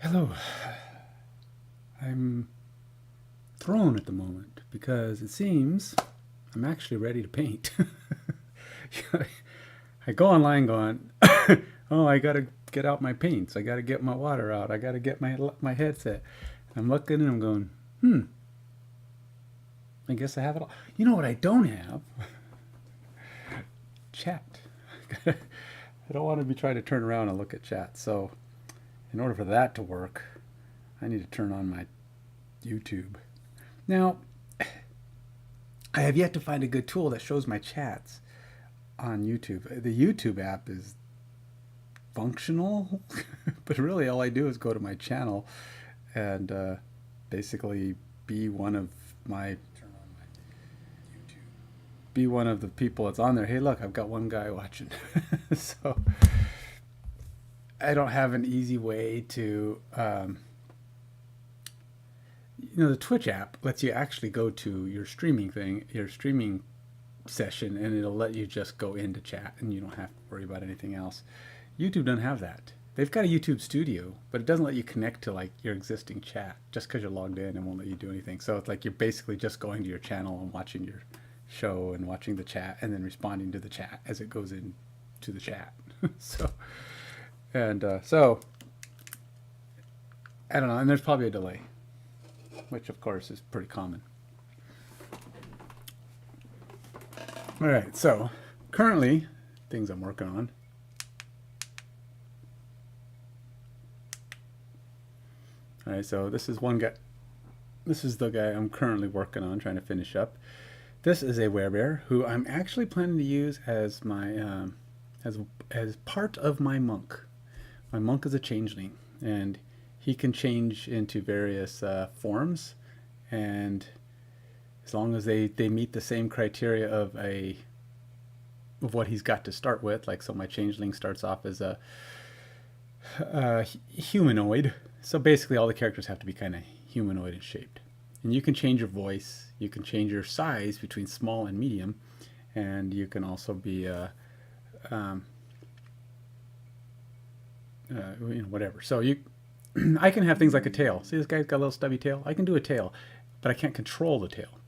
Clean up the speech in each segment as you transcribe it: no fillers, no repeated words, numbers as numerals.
Hello. I'm thrown at the moment because it seems I'm actually ready to paint. I go online going, oh, I gotta get out my paints. I gotta get my water out. I gotta get my headset. I'm looking and I'm going, I guess I have it all. You know what I don't have? Chat. I don't want to be trying to turn around and look at chat. So in order for that to work, I need to turn on my YouTube. Now, I have yet to find a good tool that shows my chats on YouTube. The YouTube app is functional, but really all I do is go to my channel and basically be one of my be one of the people that's on there. Hey, look, I've got one guy watching. So I don't have an easy way to the Twitch app lets you actually go to your streaming session, and it'll let you just go into chat, and you don't have to worry about anything else. YouTube doesn't have that. They've got a YouTube Studio, but it doesn't let you connect to like your existing chat just because you're logged in and won't let you do anything. So it's like you're basically just going to your channel and watching your show and watching the chat and then responding to the chat as it goes into the chat. So I don't know, and there's probably a delay, which of course is pretty common. All right, so currently things I'm working on. All right, so this is one guy. This is the guy I'm currently working on, trying to finish up. This is a werebear who I'm actually planning to use as my as part of my monk. My monk is a changeling, and he can change into various forms, and as long as they meet the same criteria of what he's got to start with. Like, so my changeling starts off as a humanoid. So basically all the characters have to be kind of humanoid in shaped. And you can change your voice, you can change your size between small and medium, and you can also be whatever. So I can have things like a tail. See, this guy's got a little stubby tail. I can do a tail, but I can't control the tail.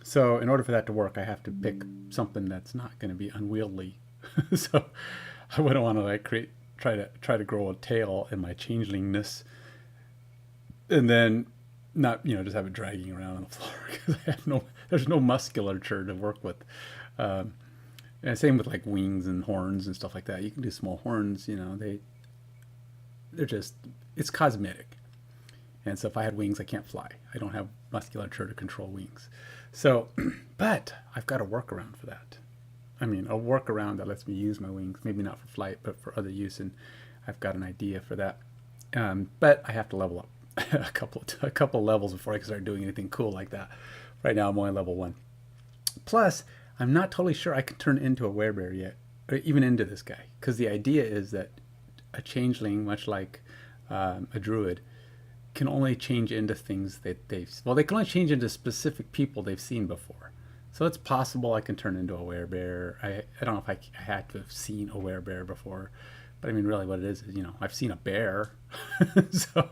So in order for that to work, I have to pick something that's not going to be unwieldy. So I wouldn't want to like try to grow a tail in my changelingness, and then not just have it dragging around on the floor because there's no musculature to work with. And same with like wings and horns and stuff like that. You can do small horns. They're just, it's cosmetic. And so if I had wings, I can't fly. I don't have musculature to control wings. So, but I've got a workaround for that. I mean, a workaround that lets me use my wings, maybe not for flight, but for other use. And I've got an idea for that. But I have to level up a couple levels before I can start doing anything cool like that. Right now, I'm only level 1. Plus, I'm not totally sure I can turn into a werebear yet, or even into this guy, because the idea is that a changeling, much like a druid, can only change into things that they can only change into specific people they've seen before. So it's possible I can turn into a werebear. I don't know if I had to have seen a werebear before, but I mean, really what it is, I've seen a bear. So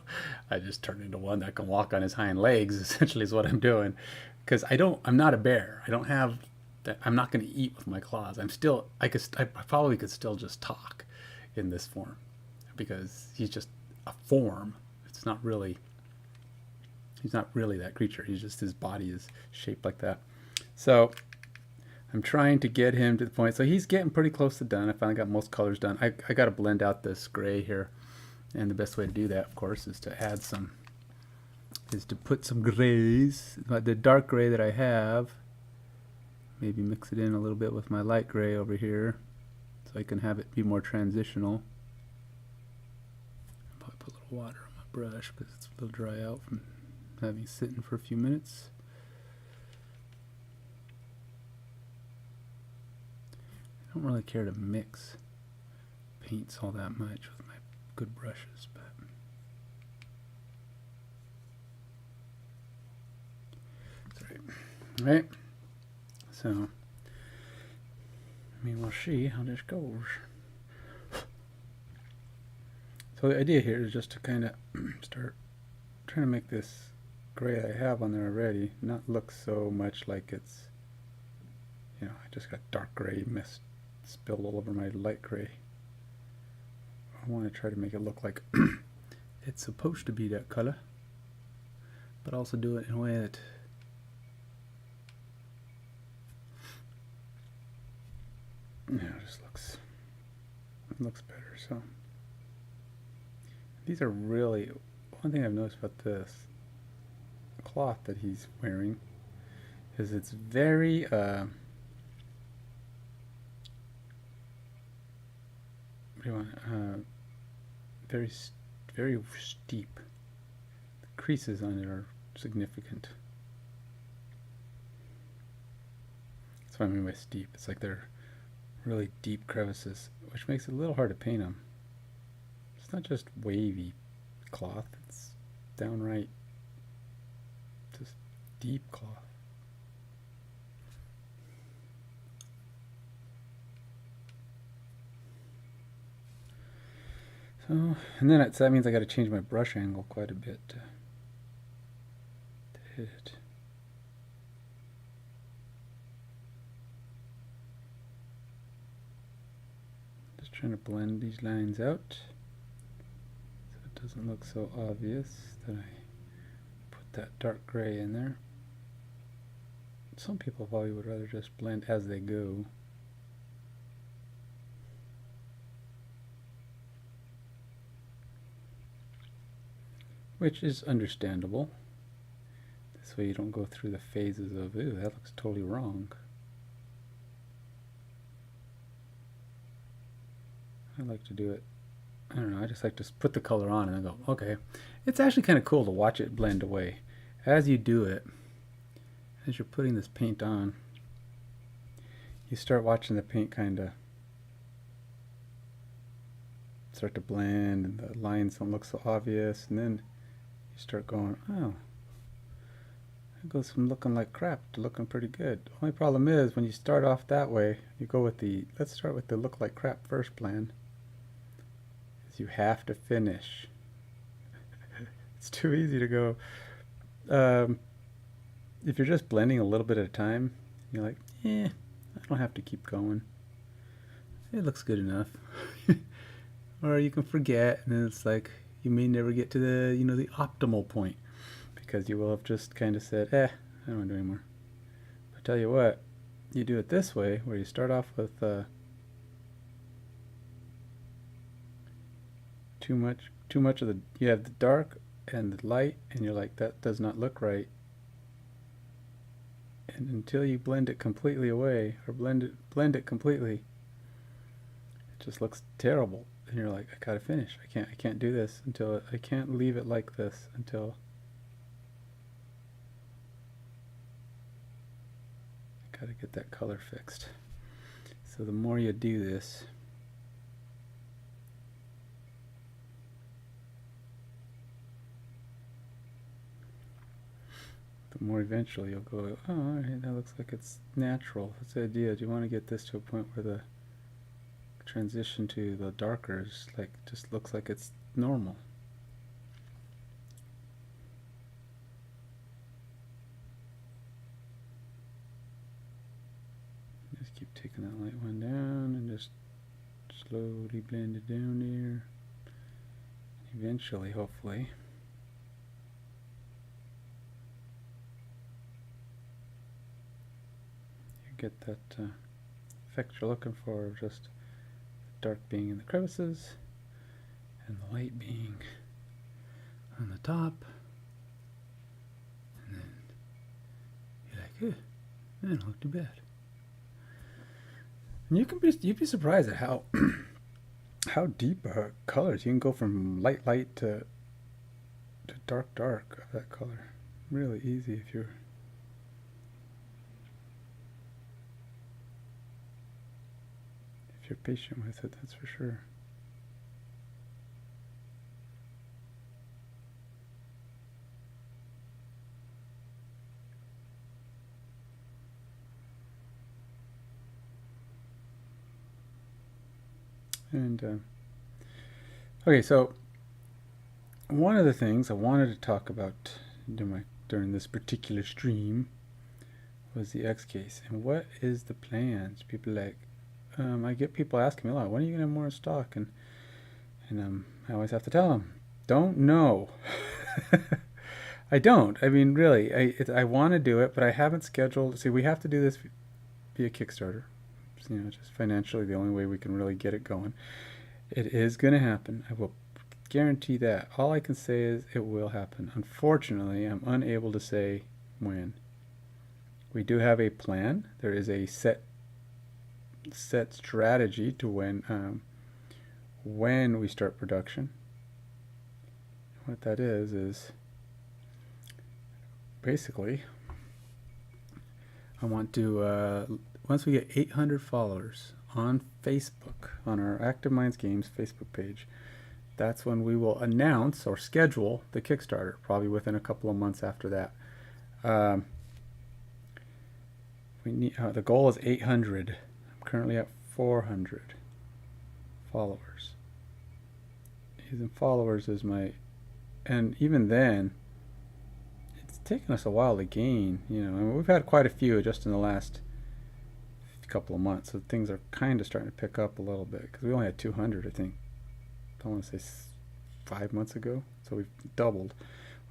I just turned into one that can walk on his hind legs, essentially is what I'm doing. Because I'm not a bear. I don't have that. I'm not going to eat with my claws. I probably could still just talk in this form, because he's just a form. He's not really that creature. His body is shaped like that. So I'm trying to get him to the point. So he's getting pretty close to done. I finally got most colors done. I got to blend out this gray here. And the best way to do that, of course, is to put some grays. The dark gray that I have, maybe mix it in a little bit with my light gray over here, so I can have it be more transitional. I'll probably put a little water on my brush because it's a little dry out from having sitting for a few minutes. I don't really care to mix paints all that much with my good brushes, but sorry. All right. So we'll see how this goes. So the idea here is just to kind of start trying to make this gray I have on there already not look so much like it's, you know, I just got dark gray mist spilled all over my light gray. I want to try to make it look like it's supposed to be that color, but also do it in a way that it just looks better. So these are really, one thing I've noticed about this cloth that he's wearing is it's very very steep. The creases on it are significant. That's what I mean by steep. It's like they're really deep crevices, which makes it a little hard to paint them. It's not just wavy cloth, it's downright just deep cloth. So, and then that means I got to change my brush angle quite a bit to hit it. Just trying to blend these lines out so it doesn't look so obvious that I put that dark gray in there. Some people probably would rather just blend as they go. Which is understandable. This way you don't go through the phases of, ooh, that looks totally wrong. I like to do it, I don't know, I just like to put the color on and then go, okay. It's actually kind of cool to watch it blend away. As you do it, as you're putting this paint on, you start watching the paint kind of start to blend and the lines don't look so obvious, and then you start going, oh, it goes from looking like crap to looking pretty good. The only problem is when you start off that way, you go with the, let's start with the look like crap first plan, is you have to finish. It's too easy to go, if you're just blending a little bit at a time, you're like, I don't have to keep going. It looks good enough. Or you can forget, and then it's like you may never get to the, you know, the optimal point, because you will have just kind of said, I don't want to do anymore. But I tell you what, you do it this way, where you start off with too much of the, you have the dark and the light, and you're like, that does not look right. And until you blend it completely away, or blend it completely, it just looks terrible. And you're like, I gotta finish. I can't do this until, I can't leave it like this until I gotta get that color fixed. So the more you do this, the more eventually you'll go, oh, alright, that looks like it's natural. That's the idea. Do you want to get this to a point where the transition to the darker is like, just looks like it's normal. Just keep taking that light one down and just slowly blend it down there. Eventually, hopefully, you get that effect you're looking for, just dark being in the crevices and the light being on the top, and then you're like, that don't look too bad. And you'd be surprised at how how deep colors you can go from light to dark of that color. Really easy if you're patient with it, that's for sure. And okay, so one of the things I wanted to talk about during this particular stream was the XCase. And what is the plans? People like, I get people asking me a lot, when are you going to have more in stock? And I always have to tell them, don't know. I don't. I mean, really, I want to do it, but I haven't scheduled. See, we have to do this via Kickstarter. Just financially, the only way we can really get it going. It is going to happen. I will guarantee that. All I can say is it will happen. Unfortunately, I'm unable to say when. We do have a plan. There is a set strategy to when we start production. What that is basically I want to once we get 800 followers on Facebook, on our Active Minds Games Facebook page, that's when we will announce or schedule the Kickstarter, probably within a couple of months after that. We need the goal is 800. I'm currently at 400 followers. Using followers is my, and even then, it's taken us a while to gain. And we've had quite a few just in the last couple of months, so things are kind of starting to pick up a little bit, because we only had 200, I think. I want to say 5 months ago, so we've doubled,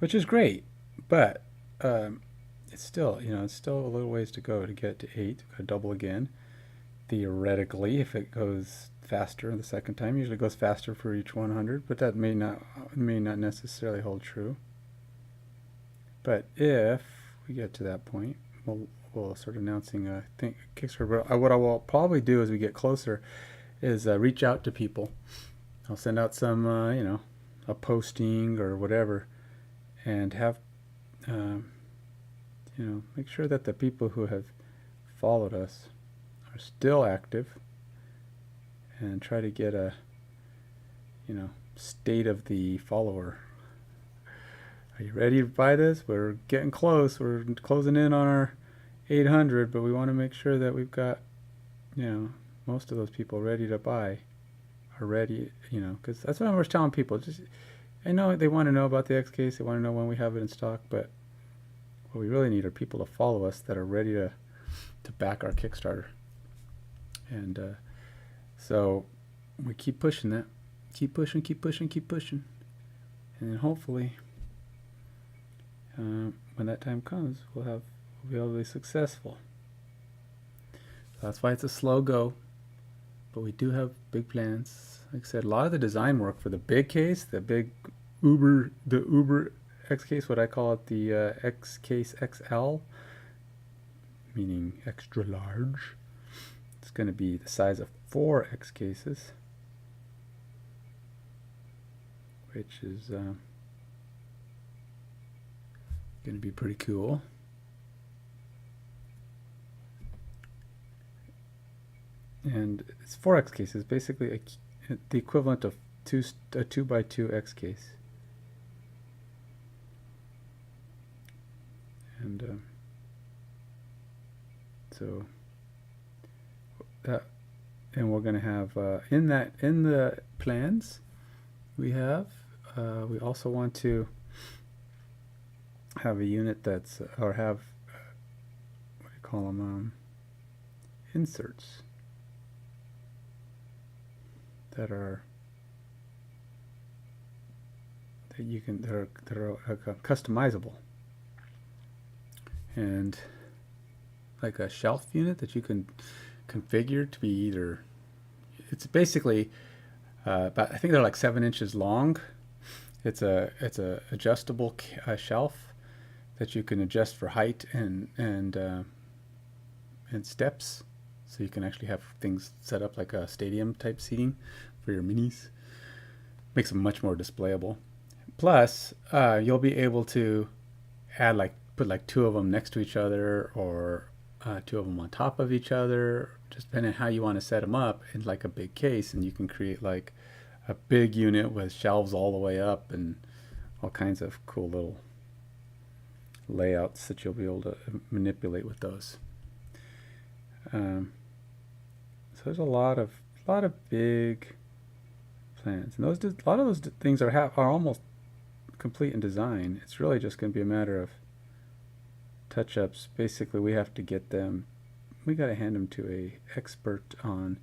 which is great, but it's still, it's still a little ways to go to get to 8. Got to double again. Theoretically, if it goes faster the second time, usually goes faster for each 100, but that may not necessarily hold true. But if we get to that point, we'll start announcing I think Kickstarter. But what I will probably do as we get closer is reach out to people. I'll send out some a posting or whatever, and have make sure that the people who have followed us are still active, and try to get a state of the follower. Are you ready to buy this? We're getting close. We're closing in on our 800, but we want to make sure that we've got most of those people ready to buy are ready, because that's what I was telling people. Just, I know they want to know about the XCase, they want to know when we have it in stock, but what we really need are people to follow us that are ready to back our Kickstarter. And so we keep pushing that, keep pushing, and then hopefully when that time comes, we'll be able to be successful. So that's why it's a slow go, but we do have big plans. Like I said, a lot of the design work for the big case, the Uber XCase, what I call it, the XCase XL, meaning extra large. It's going to be the size of 4 XCases, which is going to be pretty cool. And it's 4 XCases, basically the equivalent of a 2x2 XCase. And so that, and we're going to have in the plans we have, we also want to have a unit that's, or have what do you call them, inserts that are customizable, and like a shelf unit that you can configure to be either, it's basically about, I think they're like 7 inches long. It's a adjustable shelf that you can adjust for height and steps, so you can actually have things set up like a stadium type seating for your minis. Makes them much more displayable. Plus, you'll be able to add put 2 of them next to each other, or 2 of them on top of each other, just depending on how you want to set them up in like a big case. And you can create like a big unit with shelves all the way up and all kinds of cool little layouts that you'll be able to manipulate with those. So there's a lot of big plans, and a lot of those things are almost complete in design. It's really just going to be a matter of touch-ups. Basically, we have to get them. We got to hand them to a expert on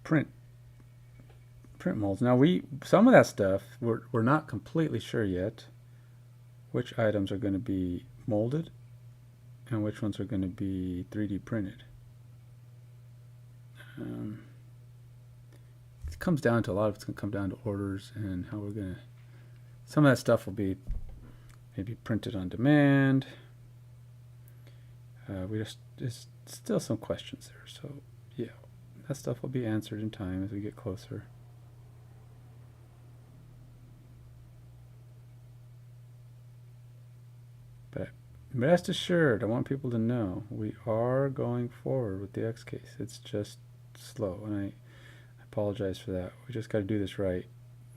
print molds. Now some of that stuff we're not completely sure yet which items are going to be molded and which ones are going to be 3D printed. It comes down to a lot of it's going to come down to orders and how we're going to. Some of that stuff will be maybe printed on demand. There's still some questions there, so yeah, that stuff will be answered in time as we get closer. But rest assured, I want people to know we are going forward with the XCase. It's just slow, and I apologize for that. We just got to do this right.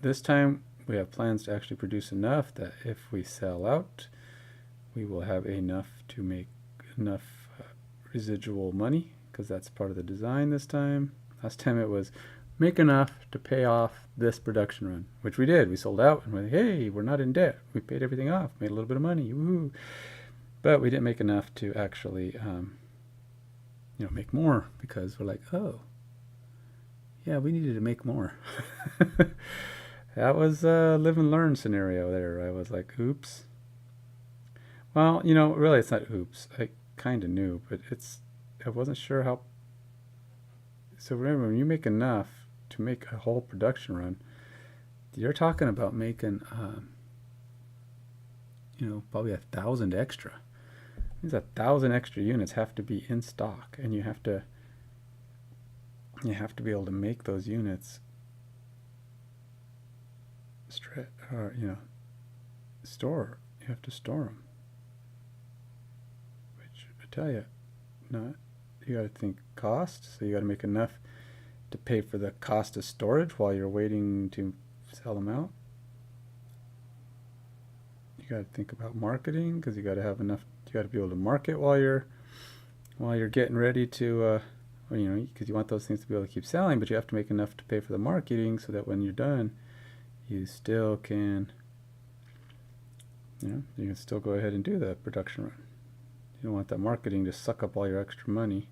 This time we have plans to actually produce enough that if we sell out, we will have enough to make enough residual money, because that's part of the design this time. Last time it was make enough to pay off this production run, which we did. We sold out and we're like, hey, we're not in debt. We paid everything off, made a little bit of money, woohoo. But we didn't make enough to actually make more, because we're like, oh yeah, we needed to make more. That was a live and learn scenario there. I was like, oops. Well, really it's not oops. I kind of knew, but I wasn't sure how. So remember, when you make enough to make a whole production run, you're talking about making, probably 1,000 extra. It means 1,000 extra units have to be in stock, and you have to be able to make those units store. You have to store them. Which I tell you, you got to think cost. So you got to make enough to pay for the cost of storage while you're waiting to sell them out. You got to think about marketing, because you got to have enough. You got to be able to market while you're getting ready to, because you want those things to be able to keep selling, but you have to make enough to pay for the marketing so that when you're done, you still can, you can still go ahead and do the production run. You don't want that marketing to suck up all your extra money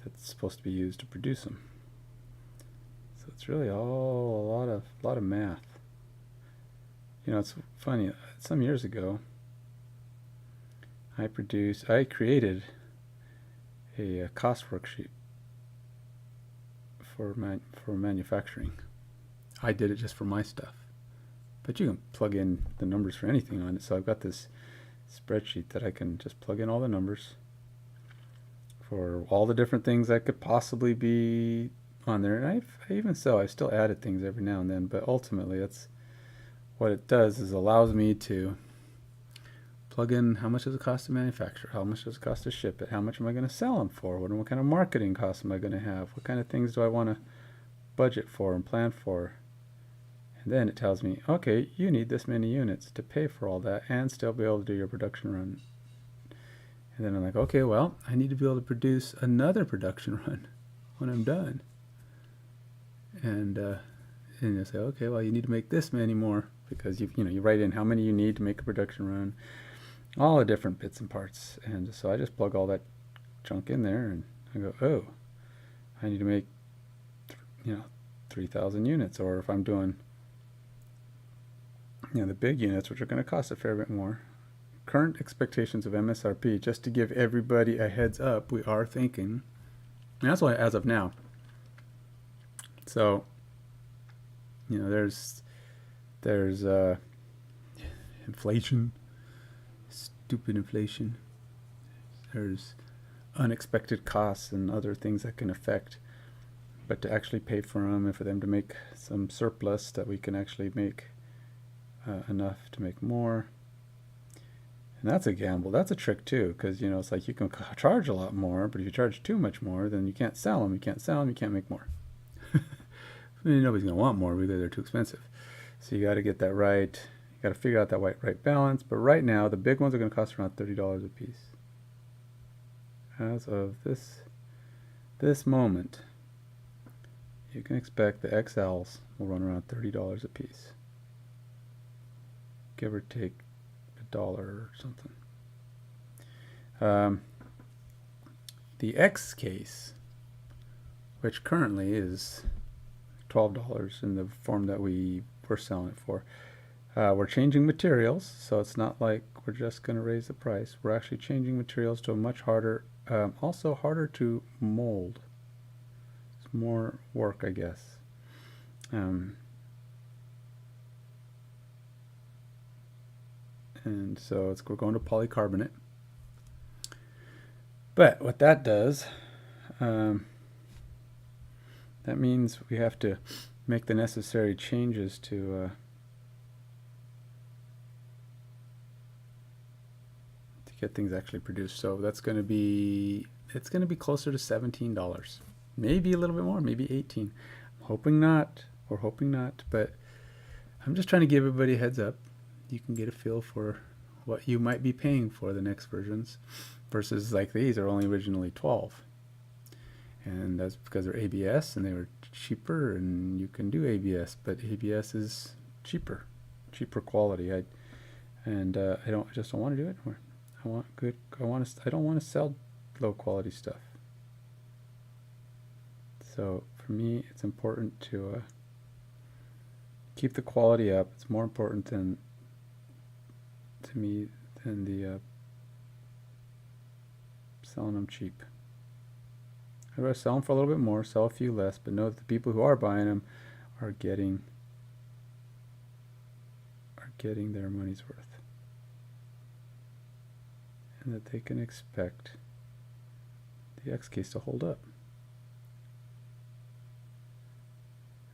that's supposed to be used to produce them. So it's really all a lot of math. It's funny. Some years ago, I created a cost worksheet for manufacturing. I did it just for my stuff, but you can plug in the numbers for anything on it. So I've got this spreadsheet that I can just plug in all the numbers for all the different things that could possibly be on there. And I still added things every now and then, but ultimately that's what it does, is allows me to plug in how much does it cost to manufacture, how much does it cost to ship it, how much am I going to sell them for, what kind of marketing costs am I going to have, what kind of things do I want to budget for and plan for. And then it tells me, okay, you need this many units to pay for all that and still be able to do your production run. And then I'm like, okay, well, I need to be able to produce another production run when I'm done. And you say, okay, well, you need to make this many more, because you write in how many you need to make a production run, all the different bits and parts. And so I just plug all that junk in there, and I go, oh, I need to make 3,000 units. Or if I'm doing the big units, which are going to cost a fair bit more. Current expectations of MSRP, just to give everybody a heads up, we are thinking, and that's why as of now. So, there's inflation, stupid inflation. There's unexpected costs and other things that can affect. But to actually pay for them and for them to make some surplus that we can actually make enough to make more. And that's a gamble. That's a trick too, because it's like you can charge a lot more, but if you charge too much more, then you can't sell them. You can't sell them. You can't make more. Nobody's going to want more because they're too expensive. So you got to get that right. You got to figure out that right balance. But right now, the big ones are going to cost around $30 a piece. As of this moment, you can expect the XLs will run around $30 a piece, give or take $1 or something. The XCase, which currently is $12 in the form that we were selling it for. We're changing materials, so it's not like we're just going to raise the price. We're actually changing materials to a much harder, also harder to mold. It's more work, I guess. And so we're going to polycarbonate. But what that does, that means we have to make the necessary changes to get things actually produced. So that's going to be, it's going to be closer to $17, maybe a little bit more, maybe 18. I'm hoping not, or hoping not, but I'm just trying to give everybody a heads up. You can get a feel for what you might be paying for the next versions, versus like these are only originally 12, and that's because they're ABS and they were cheaper, and you can do ABS, but ABS is cheaper quality. I just don't want to do it. I don't want to sell low quality stuff. So for me, it's important to keep the quality up. It's more important to me than the selling them cheap. I'd rather sell them for a little bit more, sell a few less, but know that the people who are buying them are getting their money's worth, and that they can expect the XCase to hold up.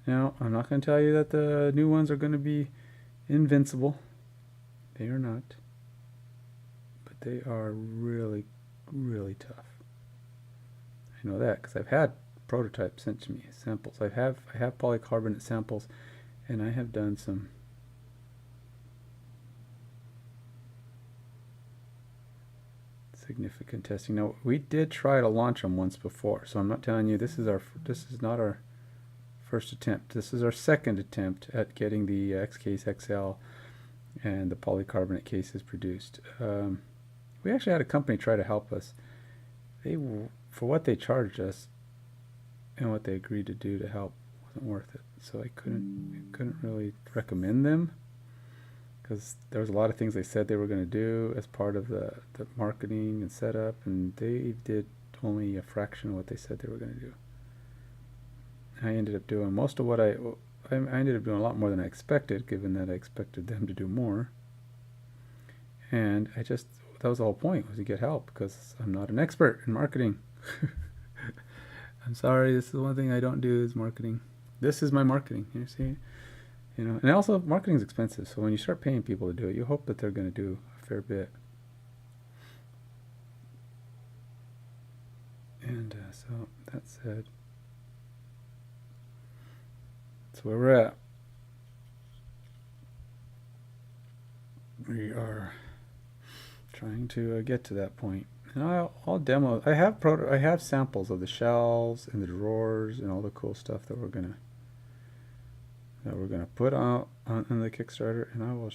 Now, I'm not going to tell you that the new ones are going to be invincible. They are not. But they are really, really tough. I know that because I've had prototypes sent to me, samples. I have polycarbonate samples, and I have done some significant testing. Now, we did try to launch them once before, so I'm not telling you this is not our first attempt. This is our second attempt at getting the XCase XL and the polycarbonate cases produced. We actually had a company try to help us. For what they charged us and what they agreed to do to help, wasn't worth it. So I couldn't really recommend them, because there was a lot of things they said they were going to do as part of the marketing and setup, and they did only a fraction of what they said they were going to do. I ended up doing most of what I ended up doing a lot more than I expected, given that I expected them to do more. And that was the whole point, was to get help, because I'm not an expert in marketing. I'm sorry, this is one thing I don't do, is marketing. This is my marketing, you see? You know, and also marketing is expensive, so when you start paying people to do it, you hope that they're going to do a fair bit. And so that said, that's where we're at. We are trying to get to that point. And I'll demo. I have samples of the shelves and the drawers and all the cool stuff that we're gonna put out on the Kickstarter, and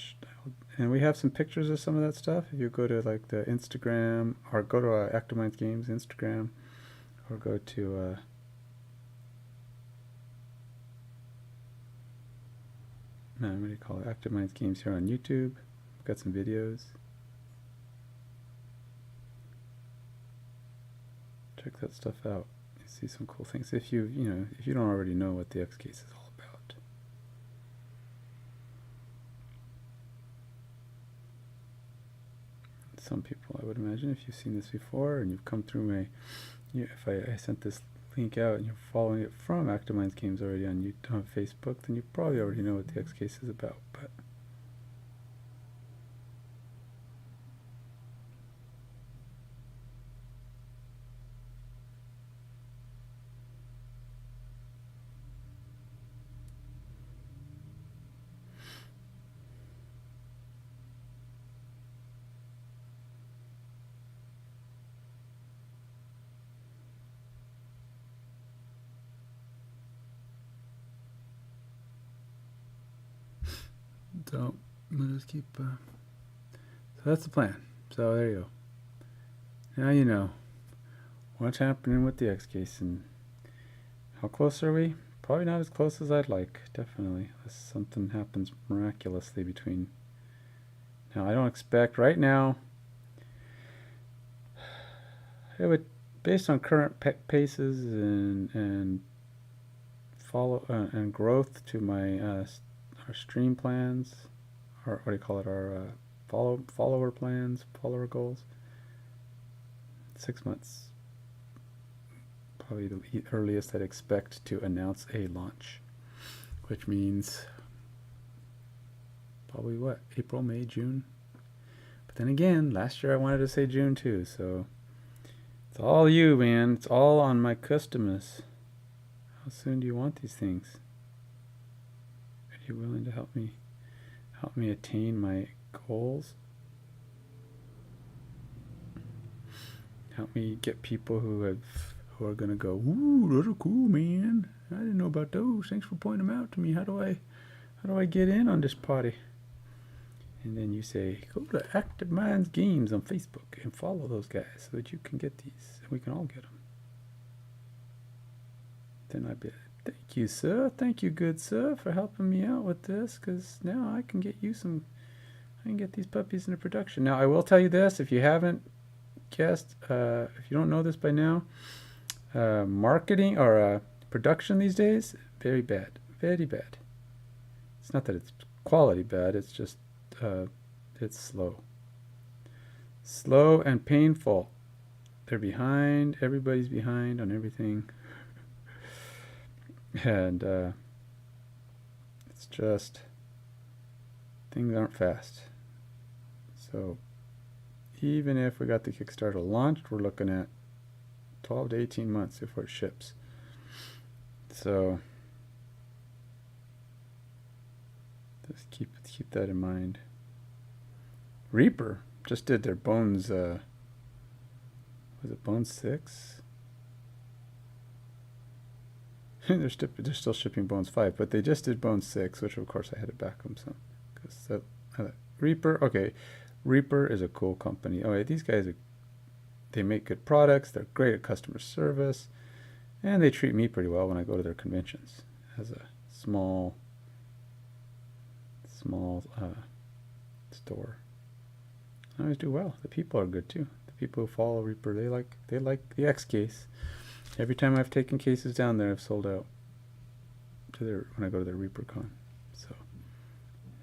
and we have some pictures of some of that stuff. If you go to like the Instagram, or go to Active Minds Games Instagram, or go to what do you call it? Active Minds Games here on YouTube. We've got some videos. Check that stuff out. You see some cool things. If you don't already know what the XCase is all about. Some people, I would imagine, if you've seen this before and you've come through if I sent this link out and you're following it from Active Minds Games already on Facebook, then you probably already know what the XCase is about. But So we'll just keep. So that's the plan. So there you go. Now you know what's happening with the XCase and how close are we? Probably not as close as I'd like. Definitely, unless something happens miraculously between. Now I don't expect right now. It would, based on current paces and follow and growth to my our stream plans, or what do you call it, our follower plans, follower goals. 6 months, probably the earliest I'd expect to announce a launch, which means probably what, April, May, June. But then again, last year I wanted to say June too, so it's all you, man. It's all on my customers. How soon do you want these things? Are you willing to help me attain my goals? Help me get people who are gonna go, ooh, those are cool, man. I didn't know about those. Thanks for pointing them out to me. How do I get in on this party? And then you say, go to Active Minds Games on Facebook and follow those guys so that you can get these, and we can all get them. Then I'd be like, thank you, sir. Thank you, good sir, for helping me out with this, because now I can get these puppies into production. Now, I will tell you this, if you haven't guessed, if you don't know this by now, marketing or production these days, very bad. Very bad. It's not that it's quality bad, it's just it's slow. Slow and painful. They're behind. Everybody's behind on everything. And it's just, things aren't fast. So even if we got the Kickstarter launched, we're looking at 12 to 18 months before it ships. So just keep that in mind. Reaper just did their Bones, was it Bones 6? they're still shipping Bones 5, but they just did Bones 6, which of course I had to back them some. Because Reaper, okay, Reaper is a cool company. Oh, these guys, they make good products, they're great at customer service, and they treat me pretty well when I go to their conventions as a small store. I always do well. The people are good too. The people who follow Reaper, they like the XCase. Every time I've taken cases down there, I've sold out to when I go to their ReaperCon. So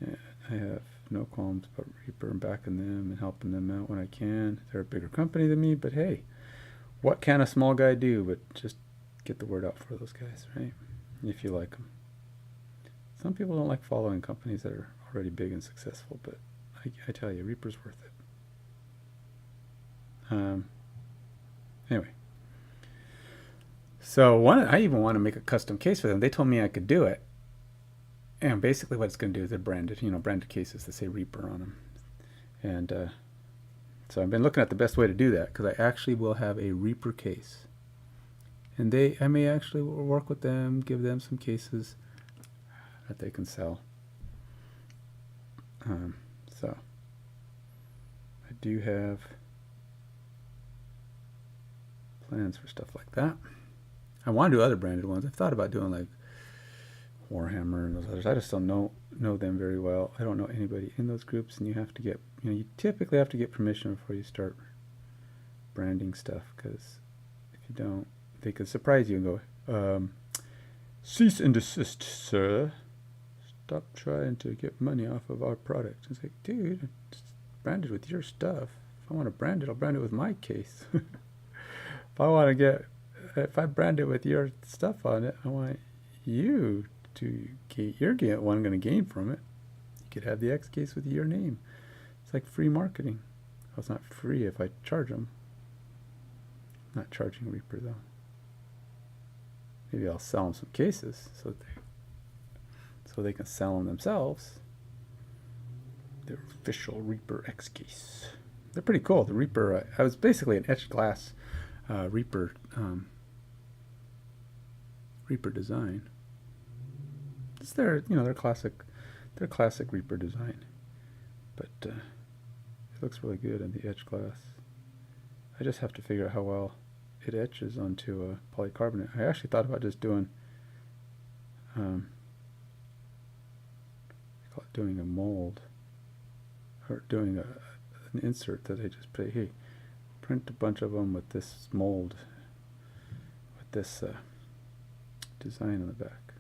yeah, I have no qualms about Reaper and backing them and helping them out when I can. They're a bigger company than me, but hey, what can a small guy do but just get the word out for those guys, right? If you like them. Some people don't like following companies that are already big and successful, but I tell you, Reaper's worth it. Anyway, so I even want to make a custom case for them. They told me I could do it, and basically what it's going to do is they're branded cases that say Reaper on them, and so I've been looking at the best way to do that, because I actually will have a Reaper case, and I may actually work with them, give them some cases that they can sell. So I do have plans for stuff like that. I want to do other branded ones. I've thought about doing like Warhammer and those others. I just don't know them very well. I don't know anybody in those groups, and you have to get, you typically have to get permission before you start branding stuff, because if you don't, they could surprise you and go, cease and desist, sir. Stop trying to get money off of our product. It's like, dude, it's branded with your stuff. If I want to brand it, I'll brand it with my case. If I brand it with your stuff on it, I want you to get, you're the one going to gain from it. You could have the XCase with your name. It's like free marketing. Well, it's not free if I charge them. I'm not charging Reaper though. Maybe I'll sell them some cases so they can sell them themselves. Their official Reaper XCase. They're pretty cool. The Reaper, I was basically an etched glass Reaper design. It's their classic They're classic Reaper design, but it looks really good in the etch glass. I just have to figure out how well it etches onto a polycarbonate. I actually thought about just doing doing a mold, or doing an insert that I just put, hey, print a bunch of them with this mold, with this design on the back.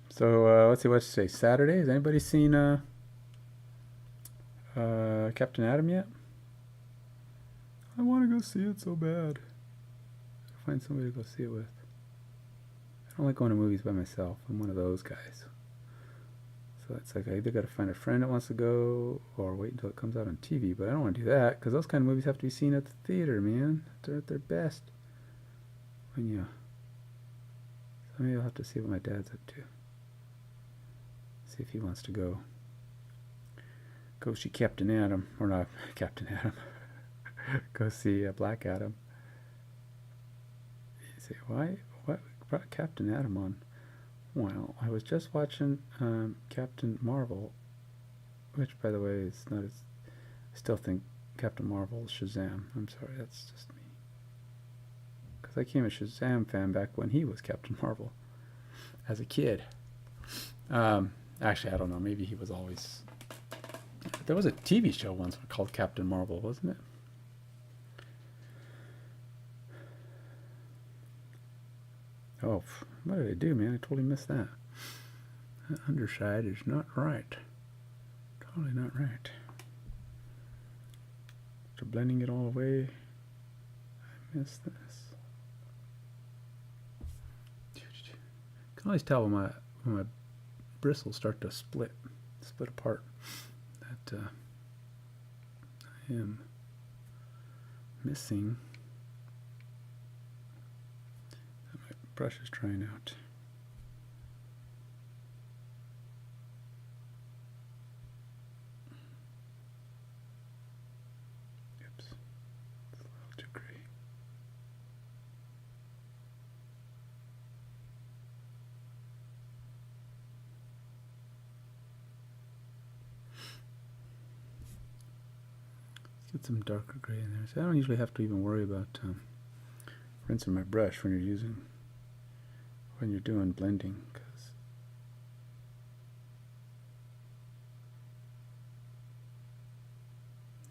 So let's see, what's today? Saturday? Has anybody seen Captain Atom yet? I want to go see it so bad. Find somebody to go see it with. I don't like going to movies by myself. I'm one of those guys. So it's like I either got to find a friend that wants to go or wait until it comes out on TV. But I don't want to do that because those kind of movies have to be seen at the theater, man. They're at their best. When you... So maybe I'll have to see what my dad's up to. See if he wants to go see Captain Atom, or not Captain Atom. Go see Black Adam. You say, why? What brought Captain Atom on? Well, I was just watching Captain Marvel, which, by the way, is not as... I still think Captain Marvel is Shazam. I'm sorry, that's just me. Because I became a Shazam fan back when he was Captain Marvel as a kid. Actually, I don't know. Maybe he was always... There was a TV show once called Captain Marvel, wasn't it? Oh, what did I do, man? I totally missed that. That underside is not right. Totally not right. After blending it all away, I missed this. I can always tell when my bristles start to split apart, that I am missing. My brush is drying out. Oops, it's a little too gray. Get some darker gray in there. So I don't usually have to even worry about rinsing my brush when you're doing blending, because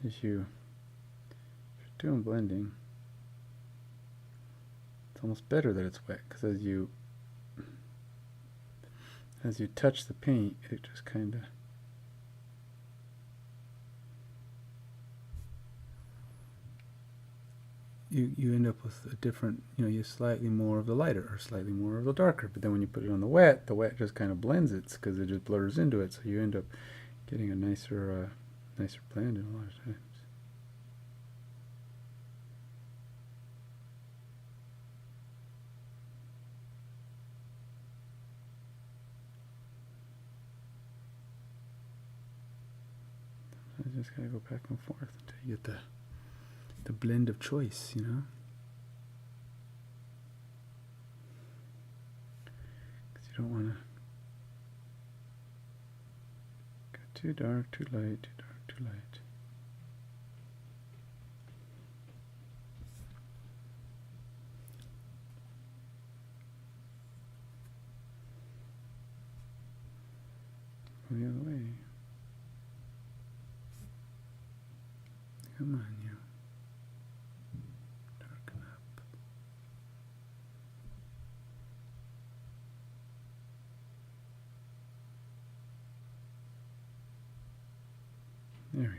if you're doing blending, it's almost better that it's wet, because as you touch the paint, it just kind of you end up with a different, you slightly more of the lighter or slightly more of the darker. But then when you put it on the wet just kind of blends it, because it just blurs into it. So you end up getting a nicer blend in a lot of times. I just gotta go back and forth until you get the blend of choice, because you don't want to go too dark, too light, too dark, too light. Go the other way. Come on, you. Darken up. There we go.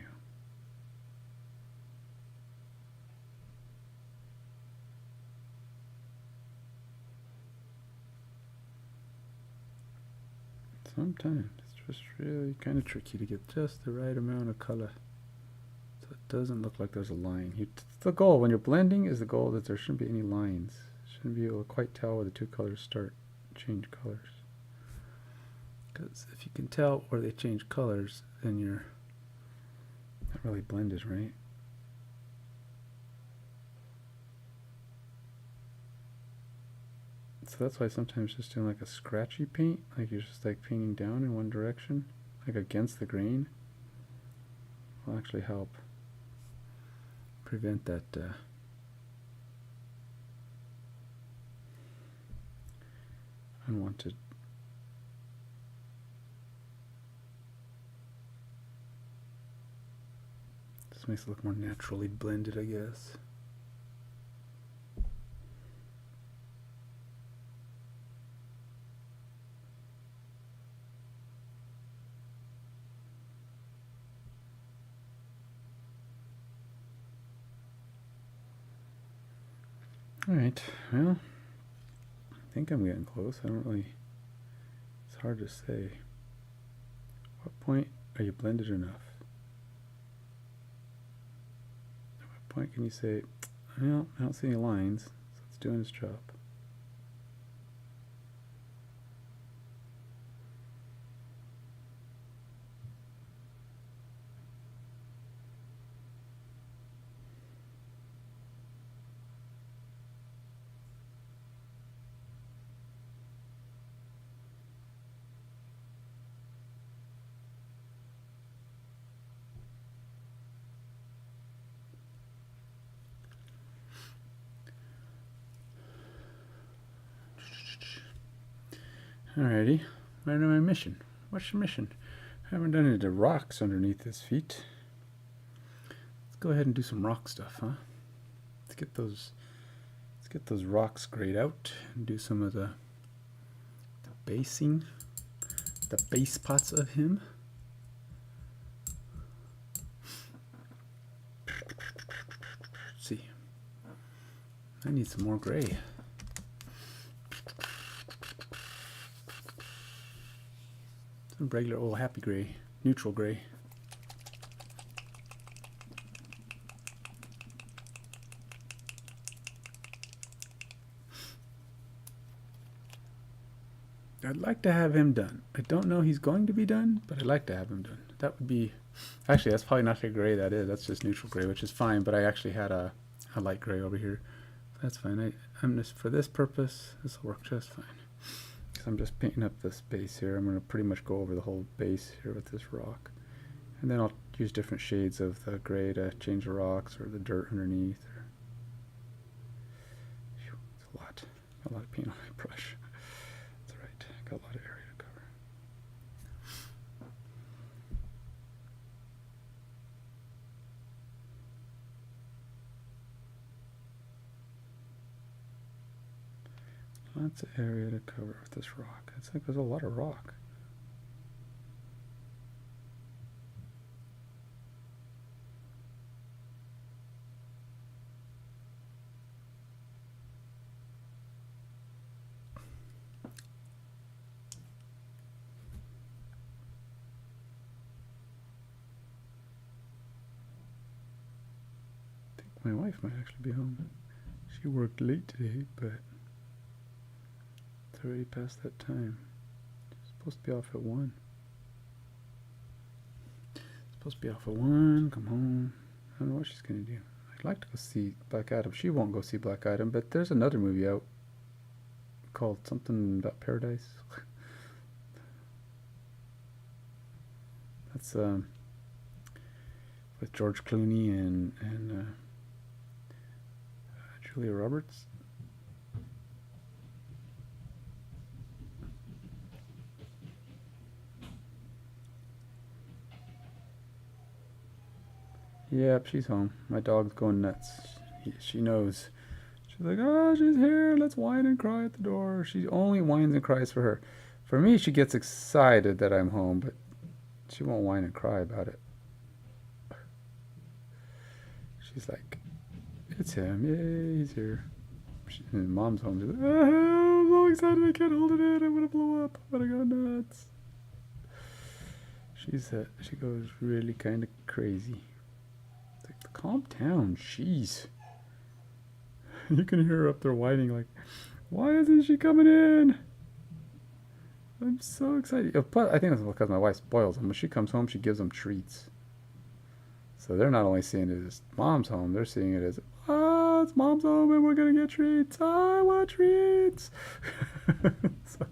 Sometimes it's just really kind of tricky to get just the right amount of color. Doesn't look like there's a line. The goal when you're blending is the goal that there shouldn't be any lines. Shouldn't be able to quite tell where the two colors change colors. Because if you can tell where they change colors, then you're not really blended, right? So that's why sometimes just doing like a scratchy paint, like you're just like painting down in one direction, like against the grain, will actually help prevent that unwanted. This makes it look more naturally blended, I guess. Alright, well, I think I'm getting close. I don't really, it's hard to say. What point are you blended enough? At what point can you say, well, I don't see any lines, so it's doing its job. Alrighty, right on my mission. What's your mission? I haven't done any of the rocks underneath his feet. Let's go ahead and do some rock stuff, huh? Let's get those rocks grayed out and do some of the basing, the base parts of him. Let's see. I need some more gray. Some regular old happy gray, neutral gray. I'd like to have him done. I don't know he's going to be done, but I'd like to have him done. That would be, actually that's probably not the gray that is, that's just neutral gray, which is fine, but I actually had a light gray over here. That's fine. I'm just, for this purpose, this will work just fine. I'm just painting up this base here. I'm going to pretty much go over the whole base here with this rock. And then I'll use different shades of the gray to change the rocks or the dirt underneath. It's a lot. Got a lot of paint on my brush. That's alright. Got a lot of area to cover. Lots of area to cover with this rock. It's like there's a lot of rock. I think my wife might actually be home. She worked late today, but it's already past that time. She's supposed to be off at 1. Supposed to be off at 1, come home. I don't know what she's going to do. I'd like to go see Black Adam. She won't go see Black Adam, but there's another movie out called something about paradise. That's with George Clooney and Julia Roberts. Yep, she's home. My dog's going nuts. She knows. She's like, oh, she's here. Let's whine and cry at the door. She only whines and cries for her. For me, she gets excited that I'm home, but she won't whine and cry about it. She's like, it's him. Yay, he's here. And Mom's home. She's like, oh, I'm so excited. I can't hold it in. I'm going to blow up. I'm going to go nuts. She goes really kind of crazy. Calm down, jeez. You can hear her up there whining like, why isn't she coming in? I'm so excited. But I think it's because my wife spoils them. When she comes home, she gives them treats. So they're not only seeing it as Mom's home, they're seeing it as, yes, mom's home and we're gonna get treats. I want treats. So,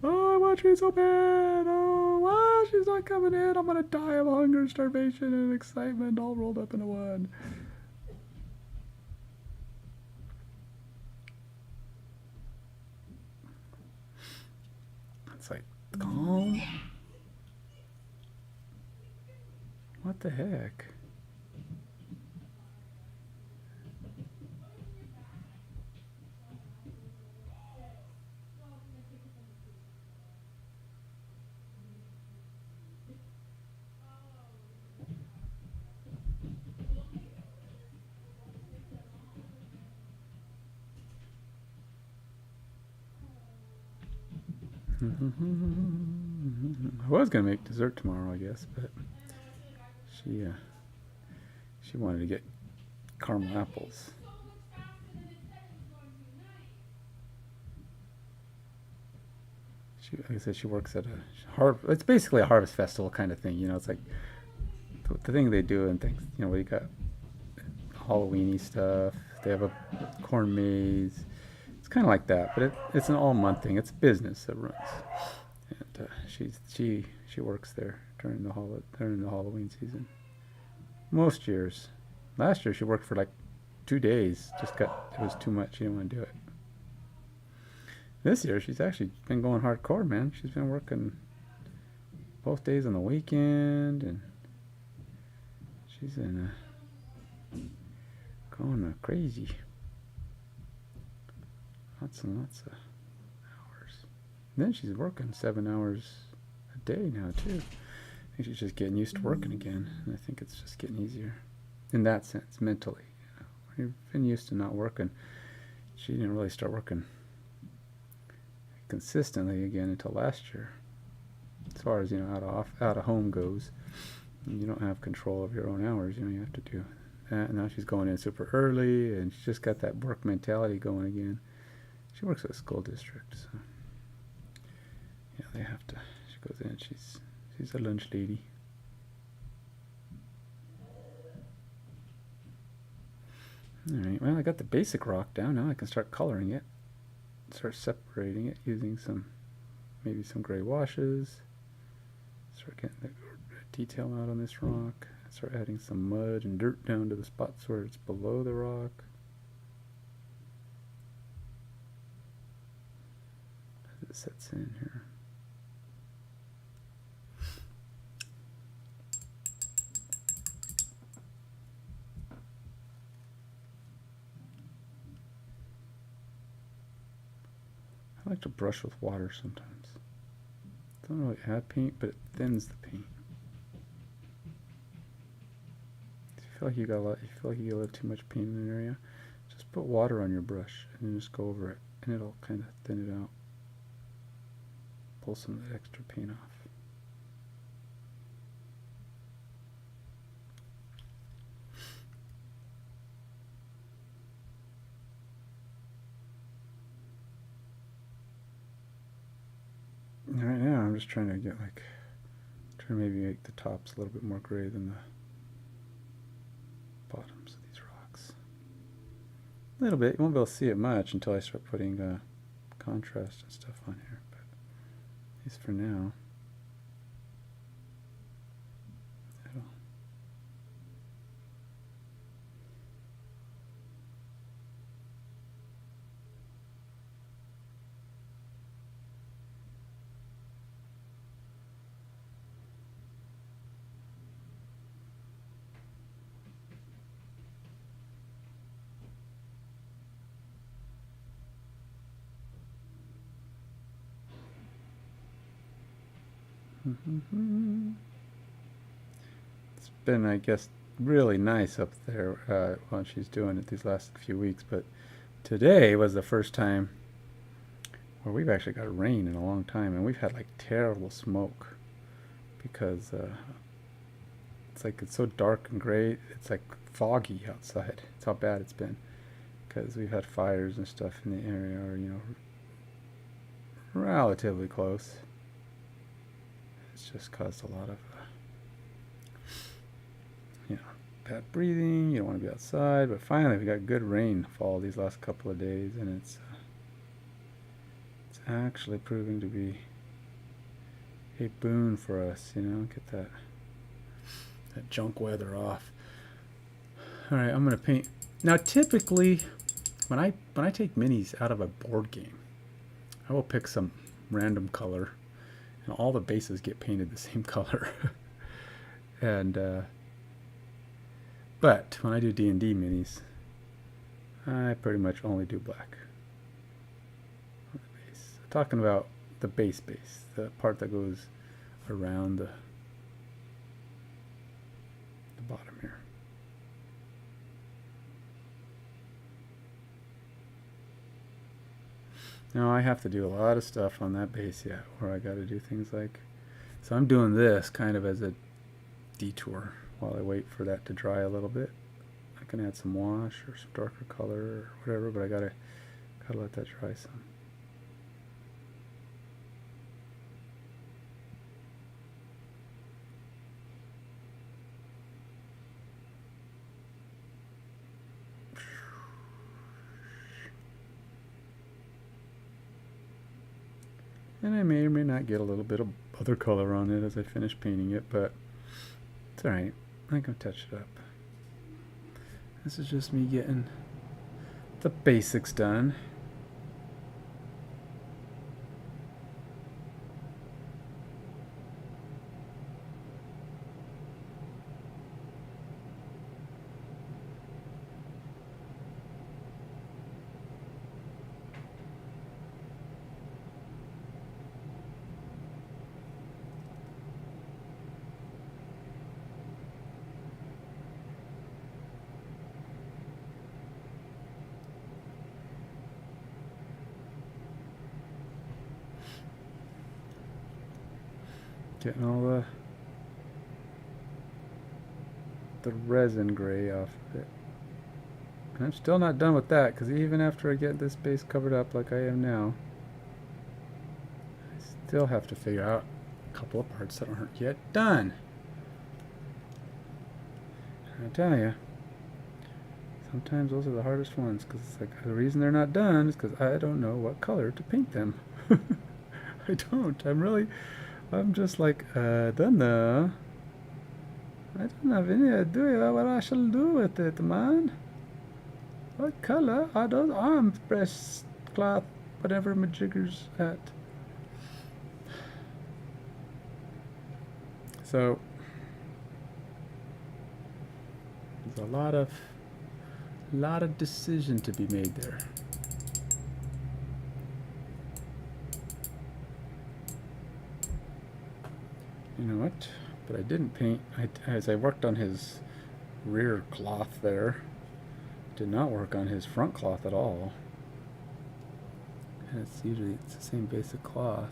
oh, I want treats so bad. Oh, wow, she's not coming in. I'm gonna die of hunger, starvation, and excitement all rolled up into one. It's like, calm. What the heck? I was gonna make dessert tomorrow, I guess, but she wanted to get caramel apples. Like I said, she works at it's basically a harvest festival kind of thing. You know, it's like the thing they do and things. You know, we got Halloweeny stuff. They have a corn maze. It's kind of like that, but it's an all month thing. It's business that runs, and she works there during the Halloween season. Most years. Last year she worked for like 2 days. It was too much. She didn't want to do it. This year she's actually been going hardcore, man. She's been working both days on the weekend, and she's going crazy. Lots and lots of hours. And then she's working 7 hours a day now too. I think she's just getting used to working again, and I think it's just getting easier in that sense, mentally. You know, when you've been used to not working, she didn't really start working consistently again until last year. As far as, you know, out of home goes, and you don't have control of your own hours. You know, you have to do that. And now she's going in super early, and she's just got that work mentality going again. She works at a school district, so yeah, they have to. She goes in. She's a lunch lady. All right. Well, I got the basic rock down. Now I can start coloring it. Start separating it using maybe some gray washes. Start getting the detail out on this rock. Start adding some mud and dirt down to the spots where it's below the rock. As it sets in here. I like to brush with water sometimes. Don't really add paint, but it thins the paint. If you feel like you get a little too much paint in an area, just put water on your brush and then just go over it, and it'll kind of thin it out. Pull some of the extra paint off. Right now I'm just trying to maybe make the tops a little bit more gray than the bottoms of these rocks. A little bit. You won't be able to see it much until I start putting contrast and stuff on here, but at least for now. It's been, I guess, really nice up there while she's doing it these last few weeks, but today was the first time where we've actually got rain in a long time, and we've had like terrible smoke because it's so dark and gray. It's like foggy outside. It's how bad it's been because we've had fires and stuff in the area, or, you know, relatively close. It's just caused a lot of, you know, bad breathing, you don't want to be outside. But finally, we got good rainfall these last couple of days, and it's actually proving to be a boon for us, you know. Get that junk weather off. All right, I'm gonna paint now. Typically, when I take minis out of a board game, I will pick some random color, and all the bases get painted the same color. And but when I do D&D minis, I pretty much only do black on the base. I'm talking about the base, the part that goes around the bottom here. Now I have to do a lot of stuff on that base yet, where I got to do things like, so I'm doing this kind of as a detour while I wait for that to dry a little bit. I can add some wash or some darker color or whatever, but I gotta let that dry some. And I may or may not get a little bit of other color on it as I finish painting it, but it's alright. I'm gonna touch it up. This is just me getting the basics done. Getting all the resin gray off of it. And I'm still not done with that, because even after I get this base covered up like I am now, I still have to figure out a couple of parts that aren't yet done. And I tell you, sometimes those are the hardest ones, because it's like the reason they're not done is because I don't know what color to paint them. I don't. I'm just like, I don't know. I don't have any idea what I shall do with it, man. What color are those arm breast cloth, whatever majigger's at? So, there's a lot of decision to be made there. You know what? But I didn't paint, as I worked on his rear cloth there, did not work on his front cloth at all. And it's the same basic cloth.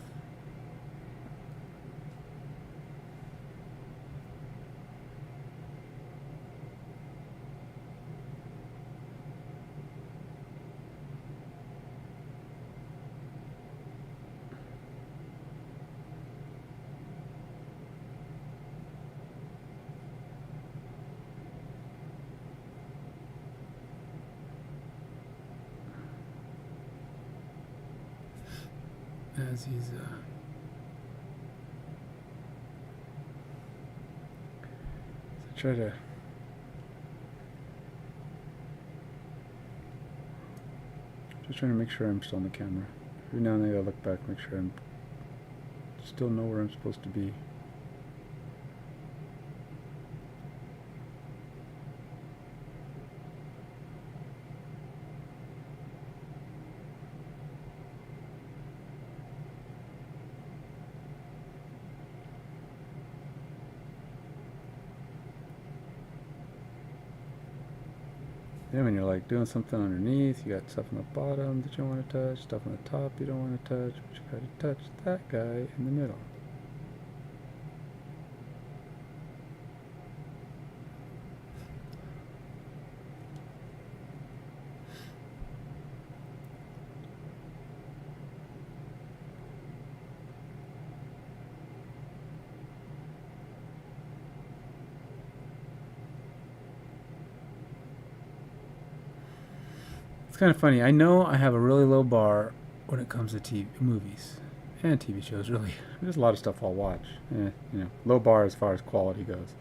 As he's try to just trying to make sure I'm still on the camera. Every now and then I gotta look back, make sure I'm still know where I'm supposed to be. Then when you're like doing something underneath, you got stuff on the bottom that you don't want to touch, stuff on the top you don't want to touch, but you got to touch that guy in the middle. It's kind of funny. I know I have a really low bar when it comes to movies and TV shows. Really, there's a lot of stuff I'll watch. Low bar as far as quality goes.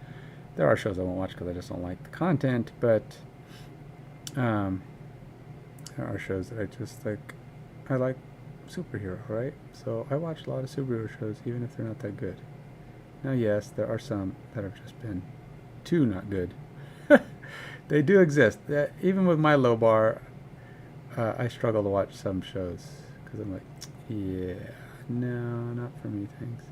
There are shows I won't watch because I just don't like the content, but there are shows that I just like. I like superhero, right? So I watch a lot of superhero shows, even if they're not that good. Now, yes, there are some that have just been too not good. They do exist. Even with my low bar, I struggle to watch some shows because I'm like, yeah, no, not for me, thanks.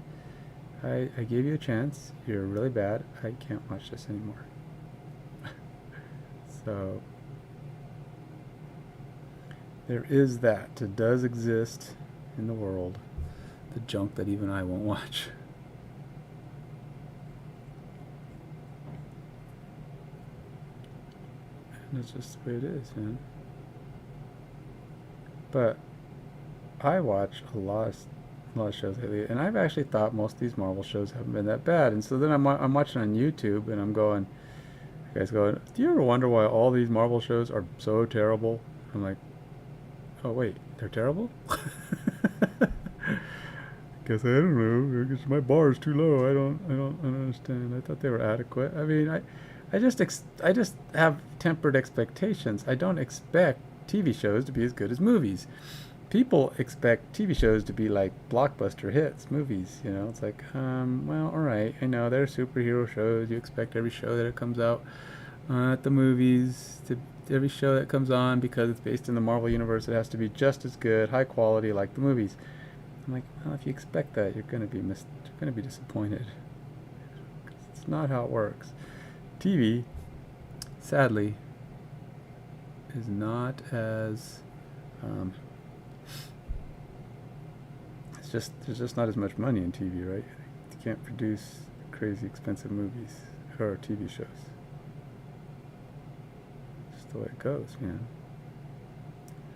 I gave you a chance. You're really bad. I can't watch this anymore. So there is that. It does exist in the world. The junk that even I won't watch. And it's just the way it is, man. But I watch a lot of shows lately, and I've actually thought most of these Marvel shows haven't been that bad. And so then I'm watching on YouTube, and I'm going, you guys going, do you ever wonder why all these Marvel shows are so terrible? I'm like, oh wait, they're terrible? Guess I don't know. I guess my bar is too low. I don't understand. I thought they were adequate. I mean, I just have tempered expectations. I don't expect TV shows to be as good as movies. People expect TV shows to be like blockbuster hits, movies. It's like, well, all right. I know they're superhero shows. You expect every show that it comes out at the movies, every show that comes on, because it's based in the Marvel universe, it has to be just as good, high quality, like the movies. I'm like, well, if you expect that, you're gonna be disappointed. It's not how it works. TV, sadly, is not as there's just not as much money in TV, right? You can't produce crazy expensive movies or TV shows. Just the way it goes, man.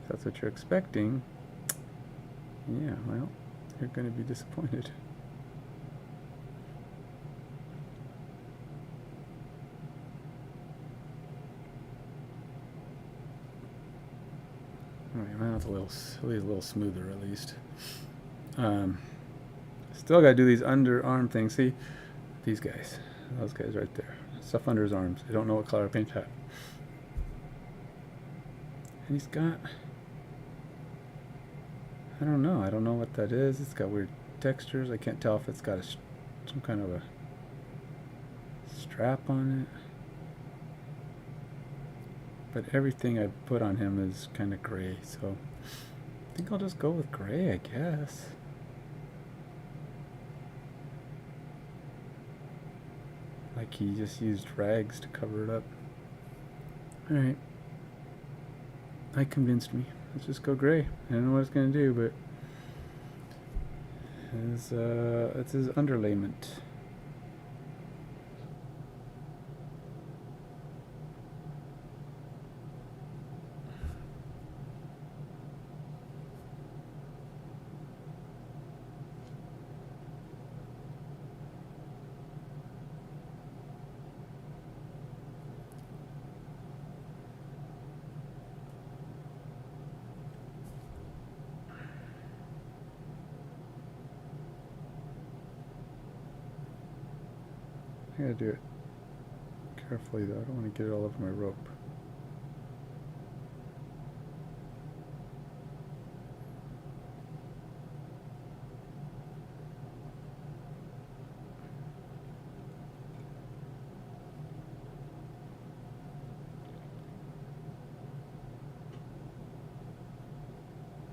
If that's what you're expecting, yeah, well, you're going to be disappointed. Alright, well, it's a little smoother at least. Still got to do these underarm things. See, these guys, those guys right there, stuff under his arms. I don't know what color I paint that. And he's got, I don't know what that is. It's got weird textures. I can't tell if it's got some kind of a strap on it. But everything I put on him is kind of gray, so I think I'll just go with gray, I guess. Like he just used rags to cover it up. Alright. That convinced me. Let's just go gray. I don't know what it's going to do, but it's his underlayment. I gotta do it carefully though. I don't want to get it all over my rope.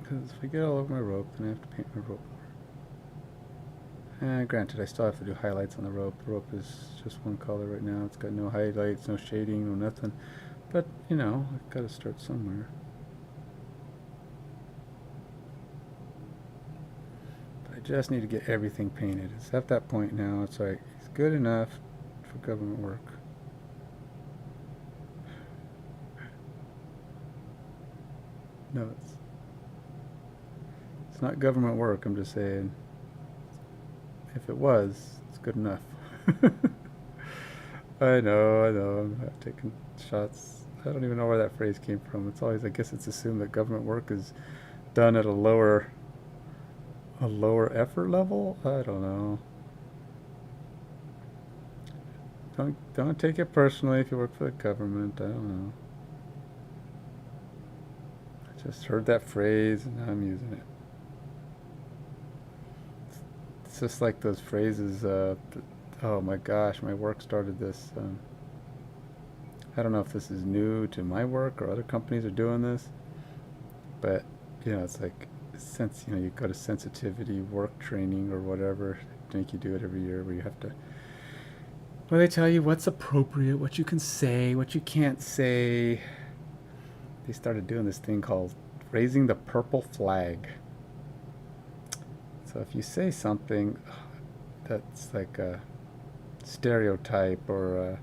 Because if I get it all over my rope, then I have to paint my rope. Granted, I still have to do highlights on the rope. The rope is just one color right now. It's got no highlights, no shading, no nothing. But, I've got to start somewhere. But I just need to get everything painted. It's at that point now. It's like, it's good enough for government work. No, it's not government work, I'm just saying. If it was, it's good enough. I know, I'm not taking shots. I don't even know where that phrase came from. It's always, I guess it's assumed that government work is done at a lower effort level. I don't know. Don't take it personally if you work for the government. I don't know. I just heard that phrase and now I'm using it. It's just like those phrases. Oh my gosh, my work started this. I don't know if this is new to my work or other companies are doing this, but it's like, since you go to sensitivity work training or whatever. I think you do it every year where you have to. Well, they tell you what's appropriate, what you can say, what you can't say. They started doing this thing called raising the purple flag. So if you say something that's like a stereotype or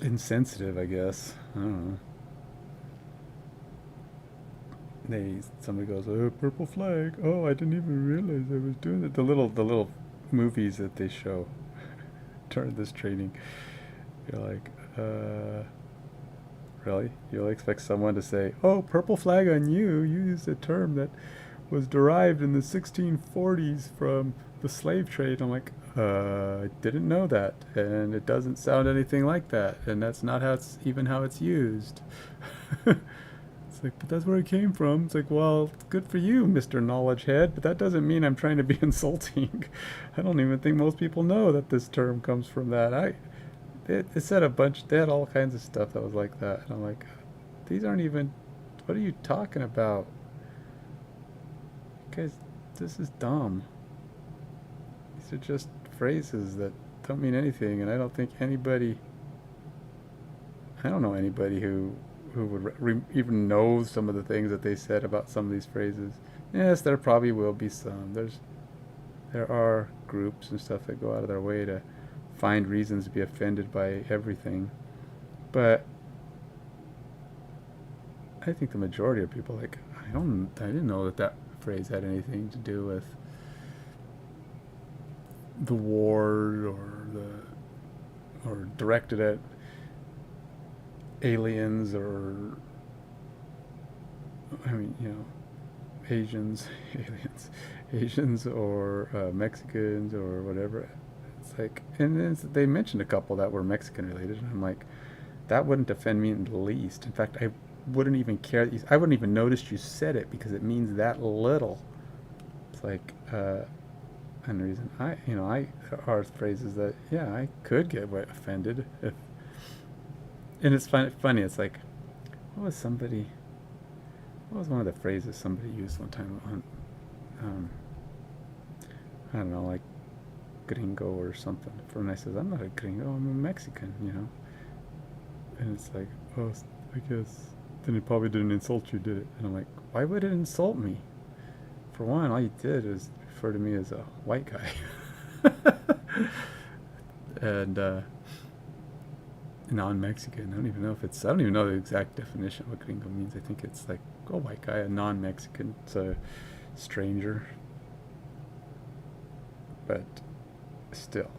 insensitive, I guess. I don't know. Somebody goes, "Oh, purple flag. Oh, I didn't even realize I was doing it." The little movies that they show during this training. You're like, really? You'll expect someone to say, "Oh, purple flag on you. You used a term that was derived in the 1640s from the slave trade." I'm like, I didn't know that, and it doesn't sound anything like that, and that's not how it's used. It's like, but that's where it came from. It's like, well, good for you, Mr. Knowledge Head, but that doesn't mean I'm trying to be insulting. I don't even think most people know that this term comes from that. It said they had all kinds of stuff that was like that, and I'm like, these aren't even, what are you talking about? Guys, this is dumb. These are just phrases that don't mean anything, and I don't know anybody who would even know some of the things that they said about some of these phrases. Yes, there probably will be some. There are groups and stuff that go out of their way to find reasons to be offended by everything, but I think the majority of people, like, I didn't know that phrase had anything to do with the war or directed at aliens or, I mean, Asians or Mexicans or whatever. It's like, and they mentioned a couple that were Mexican related, and I'm like, that wouldn't offend me in the least. In fact, I wouldn't even care. I wouldn't even notice you said it because it means that little. It's like, and the reason there are phrases that, yeah, I could get offended if. And it's funny. It's like, what was one of the phrases somebody used one time on, I don't know, like gringo or something. And I says, I'm not a gringo, I'm a Mexican, And it's like, oh, I guess then it probably didn't insult you, did it? And I'm like, why would it insult me? For one, all you did is refer to me as a white guy. And non-Mexican. I don't even know the exact definition of what gringo means. I think it's like a white guy, a non-Mexican. It's a stranger. But still.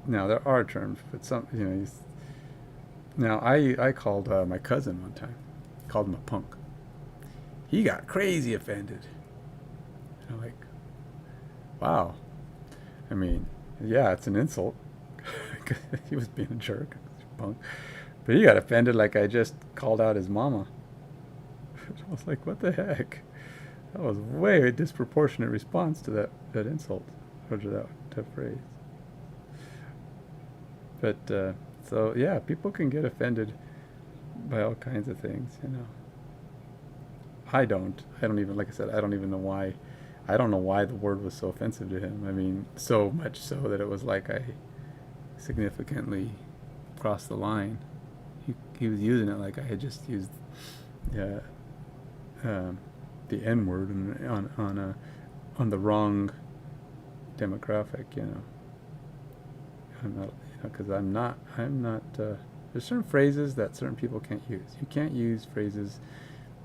Now, there are terms, but some, now, I called my cousin one time. Called him a punk. He got crazy offended. And I'm like, wow. I mean, yeah, it's an insult. He was being a jerk. Punk. But he got offended like I just called out his mama. I was like, what the heck? That was way a disproportionate response to that insult, or to that phrase. But, so, yeah, people can get offended by all kinds of things, I don't even, like I said, I don't even know why. I don't know why the word was so offensive to him. I mean, so much so that it was like I significantly crossed the line. He was using it like I had just used the N word on the wrong demographic. I'm not, because I'm not. There's certain phrases that certain people can't use. You can't use phrases.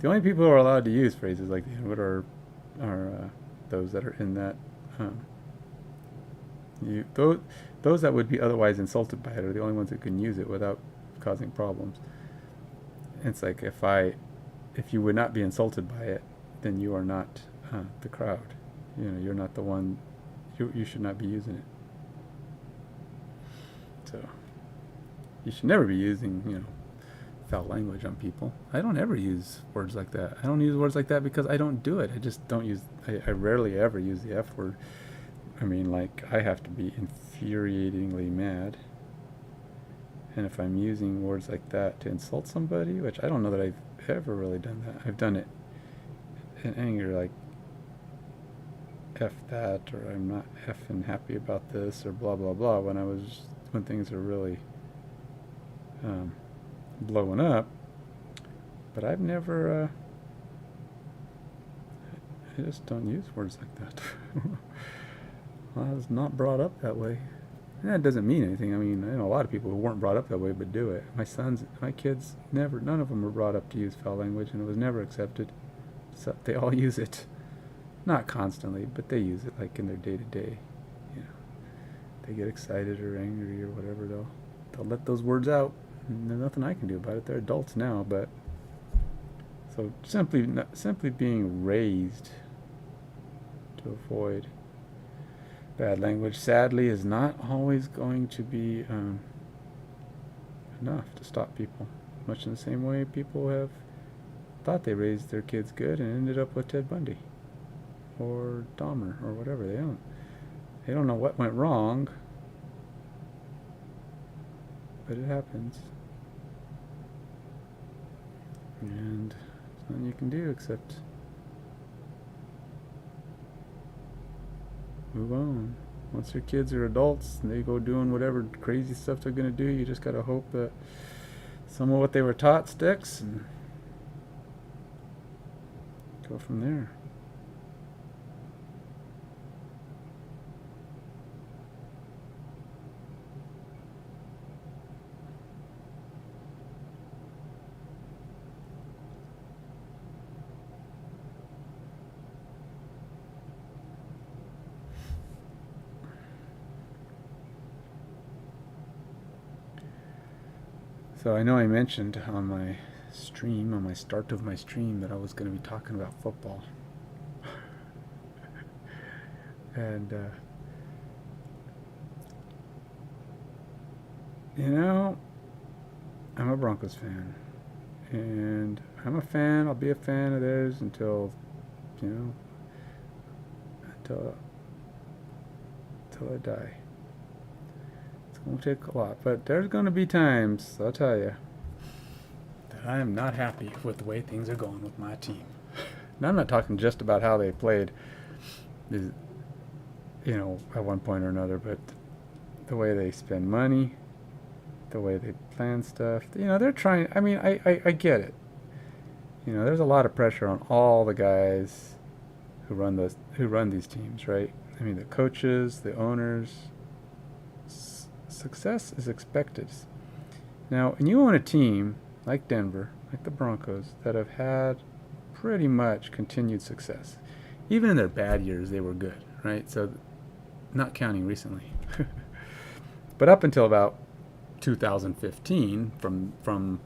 The only people who are allowed to use phrases like the N word are those that are in that. Those that would be otherwise insulted by it are the only ones that can use it without causing problems. It's like if you would not be insulted by it, then you are not the crowd. You're not the one. You should not be using it. So you should never be using foul language on people. I don't ever use words like that. I don't use words like that because I don't do it. I just don't use. I rarely ever use the F word. I mean, like, I have to be infuriatingly mad. And if I'm using words like that to insult somebody, which I don't know that I've ever really done that. I've done it in anger, like, F that, or I'm not effing happy about this, or blah, blah, blah, when things are really blowing up. But I've never, I just don't use words like that. I was not brought up that way. And that doesn't mean anything. I mean, I know a lot of people who weren't brought up that way but do it. My kids, none of them were brought up to use foul language, and it was never accepted. So they all use it. Not constantly, but they use it like in their day-to-day. They get excited or angry or whatever, they'll let those words out. And there's nothing I can do about it. They're adults now, but so simply being raised to avoid bad language, sadly, is not always going to be enough to stop people. Much in the same way people have thought they raised their kids good and ended up with Ted Bundy or Dahmer or whatever. They don't know what went wrong, but it happens. And there's nothing you can do except move on. Once your kids are adults and they go doing whatever crazy stuff they're going to do, you just got to hope that some of what they were taught sticks and go from there. So I know I mentioned on my start of my stream, that I was going to be talking about football. And, I'm a Broncos fan. And I'll be a fan of theirs until I die. Won't take a lot, but there's going to be times, I'll tell you, that I am not happy with the way things are going with my team. Now, I'm not talking just about how they played, at one point or another, but the way they spend money, the way they plan stuff. They're trying. I mean, I get it. There's a lot of pressure on all the guys who run these teams, right? I mean, the coaches, the owners. Success is expected. Now, and you own a team like Denver, like the Broncos, that have had pretty much continued success. Even in their bad years, they were good, right? So, not counting recently. But up until about 2015, from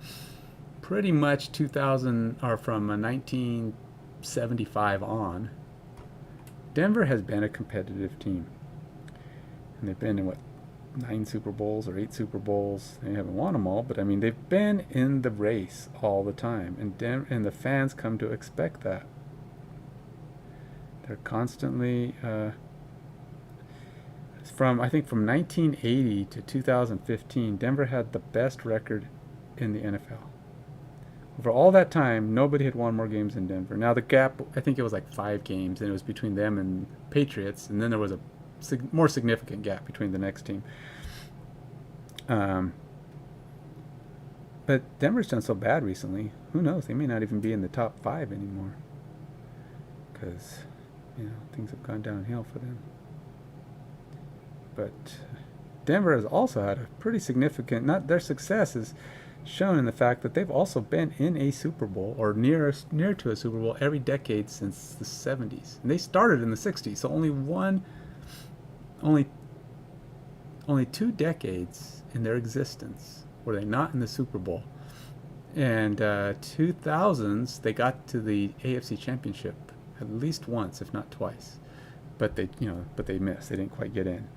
pretty much 2000, or from 1975 on, Denver has been a competitive team. And they've been in 9 Super Bowls or 8 Super Bowls. They haven't won them all, but I mean, they've been in the race all the time, and the fans come to expect that. They're constantly from 1980 to 2015, Denver had the best record in the NFL. Over all that time, nobody had won more games than Denver. Now the gap, I think it was like 5 games, and it was between them and Patriots, and then there was a more significant gap between the next team. But Denver's done so bad recently. Who knows? They may not even be in the top 5 anymore, because things have gone downhill for them. But Denver has also had a pretty significant. Not their success is shown in the fact that they've also been in a Super Bowl or near to a Super Bowl every decade since the 70s, and they started in the 60s. So only 2 decades in their existence Were they not in the Super Bowl? And 2000s, they got to the AFC Championship at least once, if not twice. But they missed. They didn't quite get in.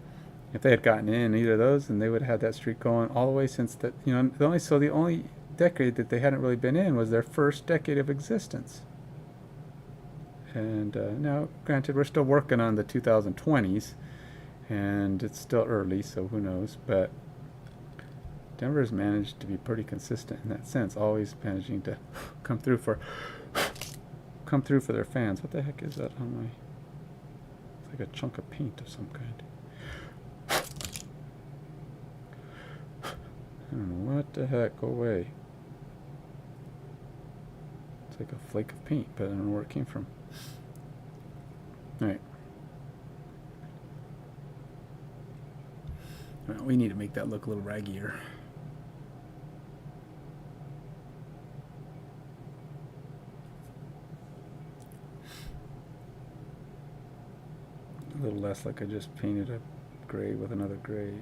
If they had gotten in either of those, then they would have had that streak going all the way since that. The only decade that they hadn't really been in was their first decade of existence. And now, granted, we're still working on the 2020s, and it's still early, so who knows? But Denver's managed to be pretty consistent in that sense, always managing to come through for their fans. What the heck is that on my? It's like a chunk of paint of some kind. I don't know what the heck. Go away. It's like a flake of paint, but I don't know where it came from. All right. Well, we need to make that look a little raggier. A little less like I just painted a gray with another gray.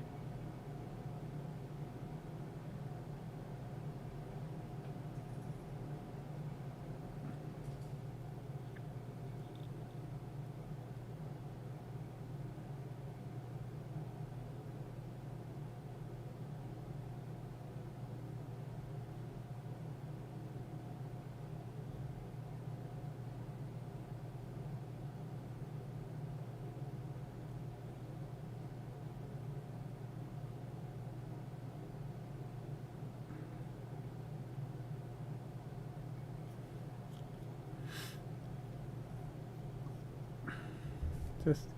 Just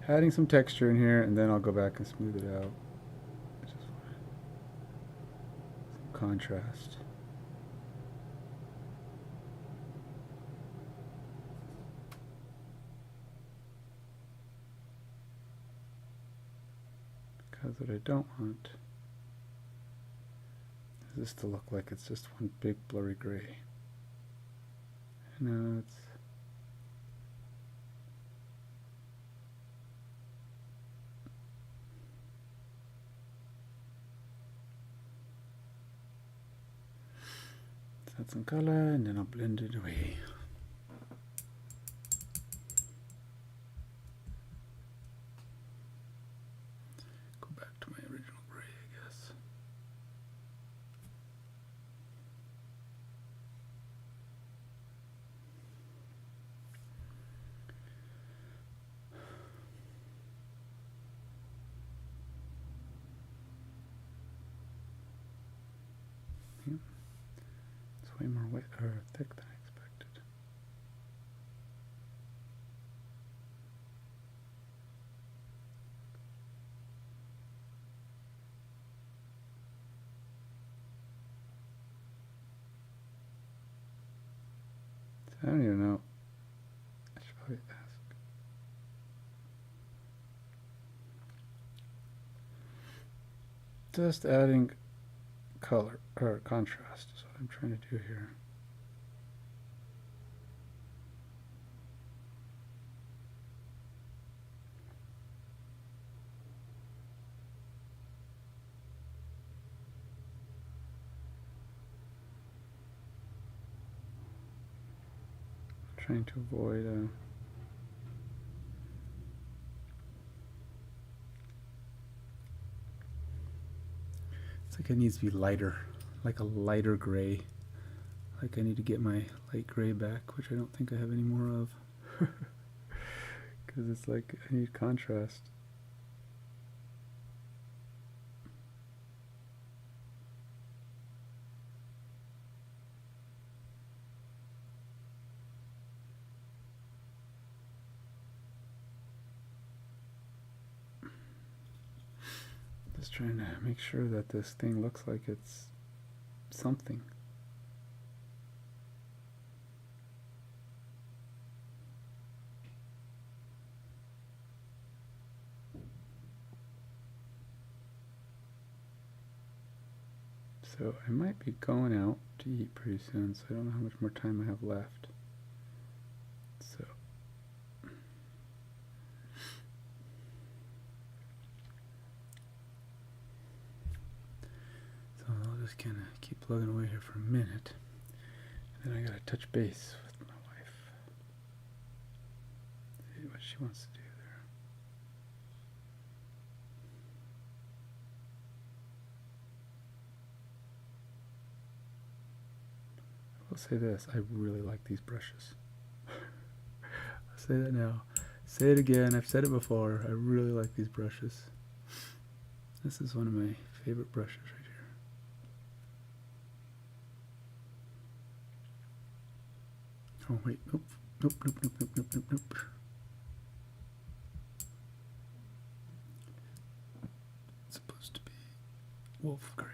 adding some texture in here, and then I'll go back and smooth it out. Just some contrast. Because what I don't want is this to look like it's just one big blurry gray. No, it's add some color, and then I'll blend it away. Go back to my original gray, I guess. Yep. Way more wet or thick than I expected. I don't even know. I should probably ask. Just adding color or contrast is what I'm trying to do here. Trying to avoid it's like it needs to be lighter, like a lighter gray. Like I need to get my light gray back, which I don't think I have any more of. Because it's like I need contrast. Just trying to make sure that this thing looks like it's something. So I might be going out to eat pretty soon, so I don't know how much more time I have left. So I'll just kind of keep plugging away here for a minute. And then I gotta touch base with my wife. See what she wants to do there. I will say this, I really like these brushes. I'll say that now. Say it again, I've said it before, I really like these brushes. This is one of my favorite brushes right here. Oh wait, nope, nope, nope, nope, nope, nope, nope, nope. It's supposed to be wolf gray.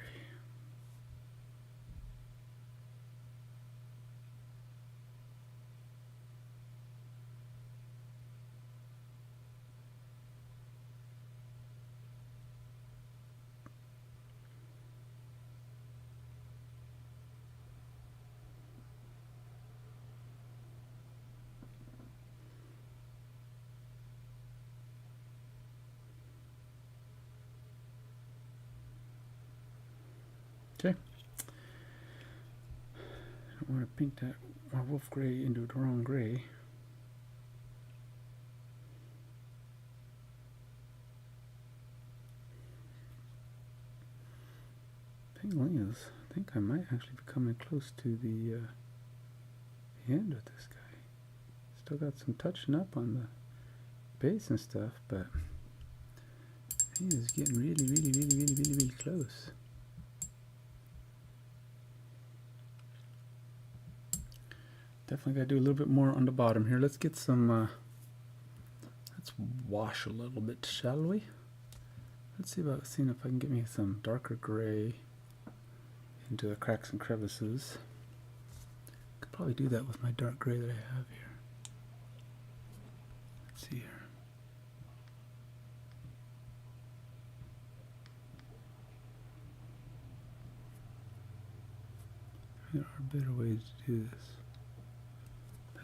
Okay. I don't want to paint that wolf gray into the wrong gray. Thing is, I think I might actually be coming close to the end of this guy. Still got some touching up on the base and stuff, but he is getting really close. Definitely got to do a little bit more on the bottom here. Let's get some, let's wash a little bit, shall we? Let's see about seeing if I can get me some darker gray into the cracks and crevices. Could probably do that with my dark gray that I have here. Let's see here. There are better ways to do this.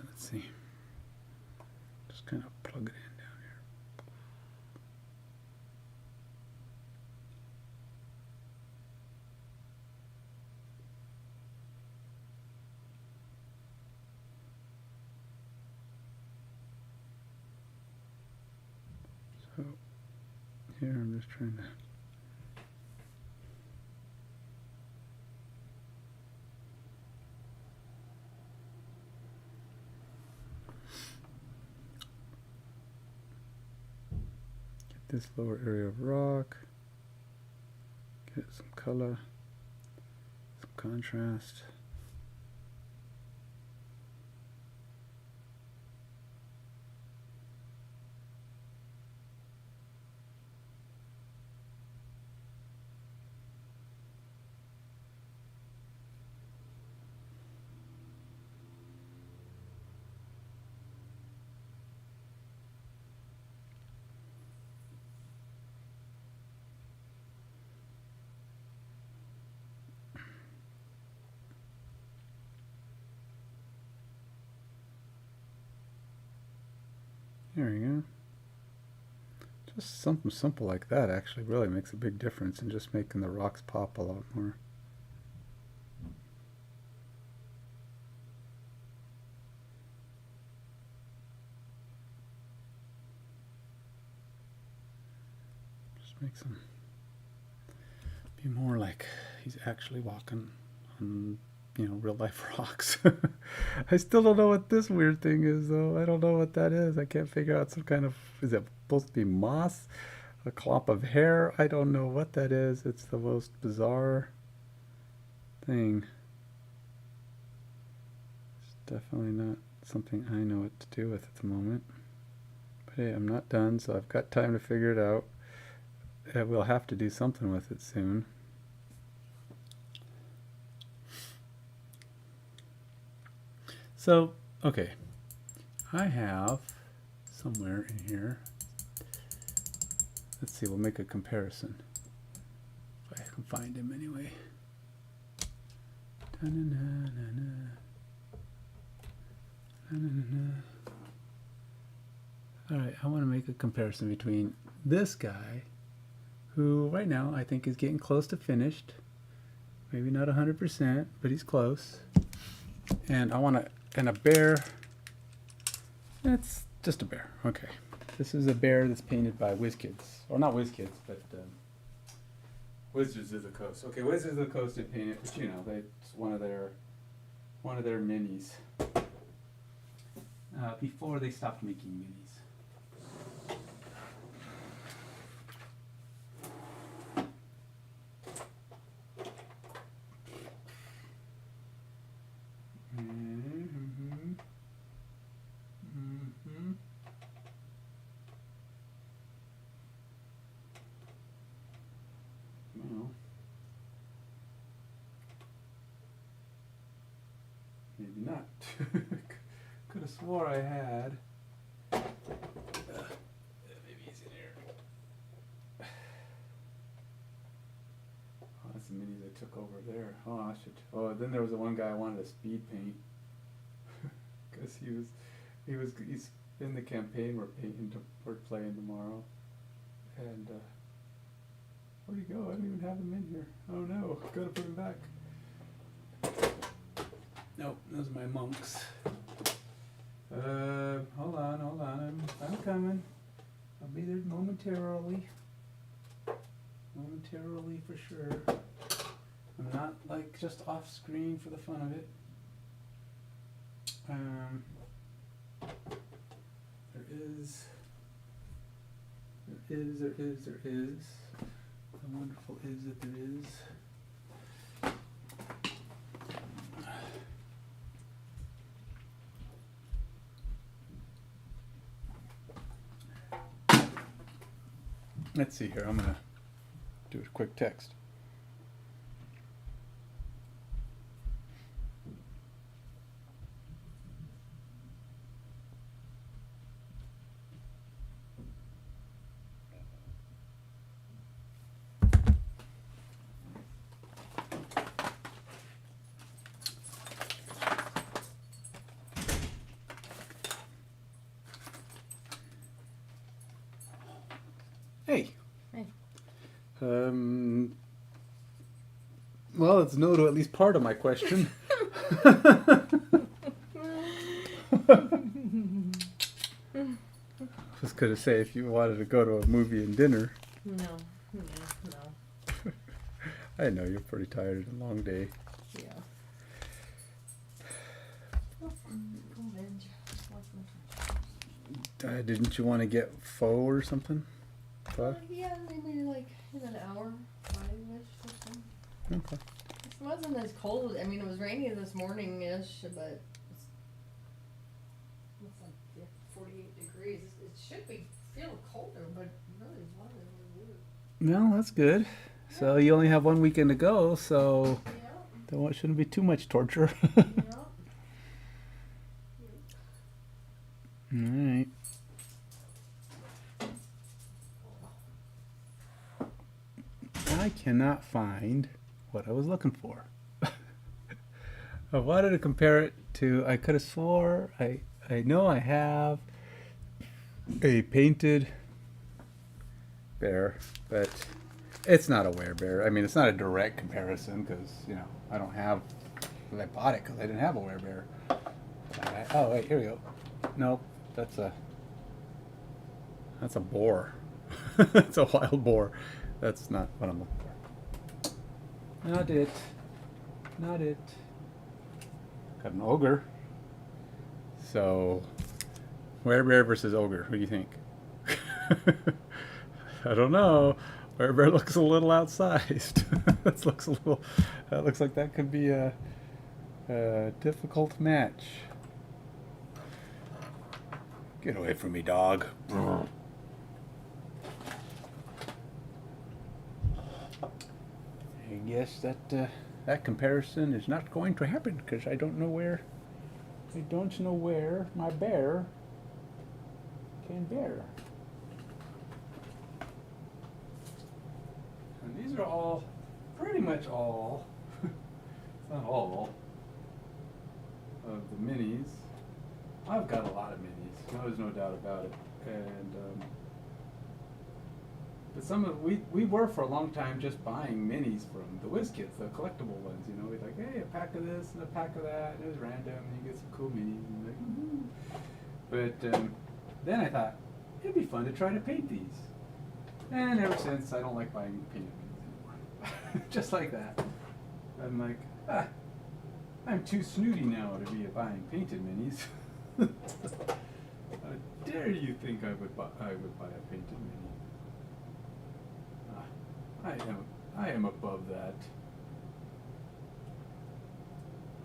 Let's see. Just kind of plug it in down here. So here I'm just trying to this lower area of rock, get some color, some contrast. There we go. Just something simple like that actually really makes a big difference in just making the rocks pop a lot more. Just makes them be more like he's actually walking on, you know, real life rocks. I still don't know what this weird thing is though. I don't know what that is. I can't figure out some kind of, is it supposed to be moss? A clump of hair? I don't know what that is. It's the most bizarre thing. It's definitely not something I know what to do with at the moment. But hey, I'm not done, so I've got time to figure it out. We'll have to do something with it soon. So, okay, I have somewhere in here, let's see, we'll make a comparison, if I can find him anyway. Alright, I want to make a comparison between this guy, who right now I think is getting close to finished, Maybe not 100%, but he's close. And I want to, and a bear, that's just a bear. Okay. This is a bear that's painted by WizKids. Or not WizKids, but Wizards of the Coast. Okay, Wizards of the Coast did paint it, but you know, it's one of their minis. Before they stopped making minis. Well, maybe not. Could have swore I had. Maybe he's in here. Oh, that's the minis I took over there. Oh, I should. Oh, then there was the one guy I wanted to speed paint because he's in the campaign we're playing tomorrow, and where'd he go? I don't even have him in here. Oh no, gotta put him back. Nope, those are my monks. Hold on, I'm coming. I'll be there momentarily. Momentarily for sure. I'm not like just off screen for the fun of it. There is. The wonderful is that there is. Let's see here. I'm gonna do a quick text. Hey. Hey. Well, it's no to at least part of my question. Just gonna say if you wanted to go to a movie and dinner. No. I know you're pretty tired. A long day. Yeah. Didn't you want to get pho or something? Pho? Yeah, maybe like in an hour, 5-ish or something. Okay. It wasn't as cold. I mean, it was rainy this morning-ish, but it's like 48 degrees. It should be feel colder, but really it's not really weird. Well, that's good. So you only have one weekend to go, so Yeah. there shouldn't be too much torture. Yeah. All right. I cannot find what I was looking for. I wanted to compare it to, I could have swore, I know I have a painted bear, but it's not a werebear. I mean, it's not a direct comparison because, you know, I don't have, I bought it because I didn't have a werebear. Oh, wait, here we go. Nope, that's a boar. It's a wild boar. That's not what I'm looking for. Not it. Not it. Got an ogre. So, werebear versus ogre. Who do you think? I don't know. Werebear looks a little outsized. That looks like that could be a difficult match. Get away from me, dog. I guess that comparison is not going to happen because I don't know where my bear can bear. And these are all, pretty much all, it's not all, of the minis. I've got a lot of minis. There's no doubt about it. And But some of we were for a long time just buying minis from the Whiz Kids, the collectible ones. You know, we'd like, hey, a pack of this and a pack of that, and it was random, and you get some cool minis, and like, woohoo. But then I thought it'd be fun to try to paint these, and ever since I don't like buying painted minis anymore. Just like that, I'm like, I'm too snooty now to be buying painted minis. How dare you think I would buy a painted mini? I am above that.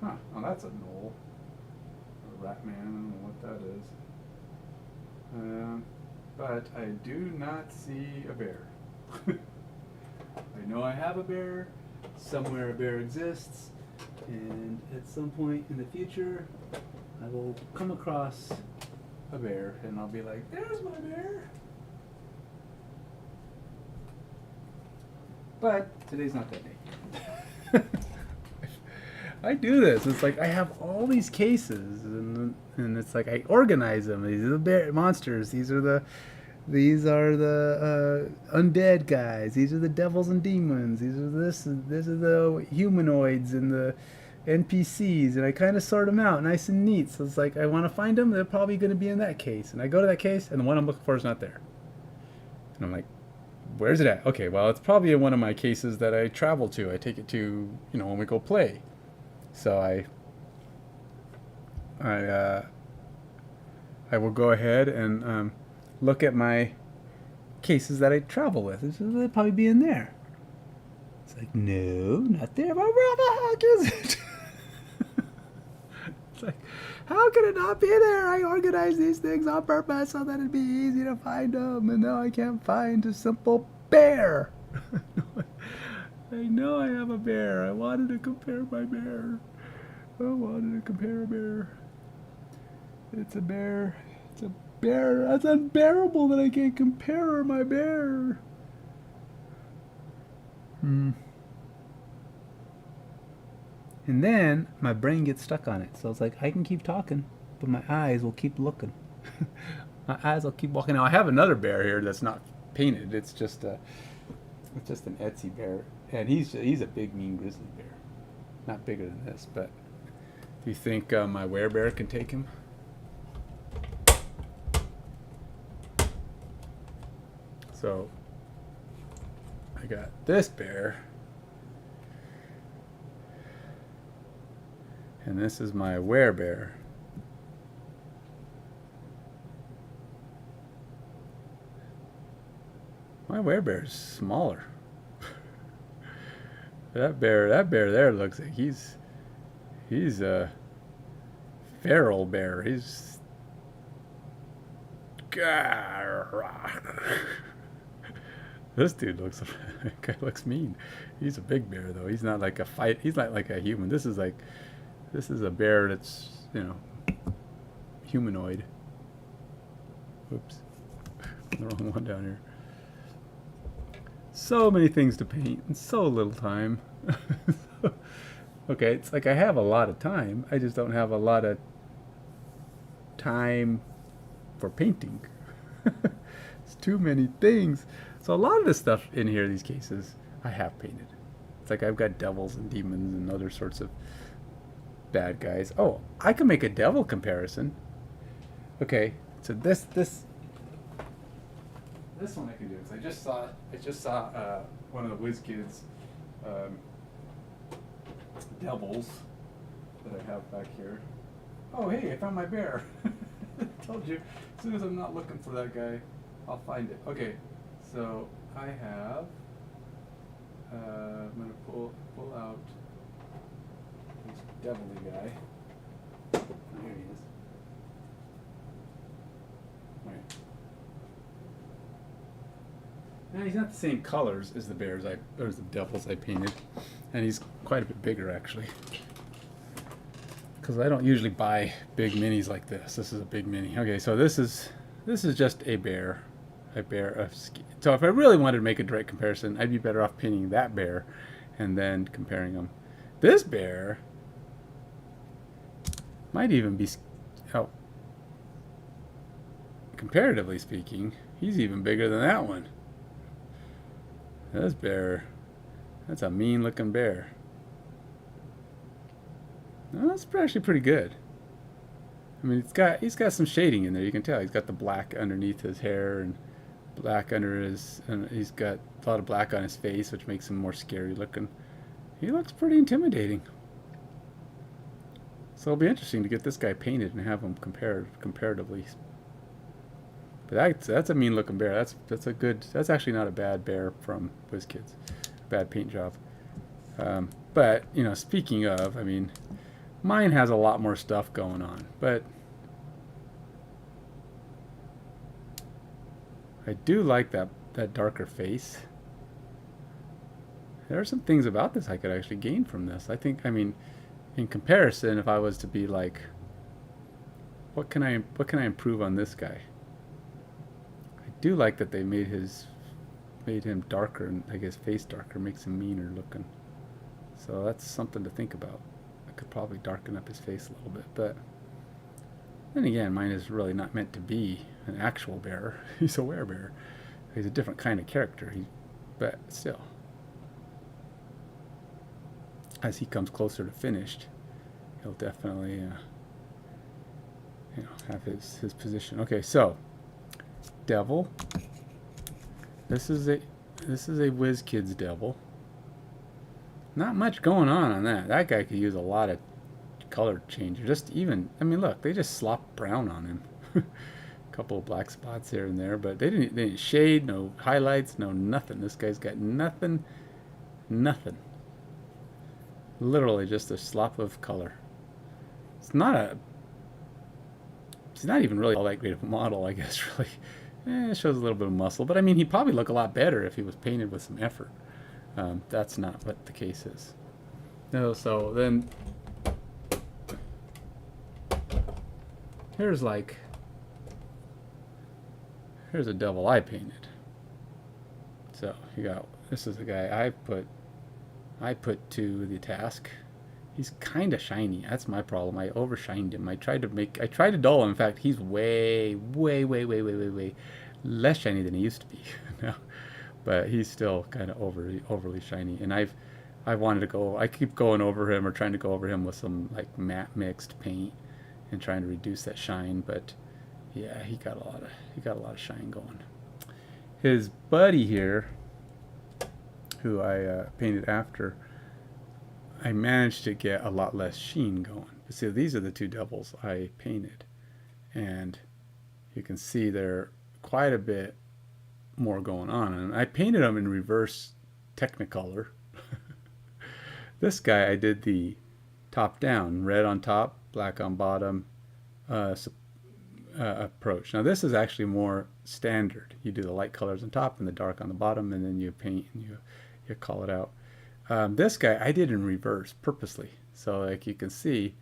Huh, oh that's a knoll. Or a rat man, I don't know what that is. But I do not see a bear. I know I have a bear, somewhere a bear exists, and at some point in the future, I will come across a bear, and I'll be like, there's my bear! But today's not that day. I do this. It's like I have all these cases, and it's like I organize them. These are the bear monsters. These are the undead guys. These are the devils and demons. These are this are the humanoids and the NPCs, and I kind of sort them out nice and neat. So it's like I want to find them. They're probably going to be in that case, and I go to that case, and the one I'm looking for is not there. And I'm like, where's it at? Okay, well, it's probably in one of my cases that I travel to. I take it to, when we go play. So I will go ahead and look at my cases that I travel with. They'll probably be in there. It's like, no, not there. Well, where the heck is it? It's like, how can it not be there? I organized these things on purpose so that it'd be easy to find them, and now I can't find a simple bear. I know I have a bear. I wanted to compare my bear. I wanted to compare a bear. It's a bear. It's a bear. That's unbearable that I can't compare my bear. And then my brain gets stuck on it. So it's like I can keep talking, but my eyes will keep looking. My eyes will keep walking. Now I have another bear here that's not painted. It's just an Etsy bear, and he's a big mean grizzly bear. Not bigger than this, but do you think my werebear can take him? So I got this bear. And this is my werebear. My werebear's smaller. That bear there looks like he's a feral bear. He's this dude looks mean. He's a big bear though. He's not like a fight. He's not like a human. This is a bear that's, humanoid. Oops. The wrong one down here. So many things to paint in so little time. Okay, it's like I have a lot of time. I just don't have a lot of time for painting. It's too many things. So a lot of this stuff in here, these cases, I have painted. It's like I've got devils and demons and other sorts of bad guys. Oh, I can make a devil comparison. Okay, so this one I can do. I just saw one of the Whiz Kids devils that I have back here. Oh, hey, I found my bear. I told you, as soon as I'm not looking for that guy, I'll find it. Okay, so I have. I'm gonna pull out this devilly guy. Oh, here he is. Right. Now he's not the same colors as the the devils I painted, and he's quite a bit bigger actually. Because I don't usually buy big minis like this. This is a big mini. Okay, so this is just a bear, So if I really wanted to make a direct comparison, I'd be better off painting that bear, and then comparing them. This bear might even be, comparatively speaking, he's even bigger than that one. This bear, that's a mean looking bear. No, that's actually pretty good. I mean, he's got some shading in there. You can tell he's got the black underneath his hair and black under his, and he's got a lot of black on his face, which makes him more scary looking. He looks pretty intimidating. So it'll be interesting to get this guy painted and have him comparatively. But that's a mean looking bear. That's a good. That's actually not a bad bear from WizKids. Bad paint job. But you know, speaking of, I mean, mine has a lot more stuff going on. But I do like that darker face. There are some things about this I could actually gain from this. I think. I mean, in comparison, if I was to be like, what can I improve on this guy? I do like that they made him darker, and I guess face darker makes him meaner looking. So that's something to think about. I could probably darken up his face a little bit, but then again, mine is really not meant to be an actual bear. He's a werebear. He's a different kind of character. But still, as he comes closer to finished, he'll definitely, have his position. Okay, so devil. This is a WizKids devil. Not much going on that. That guy could use a lot of color change. Just even, I mean, look, they just slopped brown on him. A couple of black spots here and there, but they didn't shade, no highlights, no nothing. This guy's got nothing. Literally just a slop of color. He's not even really all that great of a model, I guess, really. It shows a little bit of muscle, but I mean, he'd probably look a lot better if he was painted with some effort. That's not what the case is. No, so then here's a devil I painted. So this is the guy I put to the task. He's kind of shiny. That's my problem. I overshined him. I tried to dull him. In fact, he's way less shiny than he used to be. But he's still kind of overly shiny. And I keep going over him or trying to go over him with some like matte mixed paint and trying to reduce that shine. But yeah, he got a lot of shine going. His buddy here, who I painted after, I managed to get a lot less sheen going. See, these are the two devils I painted, and you can see they're quite a bit more going on. And I painted them in reverse Technicolor. This guy, I did the top down, red on top, black on bottom approach. Now this is actually more standard. You do the light colors on top and the dark on the bottom, and then you paint and you call it out. This guy I did in reverse purposely, so like you can see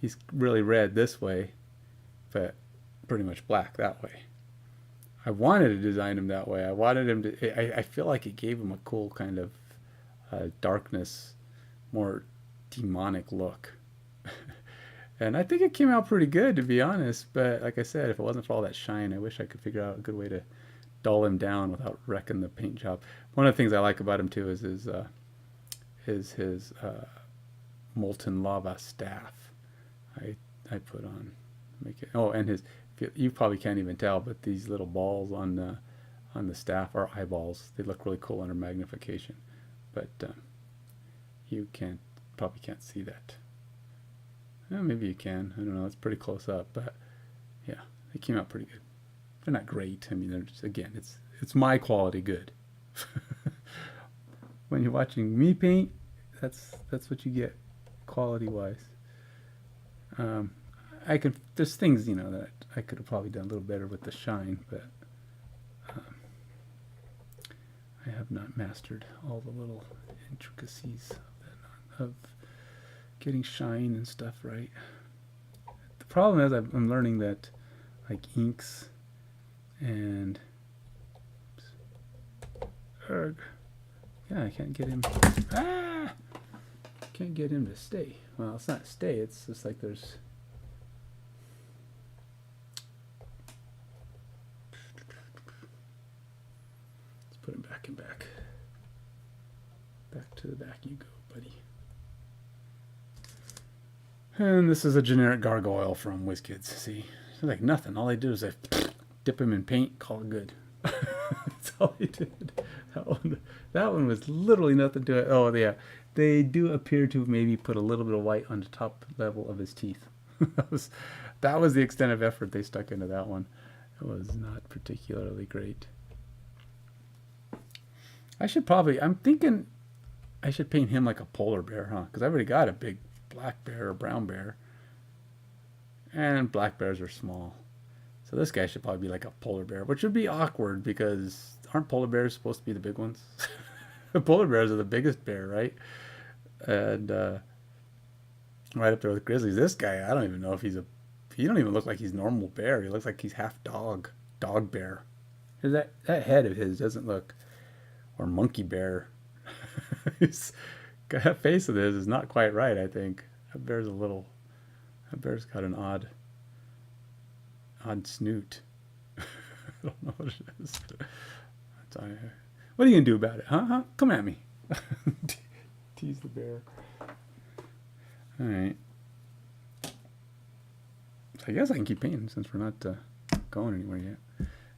he's really red this way but pretty much black that way. I wanted to design him that way. I wanted him to, I feel like it gave him a cool kind of darkness, more demonic look. And I think it came out pretty good, to be honest, but like I said, if it wasn't for all that shine, I wish I could figure out a good way to dull him down without wrecking the paint job. One of the things I like about him too is his molten lava staff. I put on, make it. Oh, and you probably can't even tell, but these little balls on the staff are eyeballs. They look really cool under magnification, but you probably can't see that. Well, maybe you can. I don't know. It's pretty close up, but yeah, they came out pretty good. They're not great. I mean, they're just, again, it's my quality good. When you're watching me paint, that's what you get, quality wise. There's things, that I could have probably done a little better with the shine, but I have not mastered all the little intricacies of getting shine and stuff right. The problem is I'm learning that like inks and I can't get him. Can't get him to stay. Well, it's not stay. It's just like there's. Let's put him back and back. to the back you go, buddy. And this is a generic gargoyle from WizKids. See, it's like nothing. All they do is they dip him in paint, call it good. That's all they did. That one was literally nothing to it. Oh yeah, they do appear to maybe put a little bit of white on the top level of his teeth. that was the extent of effort they stuck into that one. It was not particularly great. I'm thinking I should paint him like a polar bear, huh? Because I've already got a big black bear or brown bear. And black bears are small. So this guy should probably be like a polar bear, which would be awkward because aren't polar bears supposed to be the big ones? The polar bears are the biggest bear, right? And right up there with grizzlies. This guy, I don't even know if he don't even look like he's normal bear. He looks like he's half dog bear. That head of his doesn't look, or monkey bear. That face of his is not quite right, I think. That bear's got an odd snoot. I don't know what it is. What are you gonna do about it, huh? Come at me. Tease the bear. All right. So I guess I can keep painting since we're not going anywhere yet.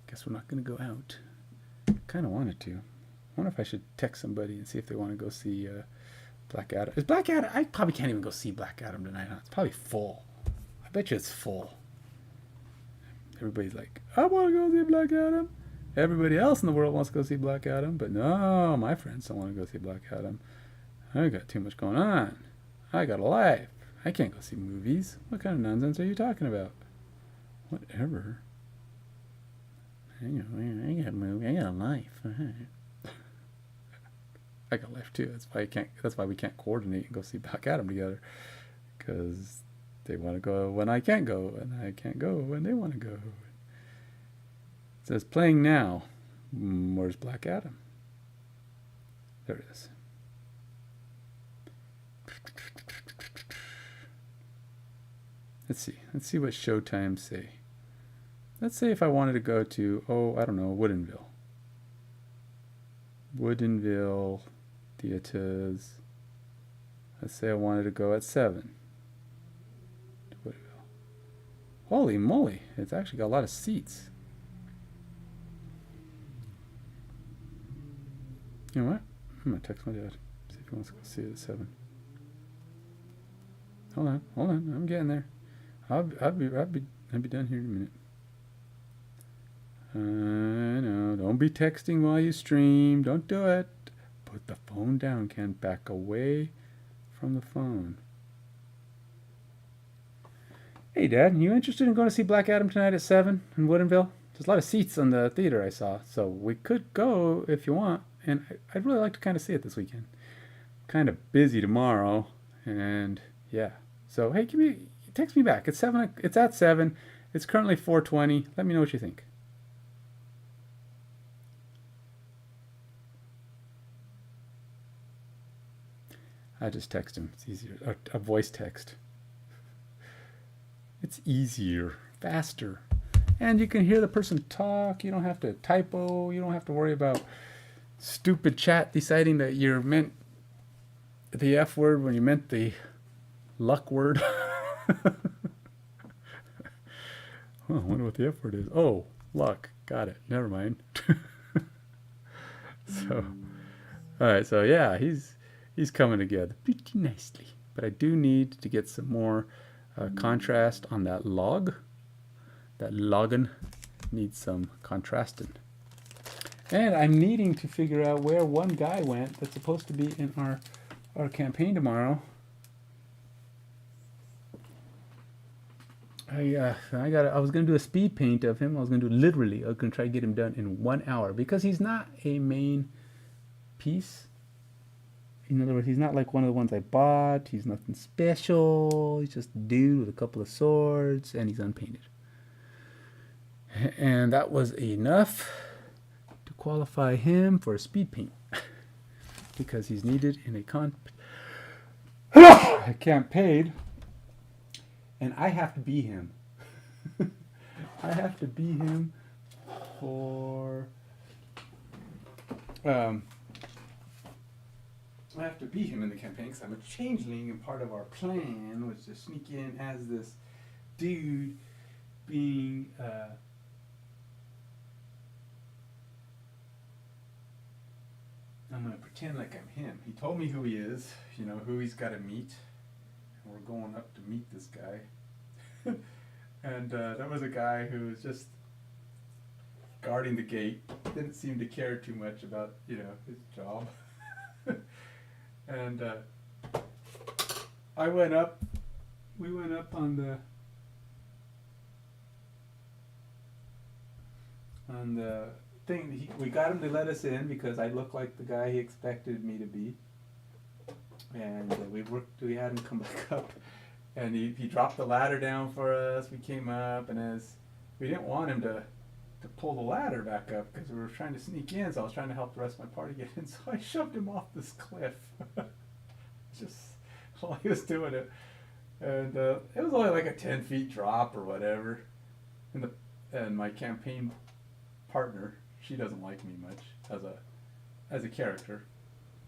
Guess we're not gonna go out. Kind of wanted to. I wonder if I should text somebody and see if they want to go see Black Adam. Is Black Adam? I probably can't even go see Black Adam tonight. Huh? It's probably full. I bet you it's full. Everybody's like, I want to go see Black Adam. Everybody else in the world wants to go see Black Adam, but no, my friends don't want to go see Black Adam. I got too much going on. I got a life. I can't go see movies. What kind of nonsense are you talking about? Whatever. I got a movie. I got a life. I got life too. That's why we can't coordinate and go see Black Adam together, because they want to go when I can't go, and I can't go when they want to go. It says playing now. Where's Black Adam? There it is. Let's see what showtimes say. Let's say if I wanted to go to, I don't know, Woodinville theaters. Let's say I wanted to go at 7 to Woodinville. Holy moly, it's actually got a lot of seats. You know what? I'm gonna text my dad. See if he wants to go see it at 7. Hold on. I'm getting there. I'll be done here in a minute. I know. Don't be texting while you stream. Don't do it. Put the phone down, Ken. Back away from the phone. Hey, Dad, you interested in going to see Black Adam tonight at 7 in Woodinville? There's a lot of seats in the theater I saw, so we could go if you want. And I'd really like to kind of see it this weekend. Kind of busy tomorrow, and yeah. So hey, text me back. It's 7. It's at 7. It's currently 4:20. Let me know what you think. I just text him. It's easier. A voice text. It's easier, faster, and you can hear the person talk. You don't have to typo. You don't have to worry about stupid chat deciding that you meant the F word when you meant the luck word. I wonder what the F word is. Oh, luck. Got it. Never mind. So, all right. So yeah, he's coming together pretty nicely. But I do need to get some more contrast on that log. That login needs some contrasting. And I'm needing to figure out where one guy went that's supposed to be in our campaign tomorrow. I was gonna do a speed paint of him. I was gonna try to get him done in 1 hour because he's not a main piece. In other words, he's not like one of the ones I bought. He's nothing special. He's just a dude with a couple of swords, and he's unpainted. And that was enough to qualify him for a speed paint because he's needed in a campaign. And I have to be him. I have to be him for I have to beat him in the campaign because I'm a changeling, and part of our plan was to sneak in as this dude being I'm gonna pretend like I'm him. He told me who he is, you know, who he's got to meet, and we're going up to meet this guy. And that was a guy who was just guarding the gate. Didn't seem to care too much about, you know, his job. And I went up. We went up on the thing. We got him to let us in because I looked like the guy he expected me to be. And we had him come back up, and he dropped the ladder down for us. We came up, and as we didn't want him to pull the ladder back up because we were trying to sneak in, so I was trying to help the rest of my party get in, so I shoved him off this cliff. Just while he was doing it. And it was only like a 10 feet drop or whatever. And my campaign partner, she doesn't like me much as a character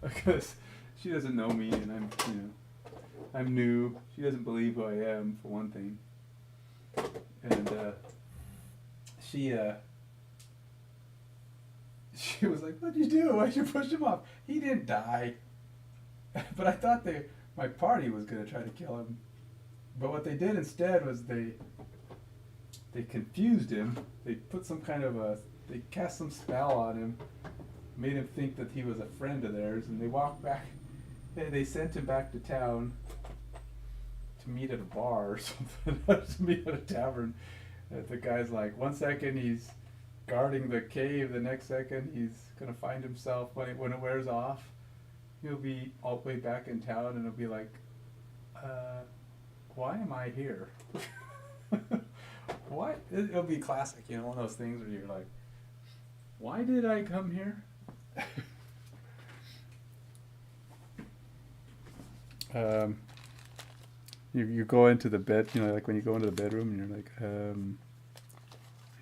because she doesn't know me, and I'm new. She doesn't believe who I am, for one thing. And she was like, "What'd you do? Why'd you push him off? He didn't die." But I thought my party was gonna try to kill him. But what they did instead was they confused him. They put some kind of they cast some spell on him, made him think that he was a friend of theirs, and they walked back. They sent him back to town to meet at a bar or something. To meet at a tavern. The guy's like, one second he's guarding the cave, the next second he's gonna find himself when it wears off. He'll be all the way back in town, and he'll be like, why am I here? What? It'll be classic, you know, one of those things where you're like, why did I come here? You go into the bed, you know, like when you go into the bedroom and you're like,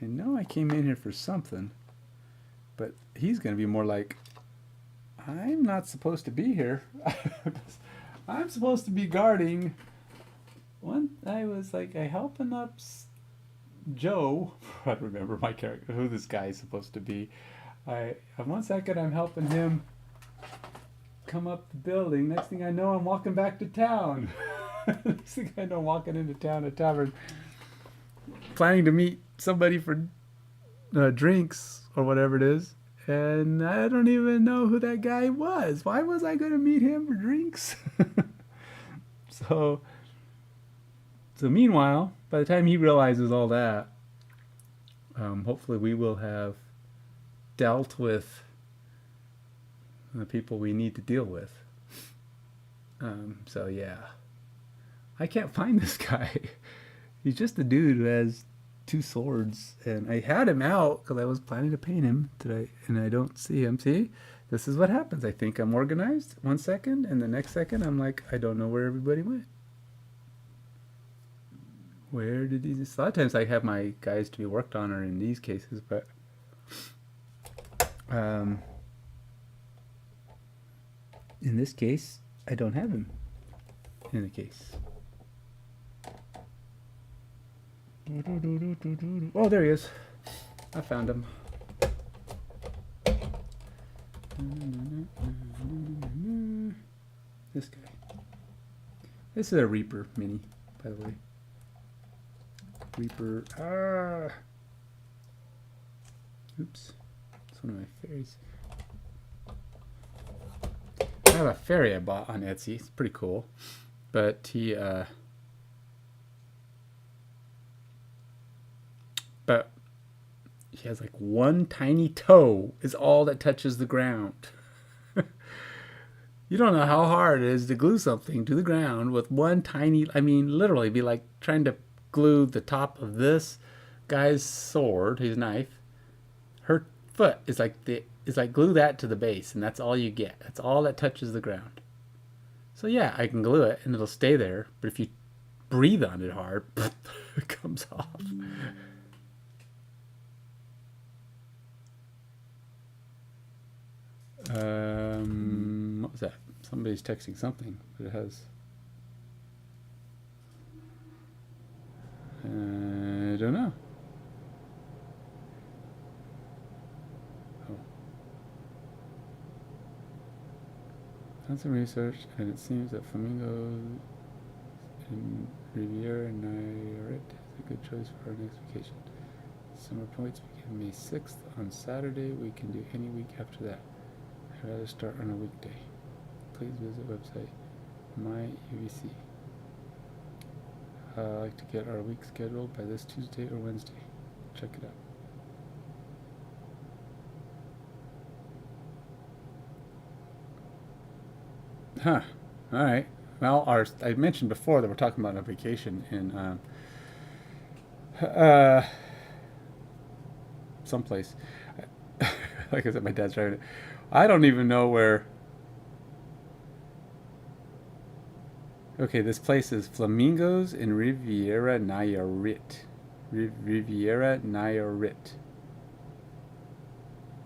I know I came in here for something, but he's going to be more like, I'm not supposed to be here. I'm supposed to be guarding. I was like, I helping up Joe. I don't remember my character, who this guy is supposed to be. One second I'm helping him come up the building. Next thing I know, I'm walking back to town. Next thing I know, I'm walking into town, a tavern, planning to meet somebody for drinks or whatever it is. And I don't even know who that guy was. Why was I going to meet him for drinks? So meanwhile, by the time he realizes all that, hopefully we will have dealt with the people we need to deal with. So yeah. I can't find this guy. He's just a dude who has 2 swords, and I had him out because I was planning to paint him today, and I don't see him. See, this is what happens. I think I'm organized 1 second, and the next second I'm like, I don't know where everybody went. Where did these? A lot of times I have my guys to be worked on are in these cases, but in this case, I don't have him in the case. Oh, there he is. I found him. This guy. This is a Reaper mini, by the way. Reaper. Oops. It's one of my fairies. I have a fairy I bought on Etsy. It's pretty cool. But he has like one tiny toe is all that touches the ground. You don't know how hard it is to glue something to the ground with one tiny, I mean, literally it'd be like trying to glue the top of this guy's sword, his knife. Her foot is like glue that to the base, and that's all you get. That's all that touches the ground. So yeah, I can glue it and it'll stay there, but if you breathe on it hard, it comes off. What was that? Somebody's texting something, but it has. I don't know. Oh. Done some research, and it seems that flamingos in Riviera and Nayarit is a good choice for our next vacation. Summer points begin May 6th. On Saturday, we can do any week after that. I'd rather start on a weekday. Please visit website myuvc. I'd like to get our week scheduled by this Tuesday or Wednesday. Check it out. Huh. All right. Well, I mentioned before that we're talking about a vacation in someplace. Like I said, my dad's driving it. I don't even know where. Okay, this place is Flamingos in Riviera Nayarit. Riviera Nayarit.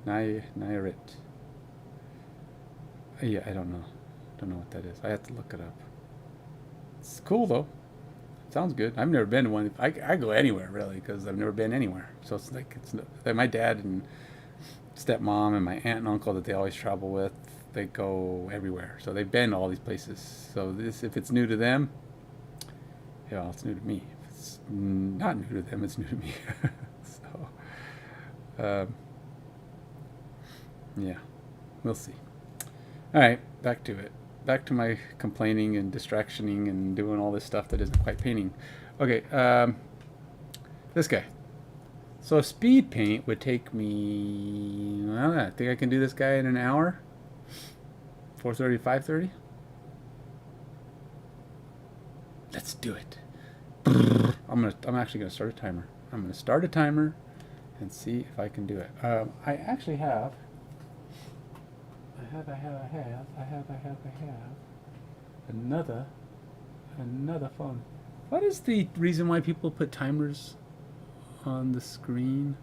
Nayarit. Yeah, I don't know. Don't know what that is. I have to look it up. It's cool though. Sounds good. I've never been to one. I go anywhere really because I've never been anywhere. So it's like my dad and stepmom and my aunt and uncle that they always travel with. They go everywhere. So they've been to all these places. So if it's new to them, yeah, it's new to me. If it's not new to them, it's new to me. So, yeah, we'll see. All right, back to it. Back to my complaining and distractioning and doing all this stuff that isn't quite painting. Okay, this guy. So a speed paint would take me, well, I think I can do this guy in an hour. 4:30, 5:30. Let's do it. I'm actually gonna start a timer. I'm gonna start a timer and see if I can do it. I actually have. I have another phone. What is the reason why people put timers on the screen?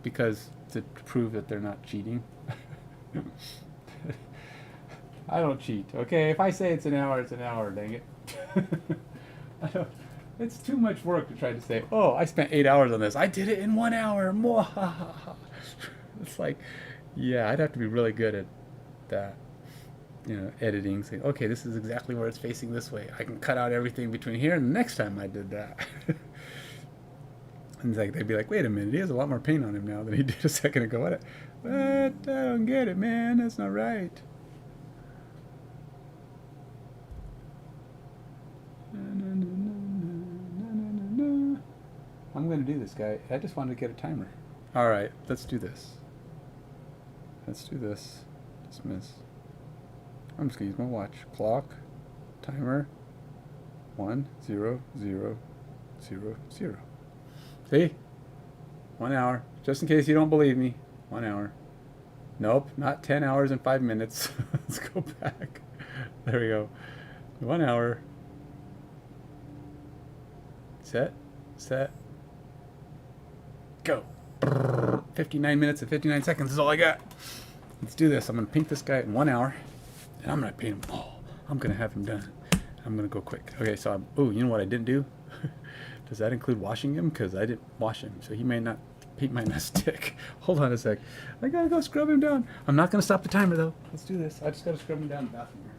Because to prove that they're not cheating. I don't cheat, okay? If I say it's an hour, dang it. It's too much work to try to say, oh, I spent 8 hours on this. I did it in 1 hour. It's like, yeah, I'd have to be really good at that. Editing, saying, okay, this is exactly where it's facing this way. I can cut out everything between here and the next time I did that. And they'd be like, wait a minute, he has a lot more paint on him now than he did a second ago. What? I don't get it, man. That's not right. I'm going to do this, guy. I just wanted to get a timer. All right, let's do this. Dismiss. I'm just going to use my watch. Clock. Timer. 1 0 0 0 0. See? 1 hour. Just in case you don't believe me. 1 hour. Nope, not 10 hours and 5 minutes. Let's go back. There we go. 1 hour. Set. Go. 59 minutes and 59 seconds is all I got. Let's do this. I'm going to paint this guy in 1 hour. And I'm going to paint him all. I'm going to have him done. I'm going to go quick. Okay, so you know what I didn't do? Does that include washing him? Because I didn't wash him. So paint might not stick. Hold on a sec. I got to go scrub him down. I'm not going to stop the timer though. Let's do this. I just got to scrub him down in the bathroom here.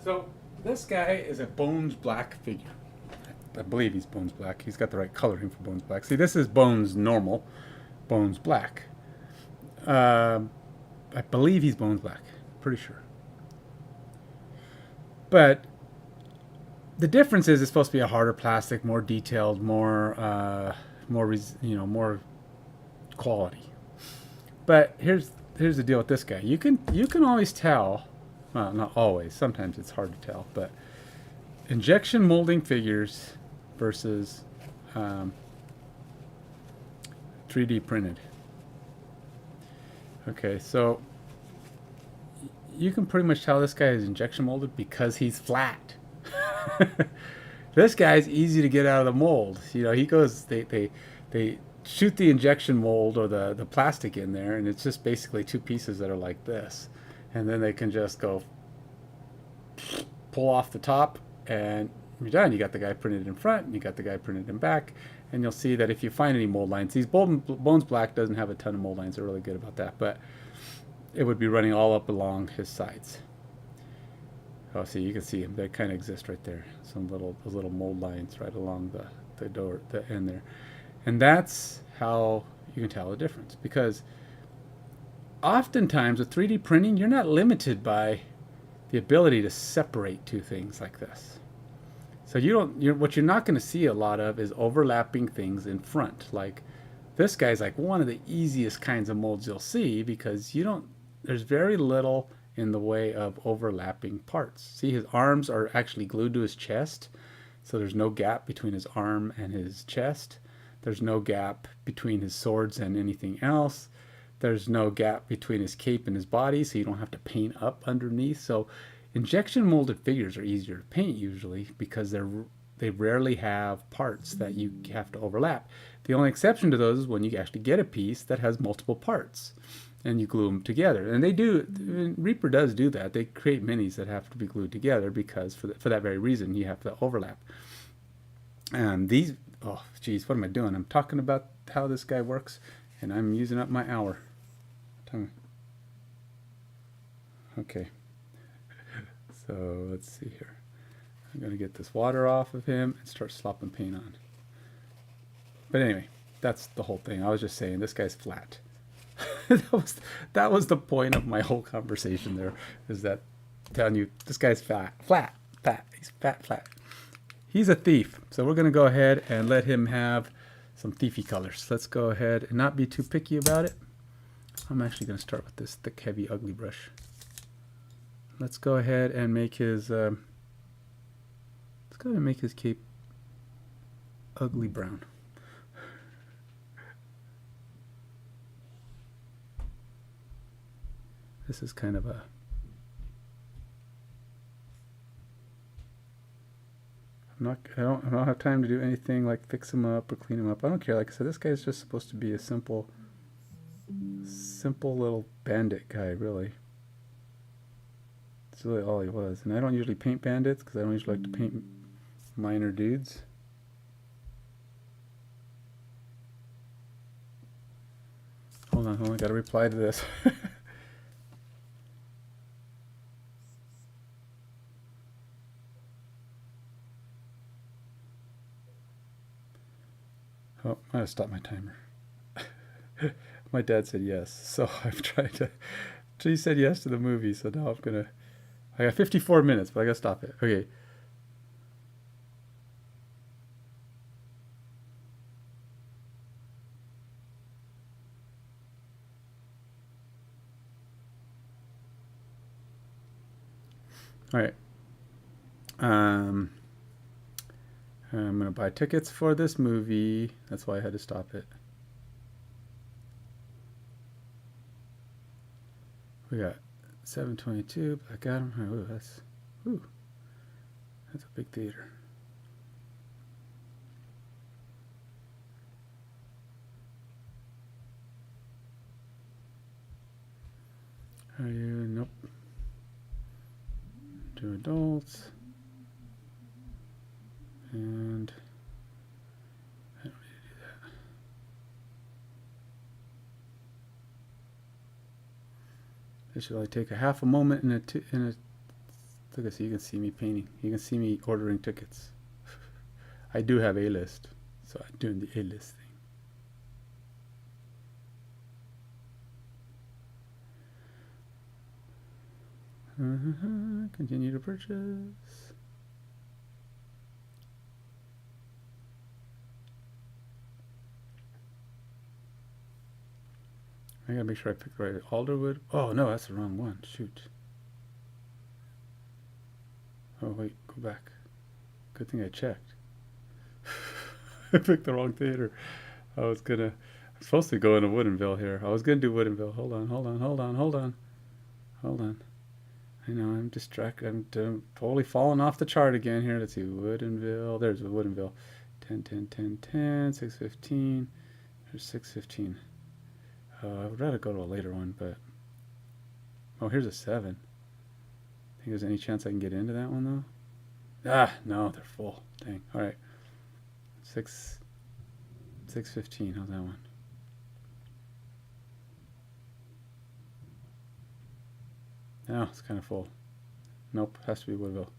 So this guy is a Bones Black figure. I believe he's Bones Black. He's got the right coloring for Bones Black. See, this is Bones normal, Bones Black. I believe he's Bones Black. Pretty sure. But the difference is it's supposed to be a harder plastic, more detailed, more quality. But here's the deal with this guy. You can always tell. Well, not always. Sometimes it's hard to tell. But injection molding figures versus 3D printed. Okay, so you can pretty much tell this guy is injection molded because he's flat. This guy's easy to get out of the mold. You know, he goes, they shoot the injection mold or the plastic in there, and it's just basically two pieces that are like this. And then they can just go pull off the top, and you're done. You got the guy printed in front, and you got the guy printed in back. And you'll see that if you find any mold lines, these Bones Black doesn't have a ton of mold lines. They're really good about that, but it would be running all up along his sides. Oh, see, you can see them. They kind of exist right there. Those little mold lines right along the door, the end there. And that's how you can tell the difference. Because oftentimes with 3D printing, you're not limited by the ability to separate two things like this. So what you're not going to see a lot of is overlapping things in front. Like this guy's like one of the easiest kinds of molds you'll see because there's very little in the way of overlapping parts. See, his arms are actually glued to his chest, so there's no gap between his arm and his chest. There's no gap between his swords and anything else. There's no gap between his cape and his body, so you don't have to paint up underneath. So injection molded figures are easier to paint usually because they rarely have parts that you have to overlap. The only exception to those is when you actually get a piece that has multiple parts and you glue them together. And they do, Reaper does do that. They create minis that have to be glued together because for that very reason you have to overlap. And these, oh geez, what am I doing? I'm talking about how this guy works and I'm using up my hour. Okay. So let's see here. I'm going to get this water off of him and start slopping paint on. But anyway, that's the whole thing. I was just saying this guy's flat. that was the point of my whole conversation there, is that telling you this guy's fat. He's fat. He's a thief. So we're going to go ahead and let him have some thiefy colors. Let's go ahead and not be too picky about it. I'm actually going to start with this thick, heavy, ugly brush. Let's go ahead and make his cape ugly brown. This is kind of a I don't have time to do anything like fix him up or clean him up. I don't care. Like I said, this guy's just supposed to be a simple little bandit guy, really. That's really all he was. And I don't usually paint bandits because I don't usually like to paint minor dudes. Hold on, I gotta reply to this. Oh, I gotta stop my timer. My dad said yes, so I've tried to. He said yes to the movie, so now I got 54 minutes, but I gotta stop it. Okay. All right. I'm gonna buy tickets for this movie. That's why I had to stop it. We got 722 Black Adam. Ooh, that's a big theater. Are you? Nope. 2 adults. And I don't need to do that. This should only take a half a moment in a look at, so you can see me painting. You can see me ordering tickets. I do have a list, so I'm doing the A-list thing. Continue to purchase. I gotta make sure I pick the right alderwood. Oh no, that's the wrong one. Shoot. Oh wait, go back. Good thing I checked. I picked the wrong theater. I'm supposed to go into Woodinville here. I was gonna do Woodinville. Hold on. I know, I'm distracted. I'm totally falling off the chart again here. Let's see, Woodinville. There's Woodinville. 10, 10, 10, 10, 6:15. There's 6:15. I would rather go to a later one, but... Oh, here's a 7. Think there's any chance I can get into that one, though? Ah, no, they're full. Dang. All right. 6:15. How's that one? No, it's kind of full. Nope, has to be Woodville.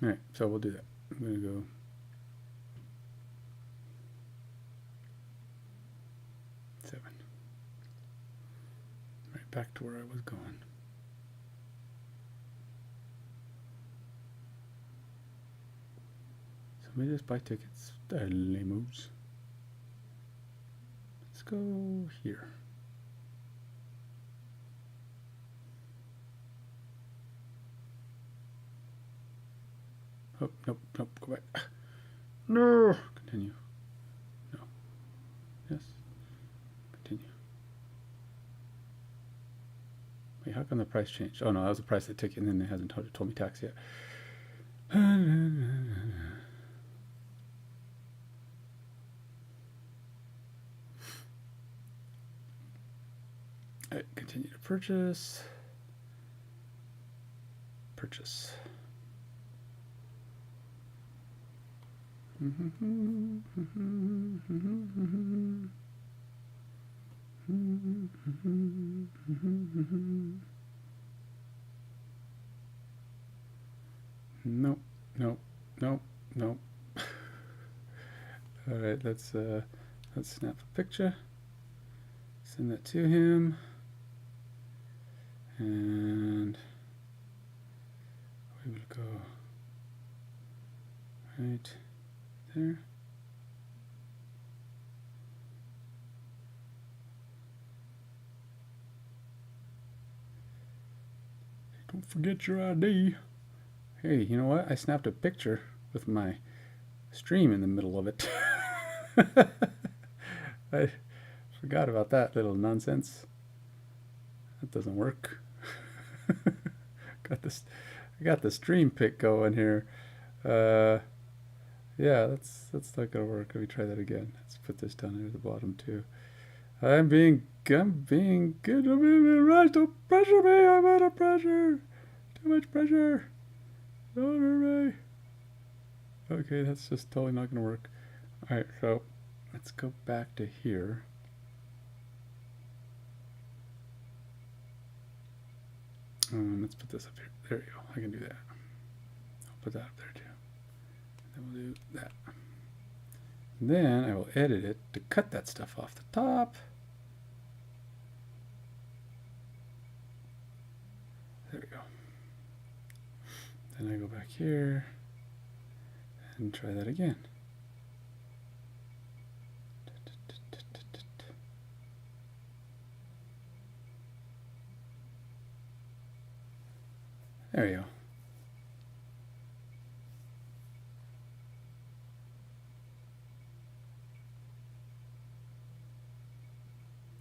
All right, so we'll do that. I'm going to go... Right back to where I was going. Somebody just buy tickets. They're lamos. Let's go here. Oh, nope, go back. No! Continue. No. Yes. Continue. Wait, how come the price changed? Oh no, that was the price of the ticket and then it hasn't told me tax yet. Alright, continue to purchase. Purchase. Nope. All right, let's snap a picture, send that to him, and we will go right there. Don't forget your ID. Hey, you know what? I snapped a picture with my stream in the middle of it. I forgot about that little nonsense. That doesn't work. I got the stream pic going here. Yeah, that's not gonna work. Let me try that again. Let's put this down here at the bottom too. I'm being good. I'm being rushed. Don't pressure me. I'm under pressure. Too much pressure. Over me. Okay, that's just totally not gonna work. All right, so let's go back to here. Let's put this up here. There you go. I can do that. I'll put that up there too. Then we'll do that. And then I will edit it to cut that stuff off the top. There we go. Then I go back here And try that again. There you go.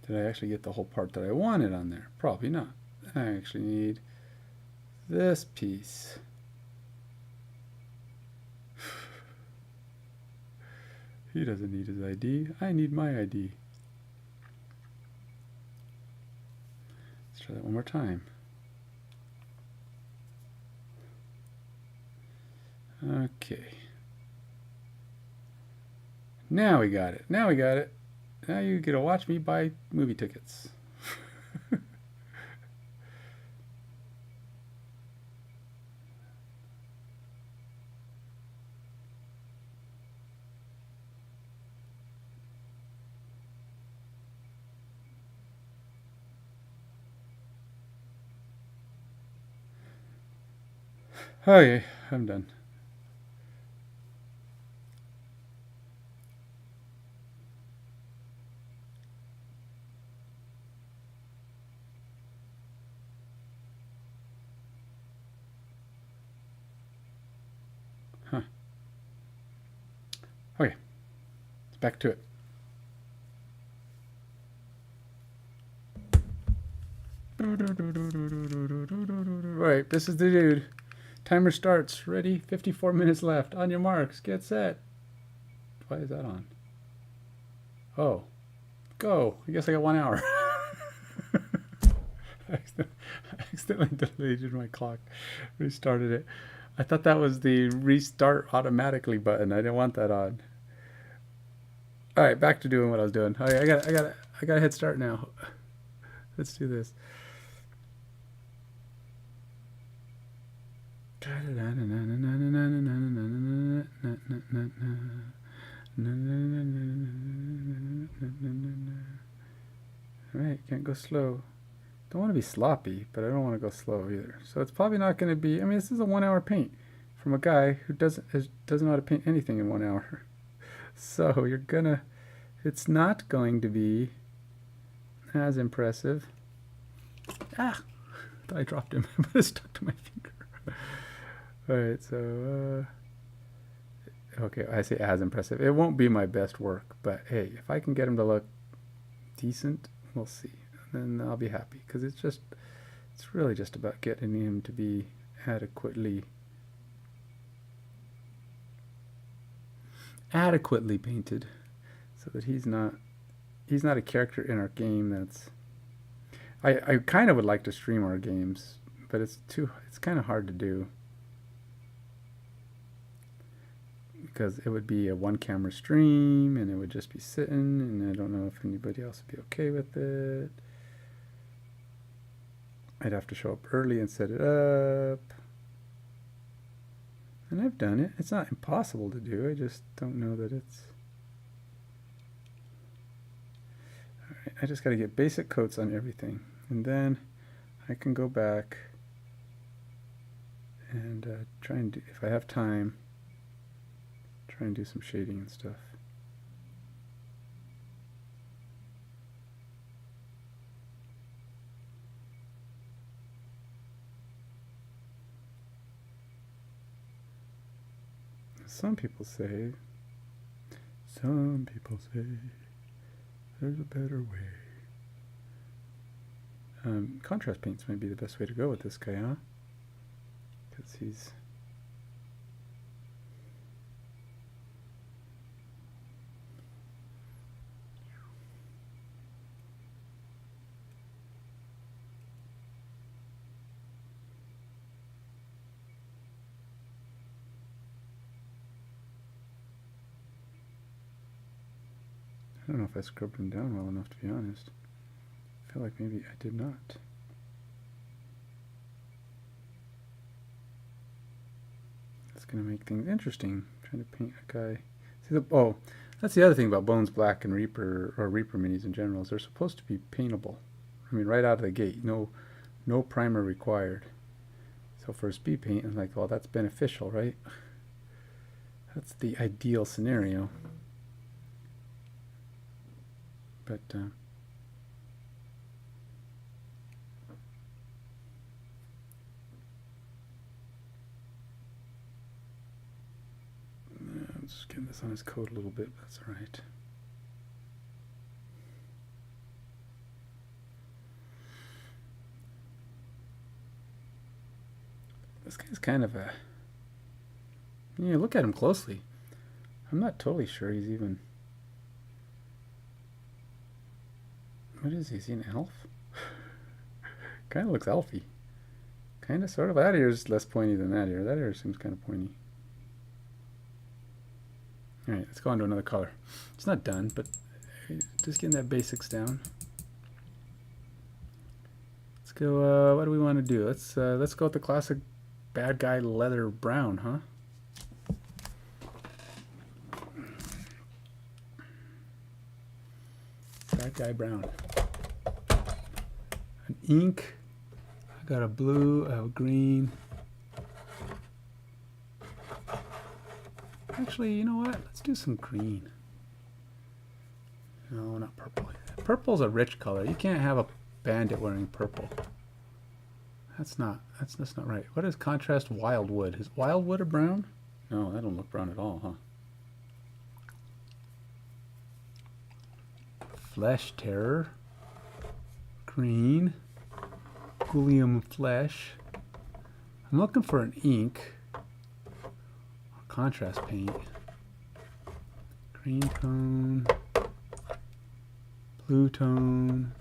Did I actually get the whole part that I wanted on there? Probably not. I actually need this piece. He doesn't need his ID. I need my ID. Let's try that one more time. Okay. Now we got it. Now we got it. Now you get to watch me buy movie tickets. Okay, I'm done. Huh. Okay, back to it. Right, this is the dude. Timer starts. Ready? 54 minutes left. On your marks. Get set. Why is that on? Oh. Go. I guess I got 1 hour. I accidentally deleted my clock. Restarted it. I thought that was the restart automatically button. I didn't want that on. All right, back to doing what I was doing. All right, I got a head start now. Let's do this. Alright, can't go slow. Don't want to be sloppy, but I don't want to go slow either. So it's probably not going to be, I mean, this is a 1 hour paint from a guy who doesn't know how to paint anything in 1 hour. So you're gonna, it's not going to be as impressive. Ah! I thought I dropped him, but it stuck to my finger. Alright, so, okay, I say as impressive. It won't be my best work, but hey, if I can get him to look decent, we'll see. And then I'll be happy, because it's really just about getting him to be adequately painted, so that he's not a character in our game that's, I kind of would like to stream our games, but it's kind of hard to do, because it would be a 1-camera stream and it would just be sitting, and I don't know if anybody else would be okay with it. I'd have to show up early and set it up, and I've done it. It's not impossible to do, I just don't know that it's, alright, I just got to get basic coats on everything, and then I can go back and try and do, if I have time, try and do some shading and stuff. Some people say there's a better way. Contrast paints might be the best way to go with this guy, huh? Because he's, I don't know if I scrubbed him down well enough, to be honest. I feel like maybe I did not. That's going to make things interesting, trying to paint a guy. See oh, that's the other thing about Bones Black and Reaper, or Reaper minis in general, is they're supposed to be paintable. I mean, right out of the gate, no primer required. So for a speed paint, I'm like, well, that's beneficial, right? That's the ideal scenario. But I'm just getting this on his coat a little bit. That's all right. This guy's kind of a... Yeah, look at him closely. I'm not totally sure he's even... What is he? Is he an elf? Kind of looks elfy. Kind of, sort of. That ear's less pointy than that ear. That ear seems kind of pointy. Alright, let's go on to another color. It's not done, but just getting that basics down. Let's go, what do we want to do? Let's go with the classic bad guy leather brown, huh? Bad guy brown. An ink. I got a blue, a green. Actually, you know what? Let's do some green. No, not purple. Purple's a rich color. You can't have a bandit wearing purple. That's not right. What is contrast wildwood? Is wildwood a brown? No, that don't look brown at all, huh? Flesh terror. Green. Gullium flesh. I'm looking for an ink. Contrast paint. Green tone. Blue tone.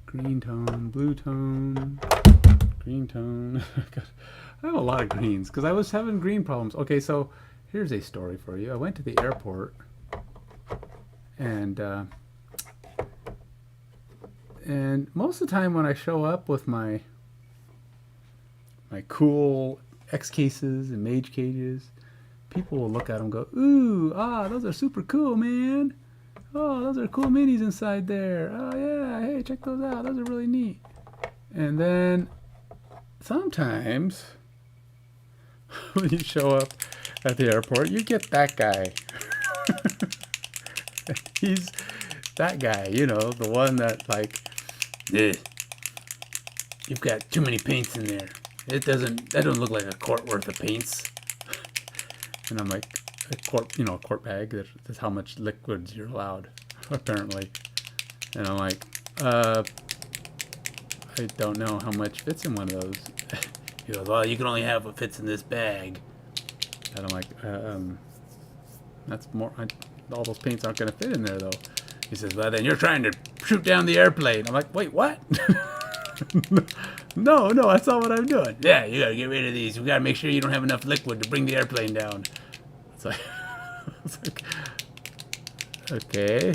Green tone, blue tone, green tone. I have a lot of greens because I was having green problems. Okay, so here's a story for you. I went to the airport and most of the time when I show up with my cool XCases and mage cages, people will look at them and go, ooh, those are super cool, man. Oh, those are cool minis inside there. Oh, yeah, hey, check those out. Those are really neat. And then sometimes when you show up at the airport, you get that guy. He's that guy, you know, the one that like, you've got too many paints in there. That doesn't look like a quart worth of paints. And I'm like, a quart bag. That's how much liquids you're allowed, apparently. And I'm like, I don't know how much fits in one of those. He goes, well, you can only have what fits in this bag. And I'm like, that's more. All those paints aren't going to fit in there, though. He says, well, then you're trying to shoot down the airplane. I'm like, wait, what? No, that's not what I'm doing. Yeah, you got to get rid of these. We got to make sure you don't have enough liquid to bring the airplane down. It's like, okay,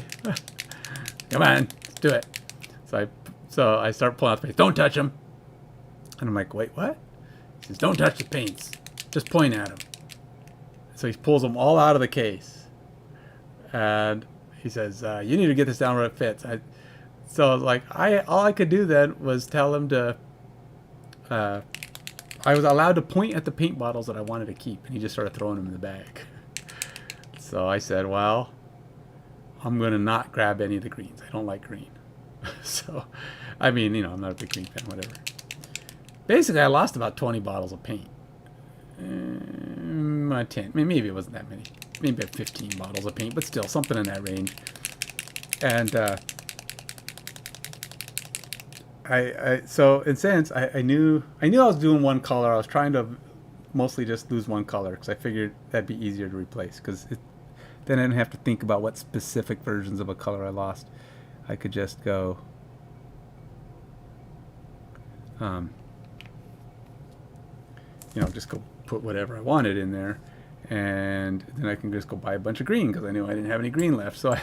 come on, let's do it. So I start pulling out the paints. Don't touch them. And I'm like, wait, what? He says, don't touch the paints. Just point at them. So he pulls them all out of the case. And he says, you need to get this down where it fits. So like, all I could do then was tell him to, I was allowed to point at the paint bottles that I wanted to keep. And he just started throwing them in the bag. So I said, well, I'm going to not grab any of the greens. I don't like green. So, I mean, you know, I'm not a big green fan, whatever. Basically, I lost about 20 bottles of paint. 10. Maybe it wasn't that many. Maybe 15 bottles of paint, but still, something in that range. And so in a sense, I knew I was doing one color. I was trying to mostly just lose one color because I figured that'd be easier to replace because then I didn't have to think about what specific versions of a color I lost. I could just go just go put whatever I wanted in there, and then I can just go buy a bunch of green because I knew I didn't have any green left. So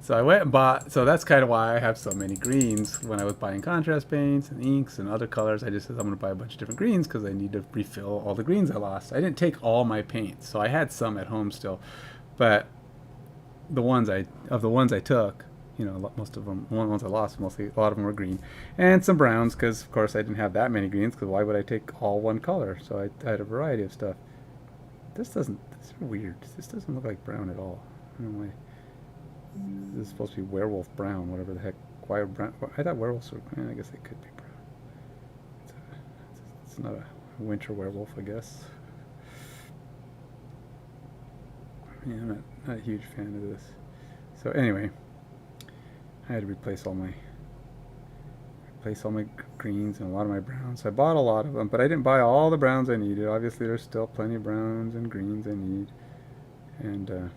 I went and bought. So that's kind of why I have so many greens. When I was buying contrast paints and inks and other colors, I just said I'm going to buy a bunch of different greens because I need to refill all the greens I lost. I didn't take all my paints, so I had some at home still, but the ones I took, you know, most of them, the ones I lost, mostly a lot of them were green, and some browns because of course I didn't have that many greens. Because why would I take all one color? So I had a variety of stuff. This doesn't. This is weird. This doesn't look like brown at all. I don't know why. This is supposed to be werewolf brown, whatever the heck. Why brown? I thought werewolves were. I guess they could be brown. It's not a winter werewolf, I guess. Yeah, I'm not a huge fan of this. So anyway, I had to replace all my greens and a lot of my browns. I bought a lot of them, but I didn't buy all the browns I needed. Obviously, there's still plenty of browns and greens I need, and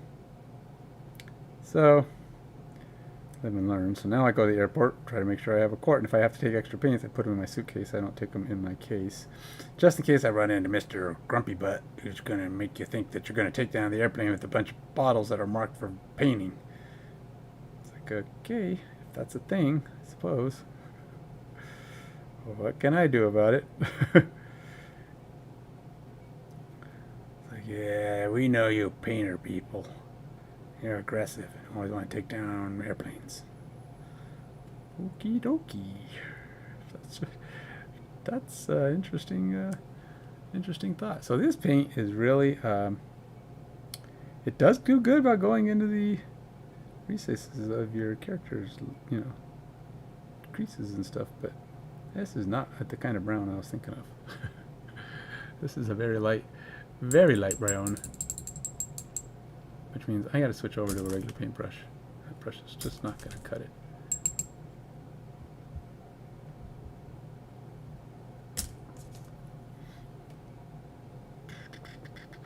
so live and learn. So now I go to the airport, try to make sure I have a quart, and if I have to take extra paints, I put them in my suitcase. I don't take them in my case, just in case I run into Mr. Grumpy Butt, who's going to make you think that you're going to take down the airplane with a bunch of bottles that are marked for painting. It's like, okay, if that's a thing, I suppose. Well, what can I do about it? It's like, yeah, we know you painter people. You're aggressive and always want to take down airplanes. Okie dokie. That's interesting. Interesting thought. So this paint is really, it does do good about going into the recesses of your characters, you know, creases and stuff. But this is not the kind of brown I was thinking of. This is a very light brown. Which means I gotta switch over to a regular paintbrush. That brush is just not gonna cut it.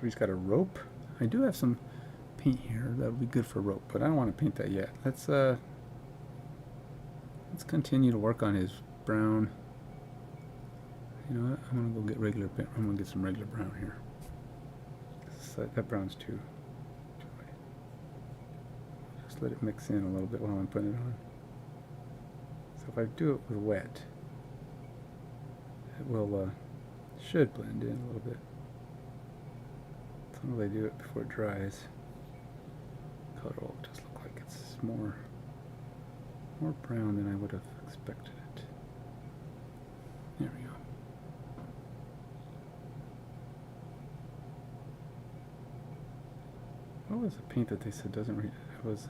He's got a rope. I do have some paint here that would be good for rope, but I don't want to paint that yet. Let's continue to work on his brown. You know what? I'm gonna go get regular paint. I'm gonna get some regular brown here. That brown's too. Just let it mix in a little bit while I'm putting it on. So if I do it with wet, it will should blend in a little bit. As long as I do it before it dries, the color will just look like it's more brown than I would have expected it. There we go. What was the paint that they said doesn't read? It was,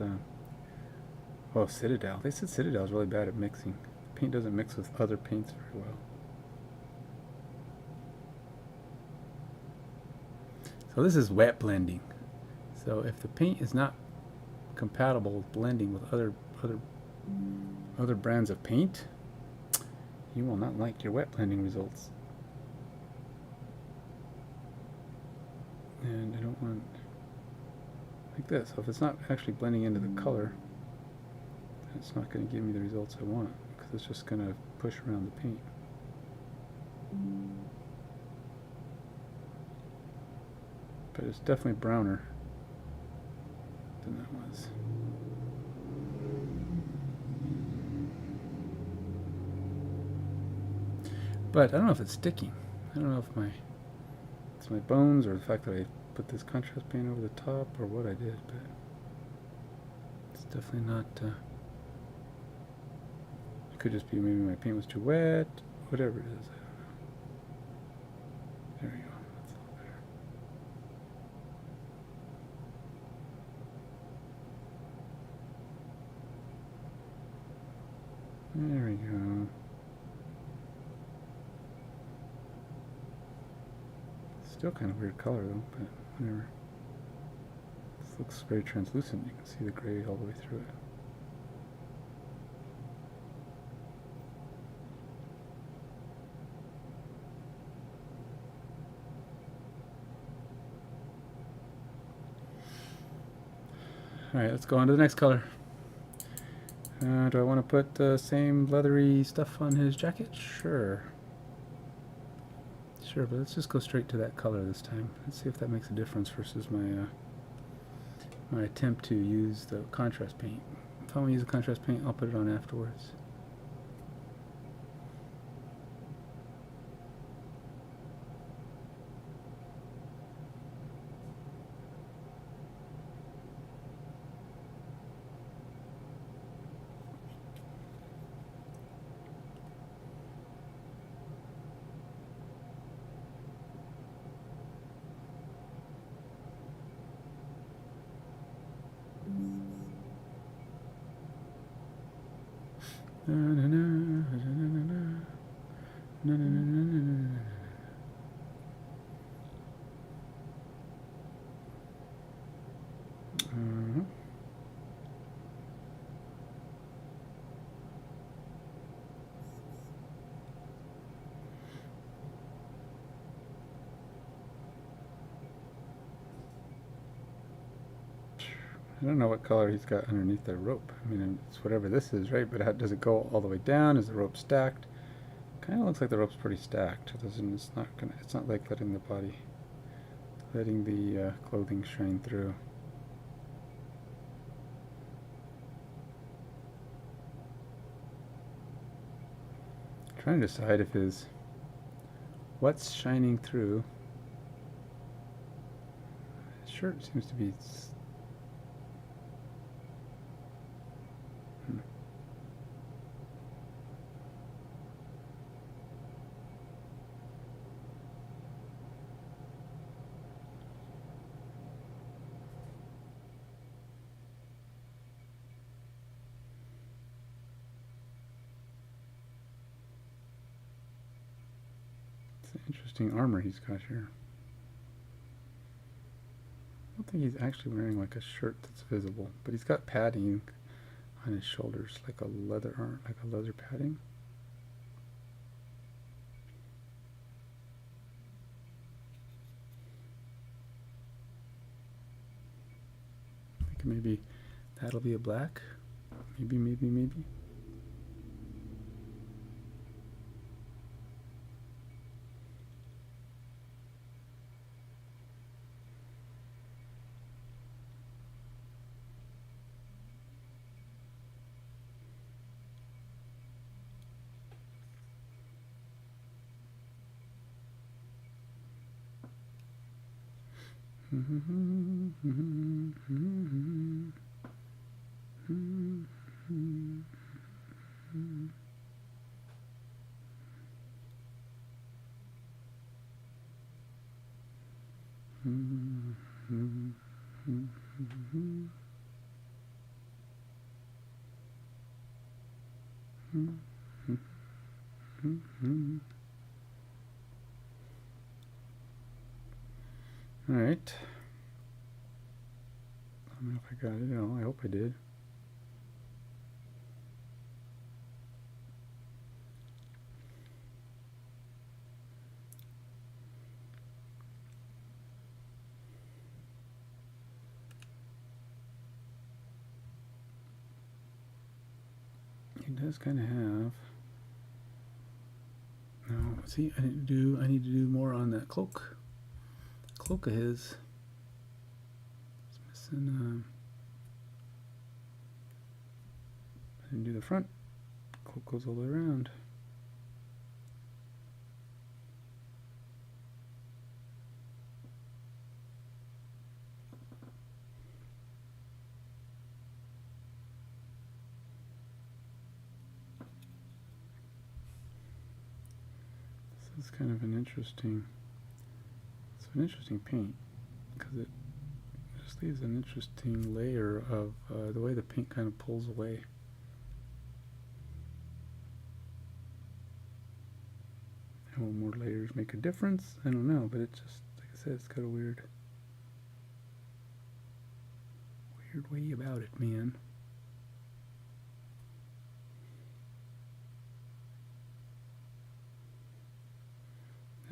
oh, Citadel. They said Citadel is really bad at mixing. Paint doesn't mix with other paints very well. So this is wet blending. So if the paint is not compatible with blending with other brands of paint, you will not like your wet blending results. And I don't want like this. So if it's not actually blending into the color, it's not going to give me the results I want, because it's just going to push around the paint. But it's definitely browner than that was. But I don't know if it's sticking. I don't know if it's my bones or the fact that I put this contrast paint over the top or what I did, but it's definitely not. It could just be maybe my paint was too wet, whatever it is. I don't know. There we go. That's a little better. There we go. Still kind of weird color though, but whatever. This looks very translucent. You can see the gray all the way through it. Alright, let's go on to the next color. Do I want to put the same leathery stuff on his jacket? Sure. Sure, but let's just go straight to that color this time. Let's see if that makes a difference versus my my attempt to use the contrast paint. If I want to use the contrast paint, I'll put it on afterwards. Na, na, na, na, na, na, na. Na, na, na, na, na, na. I don't know what color he's got underneath the rope. I mean, it's whatever this is, right? But how, does it go all the way down? Is the rope stacked? Kind of looks like the rope's pretty stacked. It's not gonna. It's not like letting the clothing shine through. Trying to decide if what's shining through. His shirt seems to be. Interesting armor he's got here. I don't think he's actually wearing like a shirt that's visible, but he's got padding on his shoulders, like a leather padding. I think maybe that'll be a black. Maybe. All right. I don't know if I got it. No, I hope I did. He does kind of have. No, see, I need to do more on that cloak. Cloak of his. It's missing. I didn't do the front. Cloak goes all the way around. This is kind of an interesting. It's an interesting paint because it just leaves an interesting layer of the way the paint kind of pulls away. And will more layers make a difference? I don't know, but it just, like I said, it's got a weird way about it, man.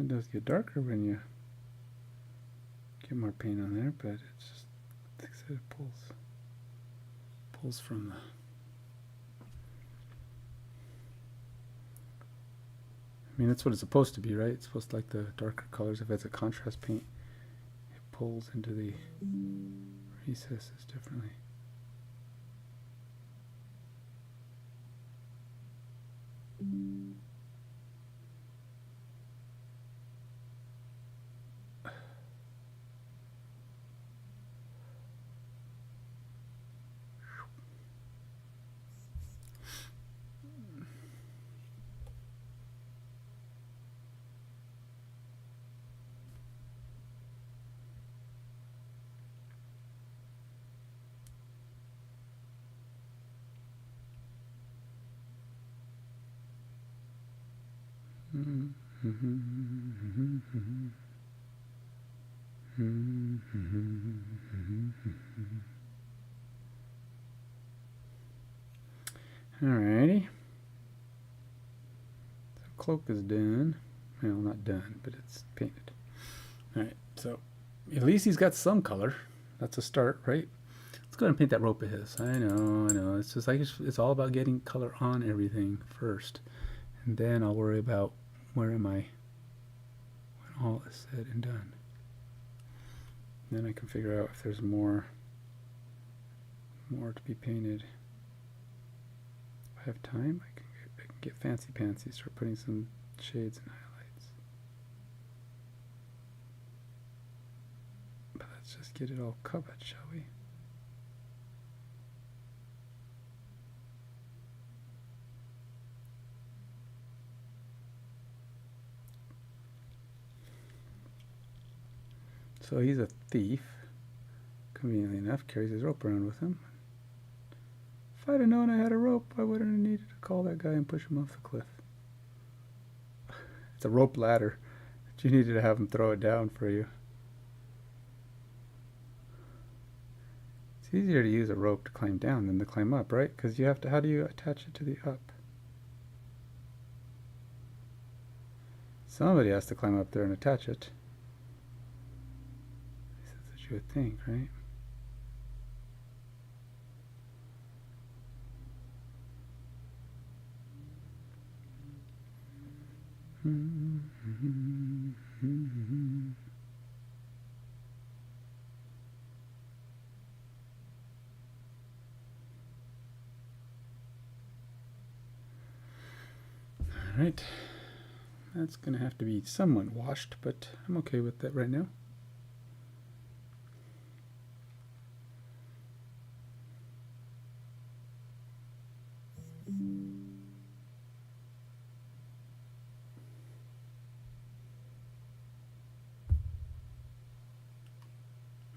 It does get darker when you get more paint on there, but it's just, like I said, it pulls from the. I mean, that's what it's supposed to be, right? It's supposed to like the darker colors. If it's a contrast paint, it pulls into the recesses differently. Alrighty. So cloak is done. Well, not done, but it's painted. Alright, so at least he's got some color. That's a start, right? Let's go ahead and paint that rope of his. I know. It's just like it's all about getting color on everything first. And then I'll worry about where am I when all is said and done. Then I can figure out if there's more to be painted. If I have time, I can get fancy pantsy, start putting some shades and highlights. But let's just get it all covered, shall we? So he's a thief, conveniently enough, carries his rope around with him. If I'd have known I had a rope, I wouldn't have needed to call that guy and push him off the cliff. It's a rope ladder, but you needed to have him throw it down for you. It's easier to use a rope to climb down than to climb up, right? Because you have to, how do you attach it to the up? Somebody has to climb up there and attach it. That's what you would think, right? All right, that's gonna have to be somewhat washed, but I'm okay with that right now.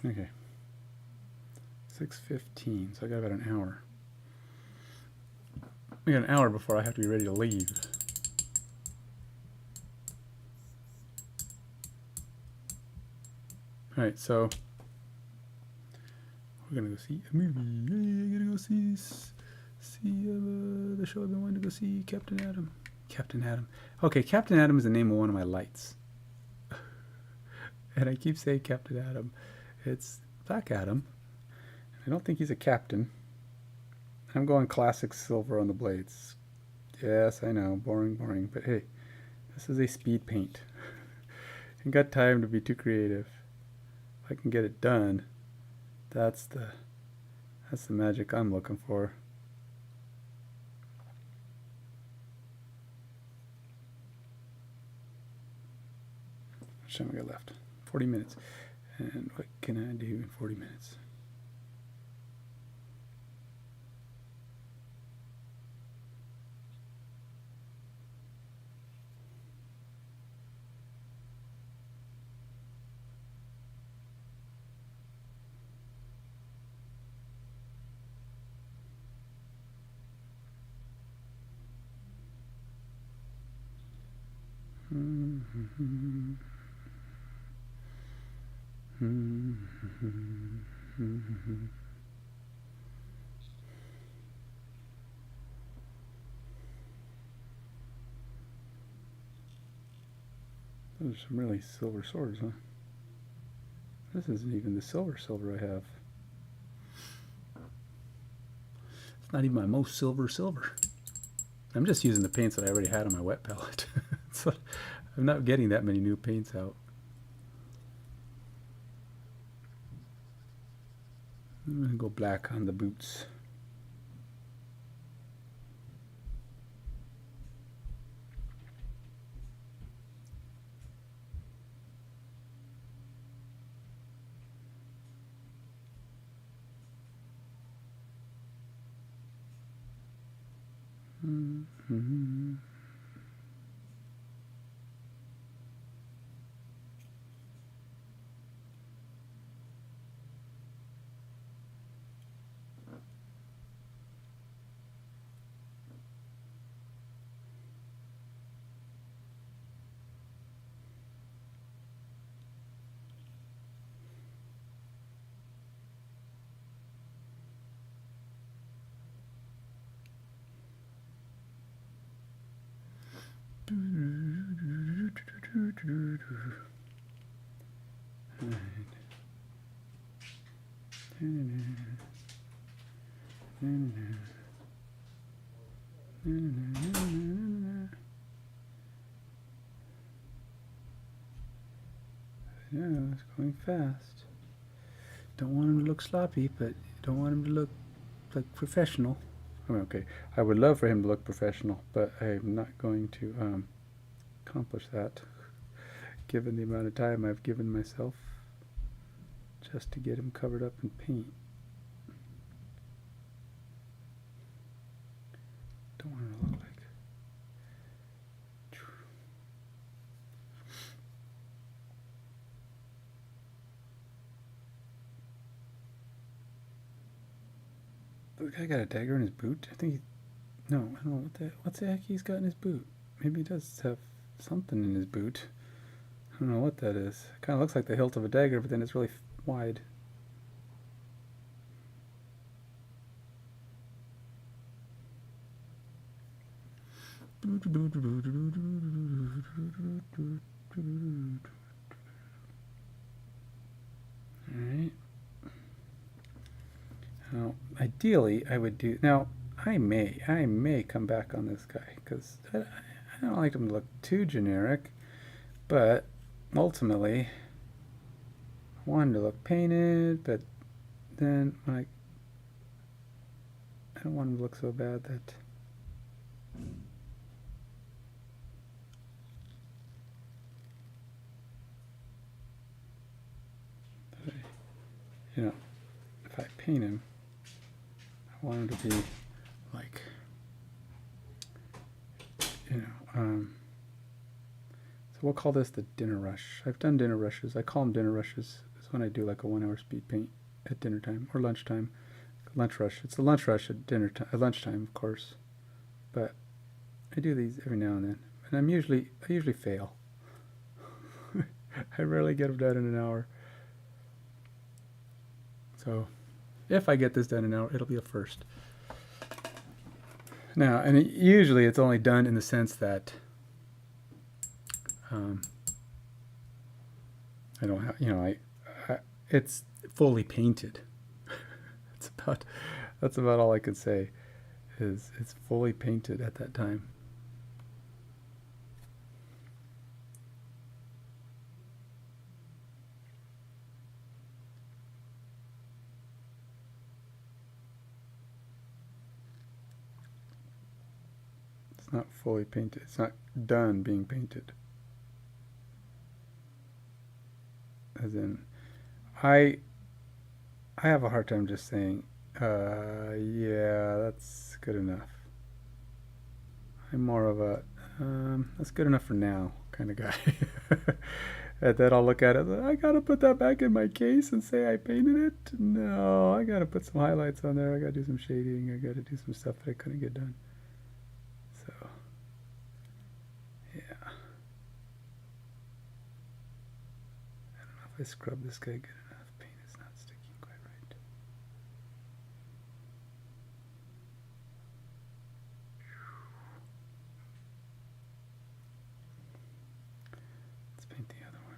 Okay, 6:15, so I got about an hour. We got an hour before I have to be ready to leave. All right, so we're gonna go see a movie. Yay, gonna go see the show I've been wanting to go see, Captain Adam. Captain Adam. Okay, Captain Adam is the name of one of my lights. And I keep saying Captain Adam. It's Black Adam. I don't think he's a captain. I'm going classic silver on the blades. Yes, I know, boring, but hey, this is a speed paint. Ain't got time to be too creative. If I can get it done, that's the magic I'm looking for. How much time we got left? 40 minutes. And what can I do in 40 minutes? Those are some really silver swords, huh? This isn't even the silver I have. It's not even my most silver. I'm just using the paints that I already had on my wet palette. So I'm not getting that many new paints out. I'm going to go black on the boots. Yeah, it's going fast. Don't want him to look sloppy, but don't want him to look like professional. I mean, okay, I would love for him to look professional, but I'm not going to accomplish that given the amount of time I've given myself just to get him covered up in paint. Don't want him to look like... The guy got a dagger in his boot? I think he... No, I don't know what the heck he's got in his boot. Maybe he does have something in his boot. I don't know what that is. It kind of looks like the hilt of a dagger, but then it's really wide. Alright. Now, ideally, I would do... Now, I may come back on this guy, because I don't like him to look too generic, but ultimately, I want him to look painted, but then, like, I don't want him to look so bad that... You know, if I paint him, I want him to be like, you know, so we'll call this the dinner rush. I've done dinner rushes. I call them dinner rushes. It's when I do like a 1 hour speed paint at dinner time or lunchtime. Lunch rush. It's the lunch rush at dinner time, at lunchtime, of course. But I do these every now and then, and I usually fail. I rarely get them done in an hour. So, if I get this done in an hour, it'll be a first. Now, and usually it's only done in the sense that I don't have, you know, it's fully painted. That's about all I could say. Is it's fully painted at that time. It's not fully painted. It's not done being painted. As in, I have a hard time just saying, yeah, that's good enough. I'm more of a, that's good enough for now kind of guy. And then I'll look at it, I gotta put that back in my case and say I painted it? No, I gotta put some highlights on there, I gotta do some shading, I gotta do some stuff that I couldn't get done. So, yeah. I don't know if I scrub this guy good enough. Paint is not sticking quite right. Let's paint the other one.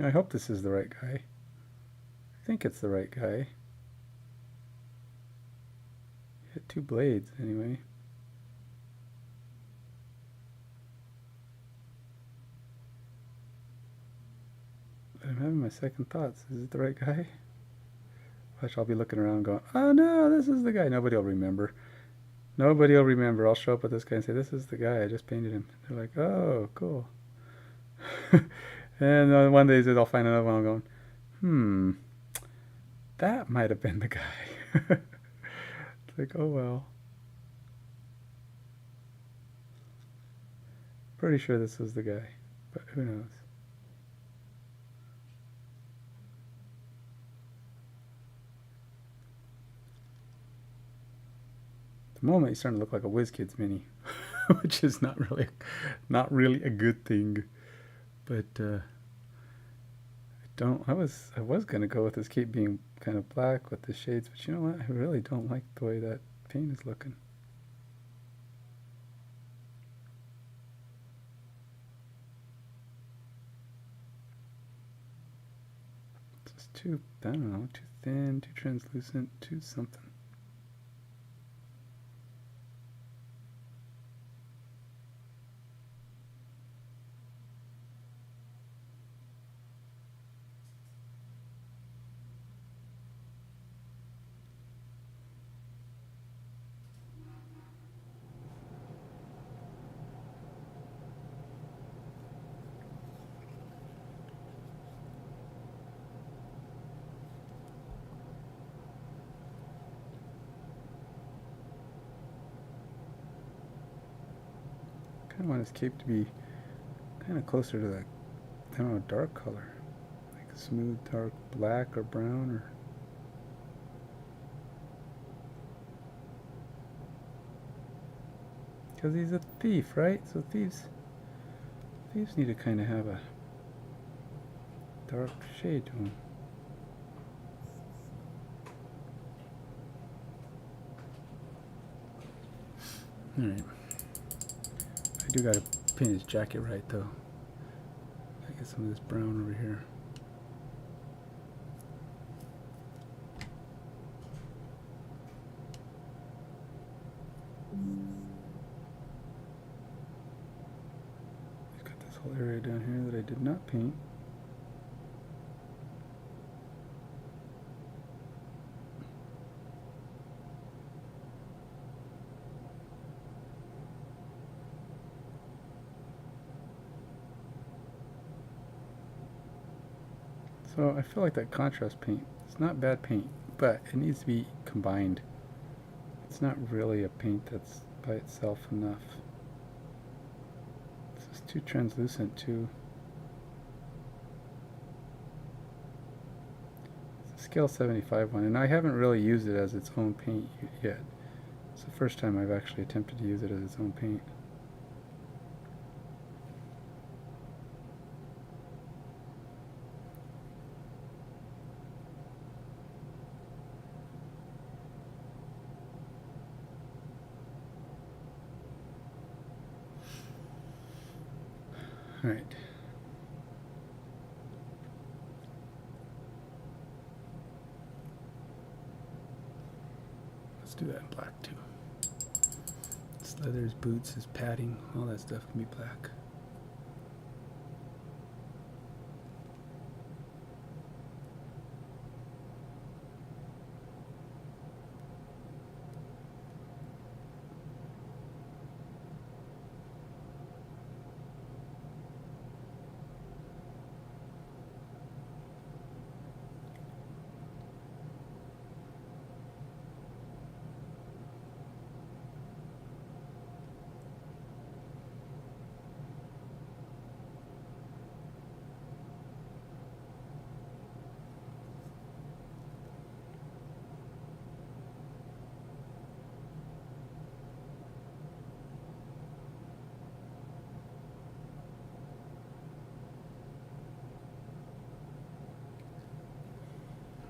I hope this is the right guy. I think it's the right guy. He had 2 blades anyway. But I'm having my second thoughts. Is it the right guy? Watch, I'll be looking around going, oh no, this is the guy. Nobody will remember. Nobody will remember. I'll show up with this guy and say, this is the guy. I just painted him. They're like, oh, cool. And one day they'll find another one. I'm going, That might have been the guy. It's like, oh well. Pretty sure this was the guy, but who knows? At the moment, he's starting to look like a WizKids mini, which is not really a good thing. But I don't. I was gonna go with this cape being kind of black with the shades, but you know what? I really don't like the way that paint is looking. It's just too, I don't know, too thin, too translucent, too something. I kind of want his cape to be kind of closer to that, I don't know, dark color. Like a smooth dark black or brown or... Because he's a thief, right? So thieves need to kind of have a dark shade to them. Alright. I do gotta paint his jacket right though. I get some of this brown over here. I've got this whole area down here that I did not paint. So I feel like that contrast paint, it's not bad paint, but it needs to be combined. It's not really a paint that's by itself enough. It's just too translucent too. It's a scale 75 one, and I haven't really used it as its own paint yet. It's the first time I've actually attempted to use it as its own paint. All right. Let's do that in black too. His leathers, boots, his padding, all that stuff can be black.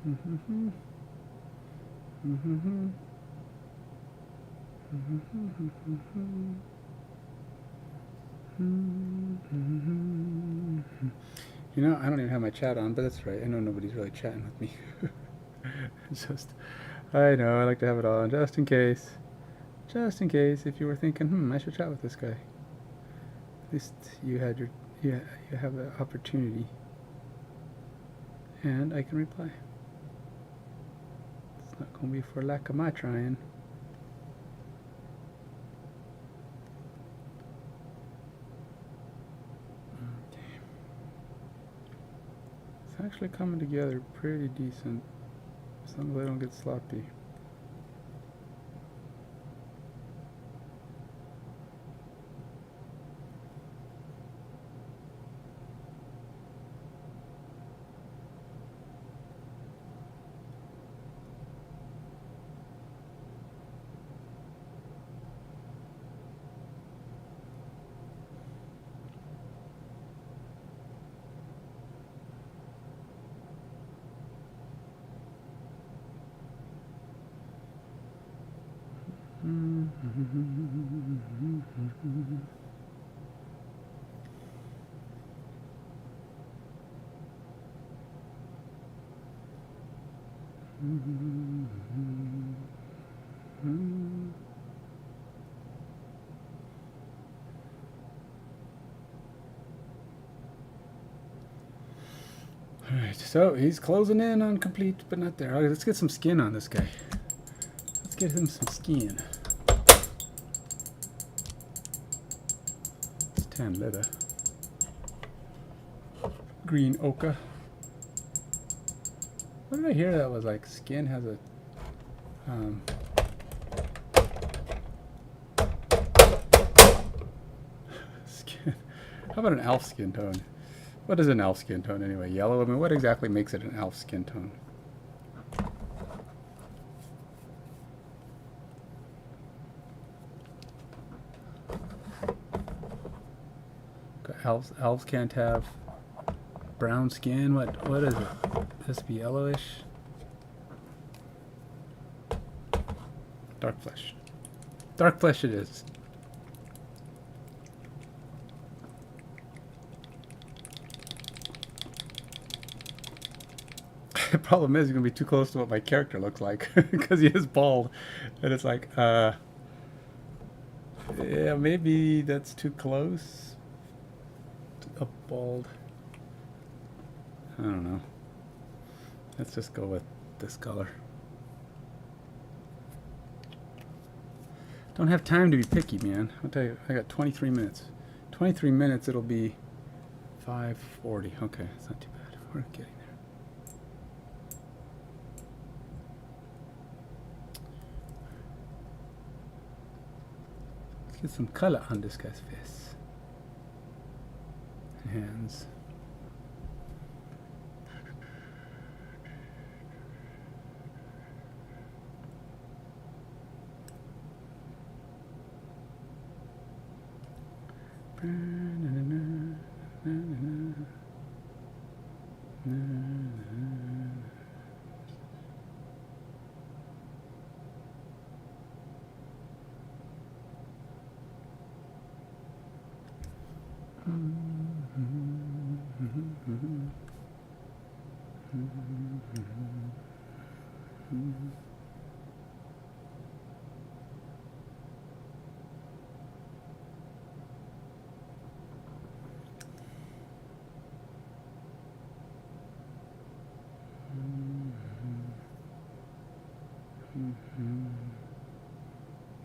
You know, I don't even have my chat on, but that's right. I know nobody's really chatting with me. It's just, I know, I like to have it on, just in case. Just in case, if you were thinking, I should chat with this guy. At least you had your, you have the opportunity. And I can reply. It's not going to be for lack of my trying. actually coming together pretty decent. As long as I don't get sloppy. Alright, so he's closing in on complete, but not there. Alright, let's get some skin on this guy. Let's get him some skin. It's tan leather. Green ochre. What did I hear that was like skin has a skin. How about an elf skin tone? What is an elf skin tone anyway? Yellow? I mean, what exactly makes it an elf skin tone? Elves can't have brown skin. What is it? It has to be yellowish. Dark flesh. Dark flesh it is. The problem is, you're gonna be too close to what my character looks like because he is bald, and it's like, yeah, maybe that's too close. A bald. I don't know. Let's just go with this color. Don't have time to be picky, man. I'll tell you, I got 23 minutes. 23 minutes, it'll be 5:40. Okay, it's not too bad. We're getting there. Let's get some color on this guy's face. And hands.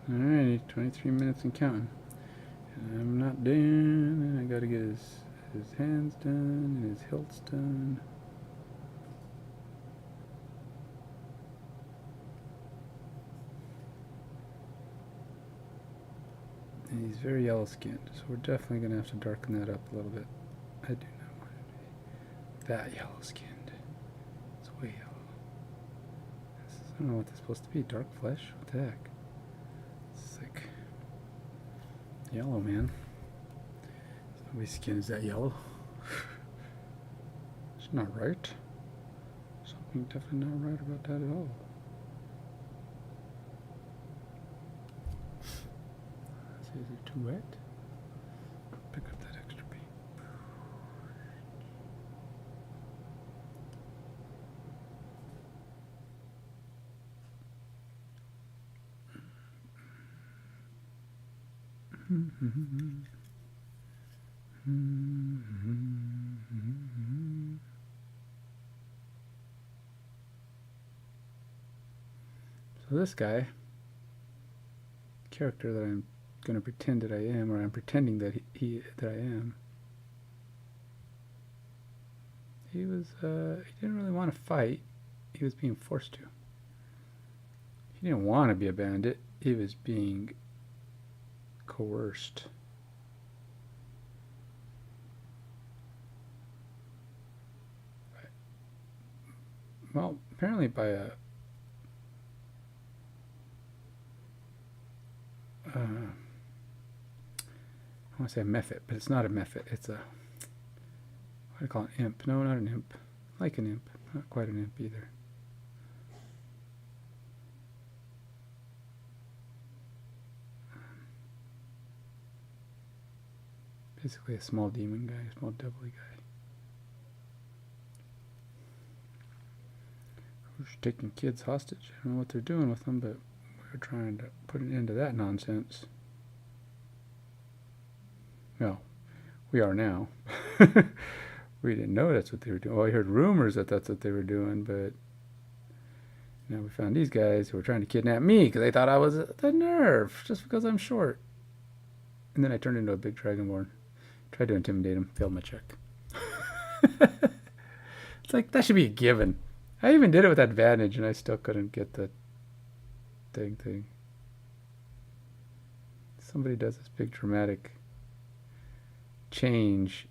Alrighty, 23 minutes and counting. And I'm not done. I gotta get his hands done and his hilts done. And he's very yellow skinned, so we're definitely gonna have to darken that up a little bit. I do not want it to be that yellow skinned. It's way yellow. I don't know what that's supposed to be. Dark flesh? What the heck? It's like yellow, man. Nobody's skin is that yellow. It's not right. Something definitely not right about that at all. Is it too wet? Pick up that extra paint. So this guy, character that I'm going to pretend that I am, or I'm pretending that that I am, he didn't really want to fight. He was being forced to. He didn't want to be a bandit. He was being coerced. Well, apparently by a I want to say a mephit, but it's not a mephit. It's a, what do I call it? Imp. No, not an imp. Like an imp. Not quite an imp either. Basically a small demon guy, a small devilly guy. Who's taking kids hostage. I don't know what they're doing with them, but we're trying to put an end to that nonsense. Well, we are now. We didn't know that's what they were doing. Well, I heard rumors that that's what they were doing, but now we found these guys who were trying to kidnap me because they thought I was the nerve just because I'm short. And then I turned into a big dragonborn. Tried to intimidate him. Failed my check. It's like, that should be a given. I even did it with advantage and I still couldn't get the dang thing. Somebody does this big dramatic change.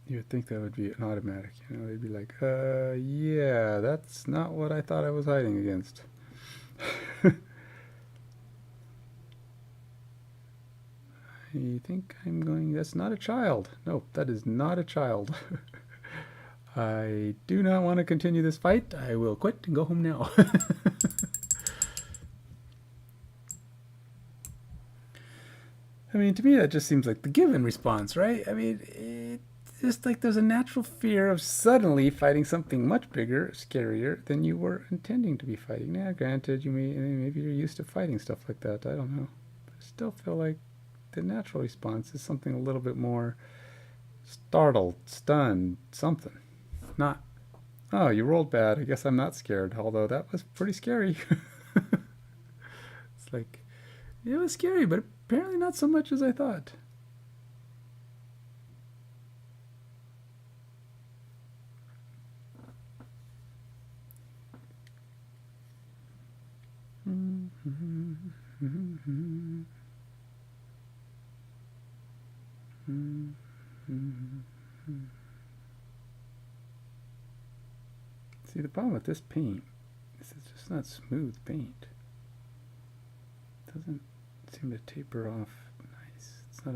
You would think that would be an automatic, you know, they'd be like, yeah, that's not what I thought I was hiding against. I think I'm going, that's not a child. No, that is not a child. I do not want to continue this fight. I will quit and go home now. I mean, to me, that just seems like the given response, right? I mean, it's just like there's a natural fear of suddenly fighting something much bigger, scarier than you were intending to be fighting. Now, granted, maybe you're used to fighting stuff like that. I don't know. But I still feel like the natural response is something a little bit more startled, stunned, something. Not, oh, you rolled bad. I guess I'm not scared. Although that was pretty scary. It's like, it was scary, but apparently not so much as I thought. See, the problem with this paint is it's just not smooth paint. It doesn't seem to taper off nice. It's not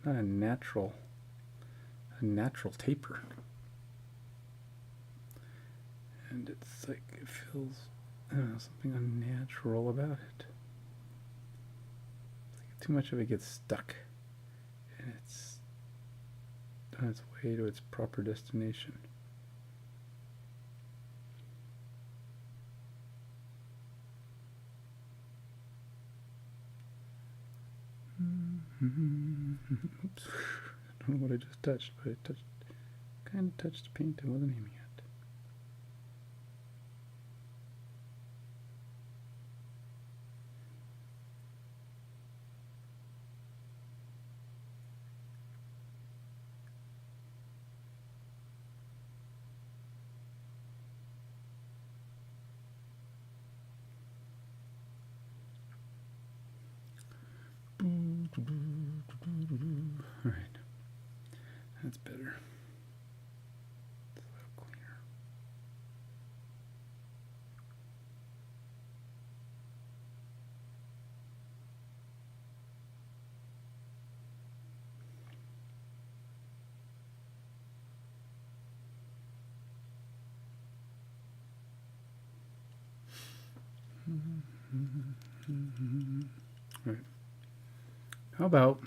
a natural taper. And it's like it feels, I don't know, something unnatural about it. It's like too much of it gets stuck and it's on its way to its proper destination. Oops. I don't know what I just touched, but I kind of touched the paint I wasn't aiming at. All right, that's better. It's a little cleaner. All right. How about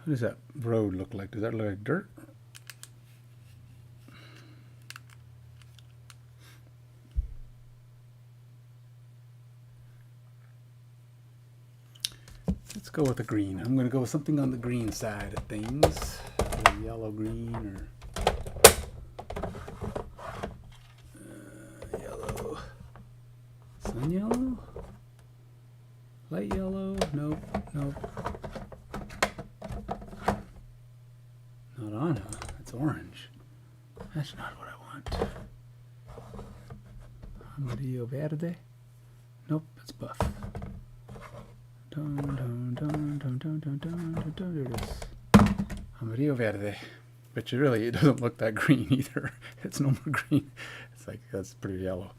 What does that road look like? Does that look like dirt? Let's go with the green. I'm going to go with something on the green side of things. Yellow, green, or yellow. Sun yellow? Light yellow? Nope, nope. Not on, huh? It's orange. That's not what I want. Amarillo verde? Nope, it's buff. Dun, dun, dun, dun, dun, dun, dun, dun, dun. There it is. Amarillo verde. But it doesn't look that green either. It's no more green. It's like, that's pretty yellow.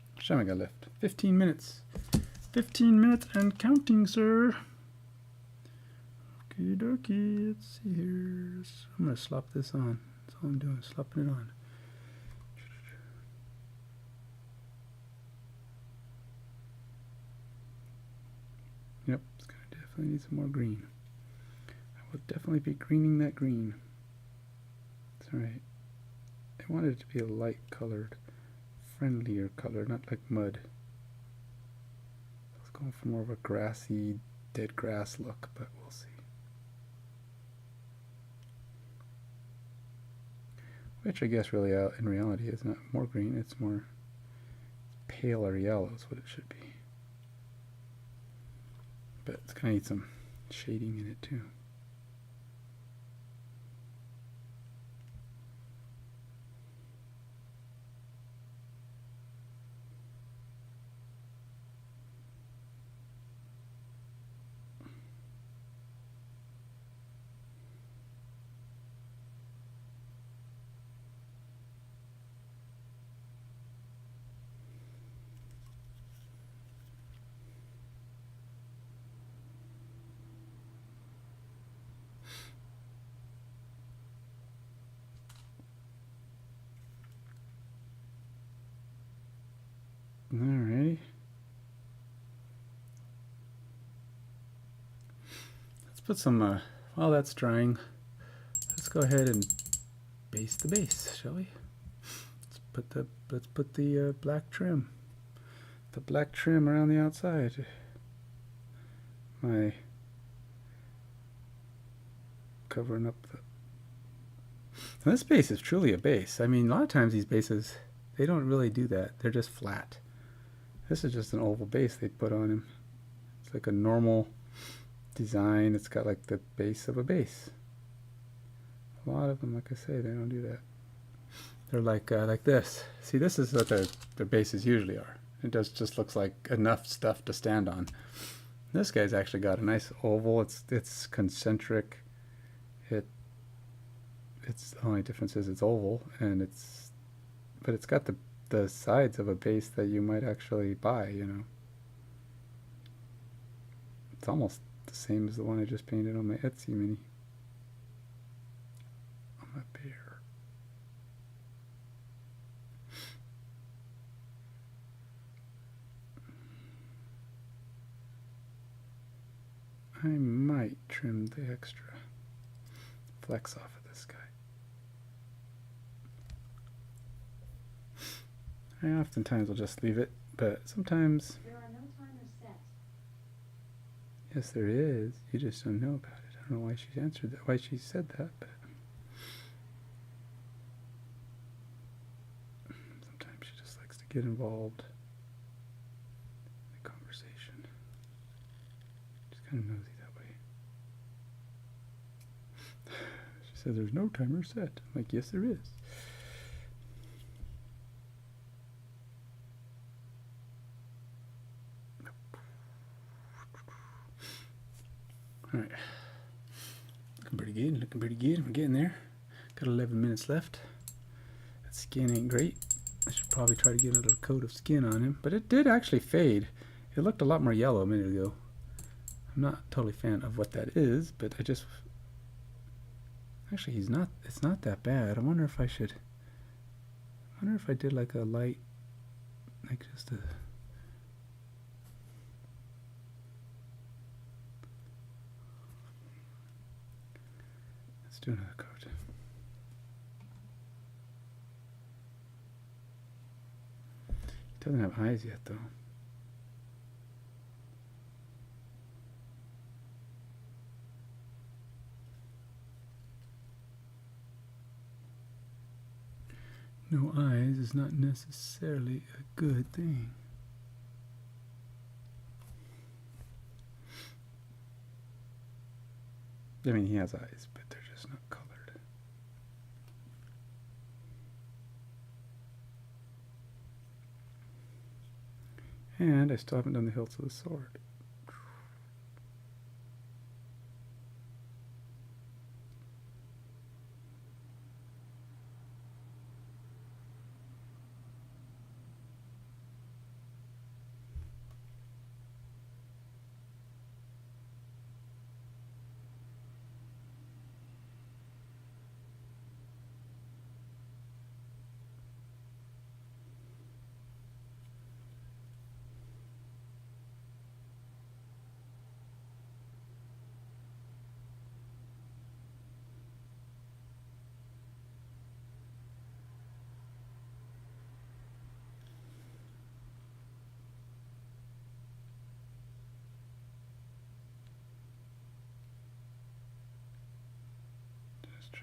How much time I got left? 15 minutes. 15 minutes and counting, sir. Okie dokie. Let's see here. I'm going to slop this on. That's all I'm doing, slopping it on. Yep, it's going to definitely need some more green. I will definitely be greening that green. That's right. I wanted it to be a light colored, friendlier color, not like mud. I was going for more of a grassy, dead grass look, but we'll see. Which I guess really in reality is not more green, it's more paler yellow is what it should be. But it's going to need some shading in it too. Alrighty. Let's put some, while that's drying, let's go ahead and base the base, shall we? Let's put the black trim. The black trim around the outside. My covering up the... And this base is truly a base. I mean, a lot of times these bases, they don't really do that. They're just flat. This is just an oval base they put on him. It's like a normal design. It's got like the base of a base. A lot of them, like I say, they don't do that. They're like this. See, this is what their bases usually are. It just looks like enough stuff to stand on. This guy's actually got a nice oval. It's concentric. It's the only difference is it's oval, and but it's got the sides of a base that you might actually buy, you know. It's almost the same as the one I just painted on my Etsy mini. On my bear. I might trim the extra flex off of this guy. I oftentimes will just leave it, but sometimes... There are no timers set. Yes, there is. You just don't know about it. I don't know why she answered that, why she said that, but... Sometimes she just likes to get involved in the conversation. She's kind of nosy that way. She says there's no timer set. I'm like, yes, there is. Alright, looking pretty good, looking pretty good. We're getting there. Got 11 minutes left. That skin ain't great. I should probably try to get another coat of skin on him, but it did actually fade. It looked a lot more yellow a minute ago. I'm not totally a fan of what that is, but I just... Actually, it's not that bad. I wonder if I should wonder if I did like a light, like just a... Let's do another coat. It doesn't have eyes yet though. No eyes is not necessarily a good thing. I mean, he has eyes, but they're just not colored. And I still haven't done the hilts of the sword.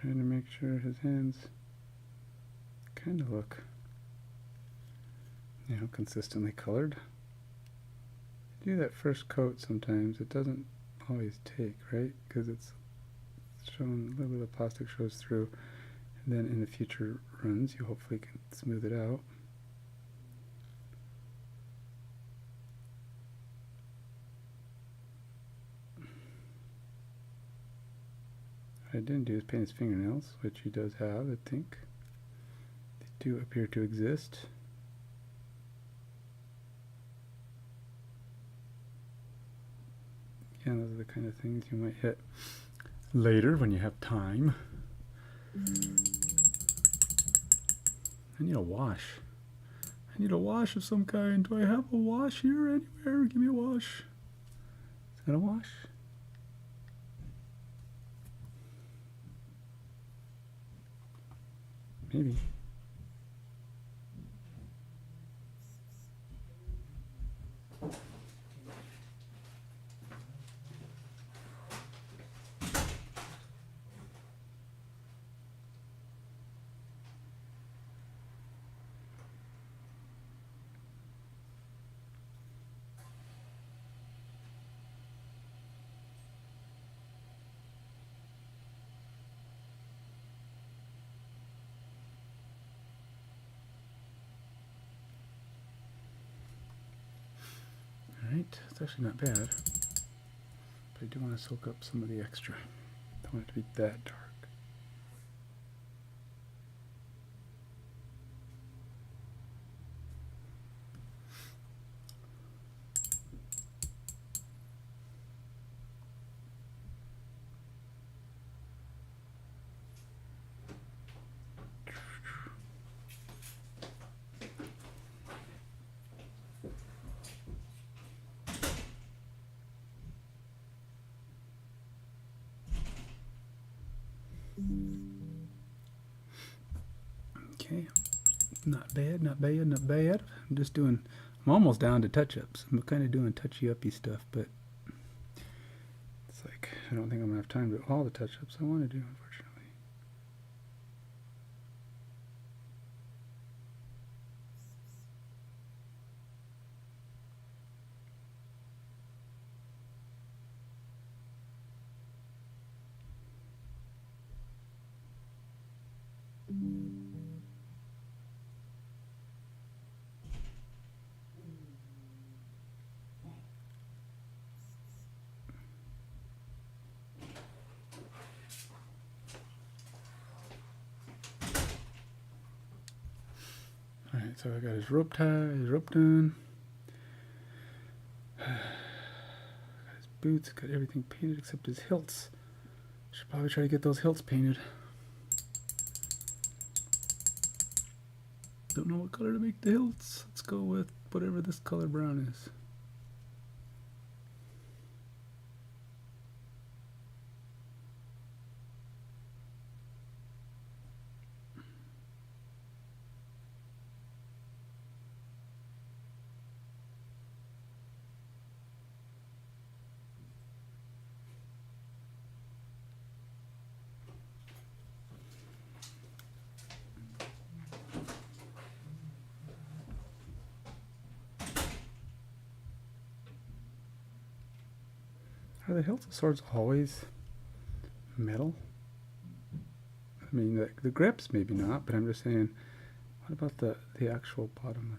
Trying to make sure his hands kind of look, you know, consistently colored. Do that first coat sometimes. It doesn't always take, right? Because it's shown, a little bit of plastic shows through. And then in the future runs, you hopefully can smooth it out. What I didn't do is paint his fingernails, which he does have, I think. They do appear to exist. Yeah, those are the kind of things you might hit later when you have time. I need a wash. I need a wash of some kind. Do I have a wash here anywhere? Give me a wash. Is that a wash? Maybe. Alright, it's actually not bad. But I do want to soak up some of the extra. Don't want it to be that dark. Okay, not bad, not bad, not bad. I'm just doing, I'm almost down to touch-ups. I'm kind of doing touchy-uppy stuff, but it's like, I don't think I'm going to have time to do all the touch-ups I want to do, unfortunately. Alright, so I got his rope tie, his rope done. Got his boots, got everything painted except his hilts. Should probably try to get those hilts painted. Don't know what color to make the hilts. Let's go with whatever this color brown is. Are the hilts of swords always metal? I mean, the grips maybe not, but I'm just saying, what about the actual bottom of it?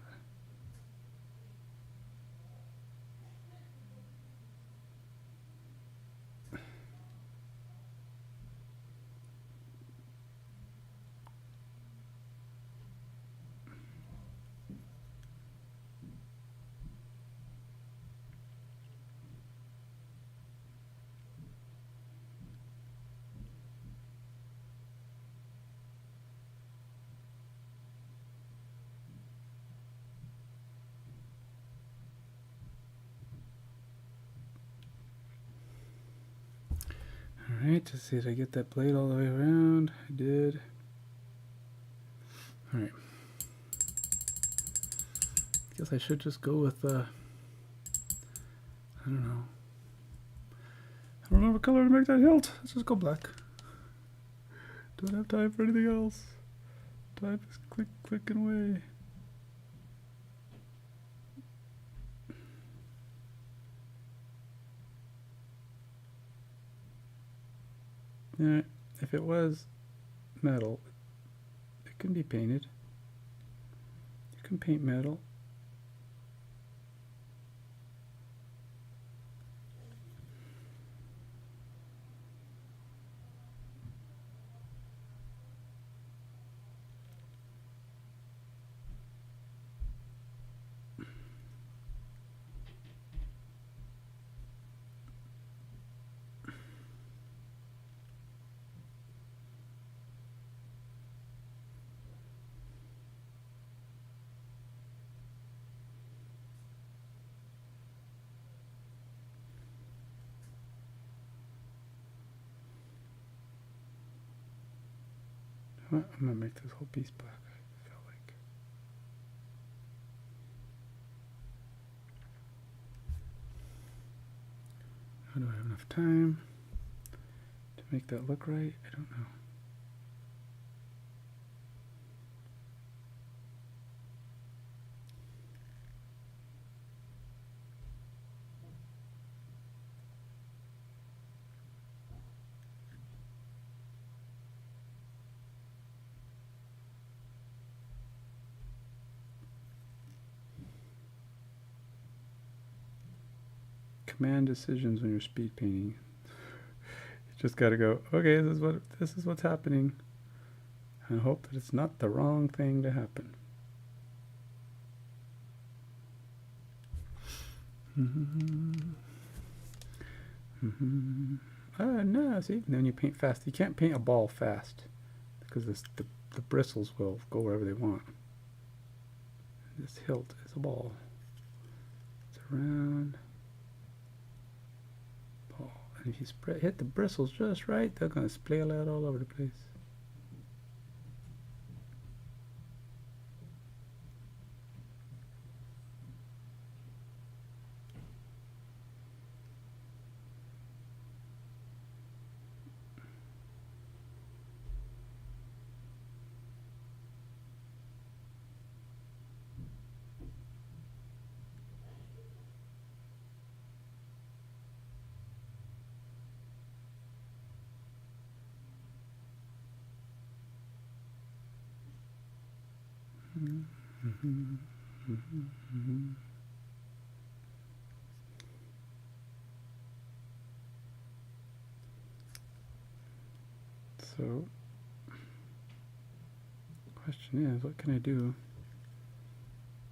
Alright, let's see, did I get that blade all the way around? I did. Alright. Guess I should just go with, I don't know. I don't know what color to make that hilt. Let's just go black. Don't have time for anything else. Time is clicking away. Yeah, if it was metal, it can be painted. You can paint metal. I'm gonna make this whole piece black, I feel like. How do I have enough time to make that look right? I don't know. Command decisions when you're speed painting. You just gotta go, okay, this is what's happening, and hope that it's not the wrong thing to happen. No, see, then you paint fast. You can't paint a ball fast because the bristles will go wherever they want. This hilt is a ball. It's a round ball. And if you hit the bristles just right, they're going to splail out all over the place. So, question is, what can I do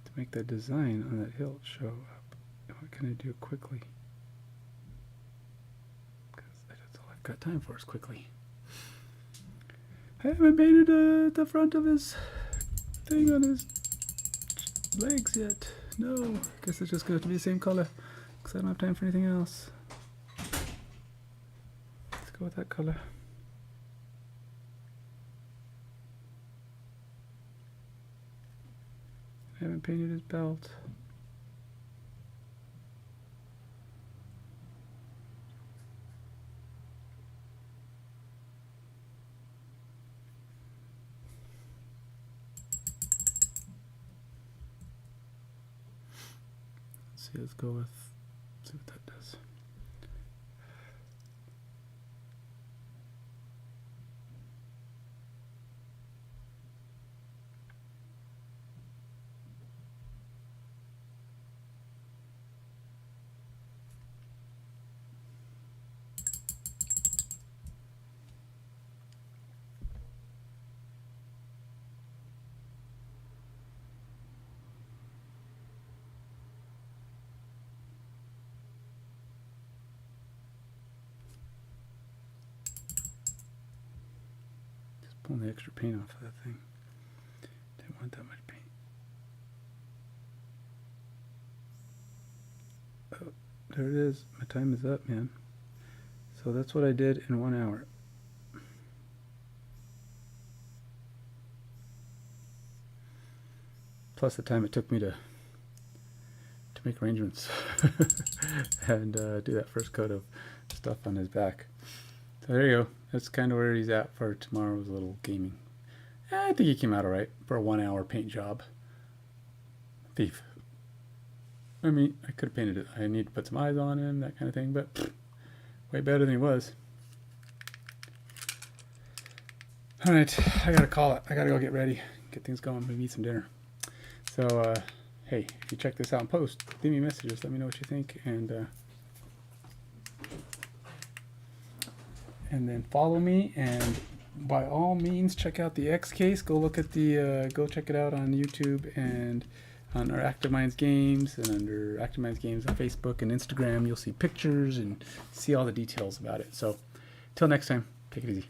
to make that design on that hilt show up? What can I do quickly? Because that's all I've got time for is quickly. I haven't painted the front of his thing on his legs yet. No, guess it's just going to have to be the same color because I don't have time for anything else. Let's go with that color. I haven't painted his belt. Let's go with, see what that does. Pulling the extra paint off of that thing. Didn't want that much paint. Oh, there it is. My time is up, man. So that's what I did in 1 hour. Plus the time it took me to make arrangements and do that first coat of stuff on his back. So there you go. That's kind of where he's at for tomorrow's little gaming. I think he came out alright for a 1 hour paint job. Thief. I mean, I could have painted it. I need to put some eyes on him, that kind of thing, but pff, way better than he was. Alright, I gotta call it. I gotta go get ready, get things going, maybe eat some dinner. So, hey, if you check this out in post, leave me messages, let me know what you think, and then follow me, and by all means check out the XCase. Go look at the go check it out on YouTube and on our Active Minds Games, and under Active Minds Games on Facebook and Instagram you'll see pictures and see all the details about it. So till next time, take it easy.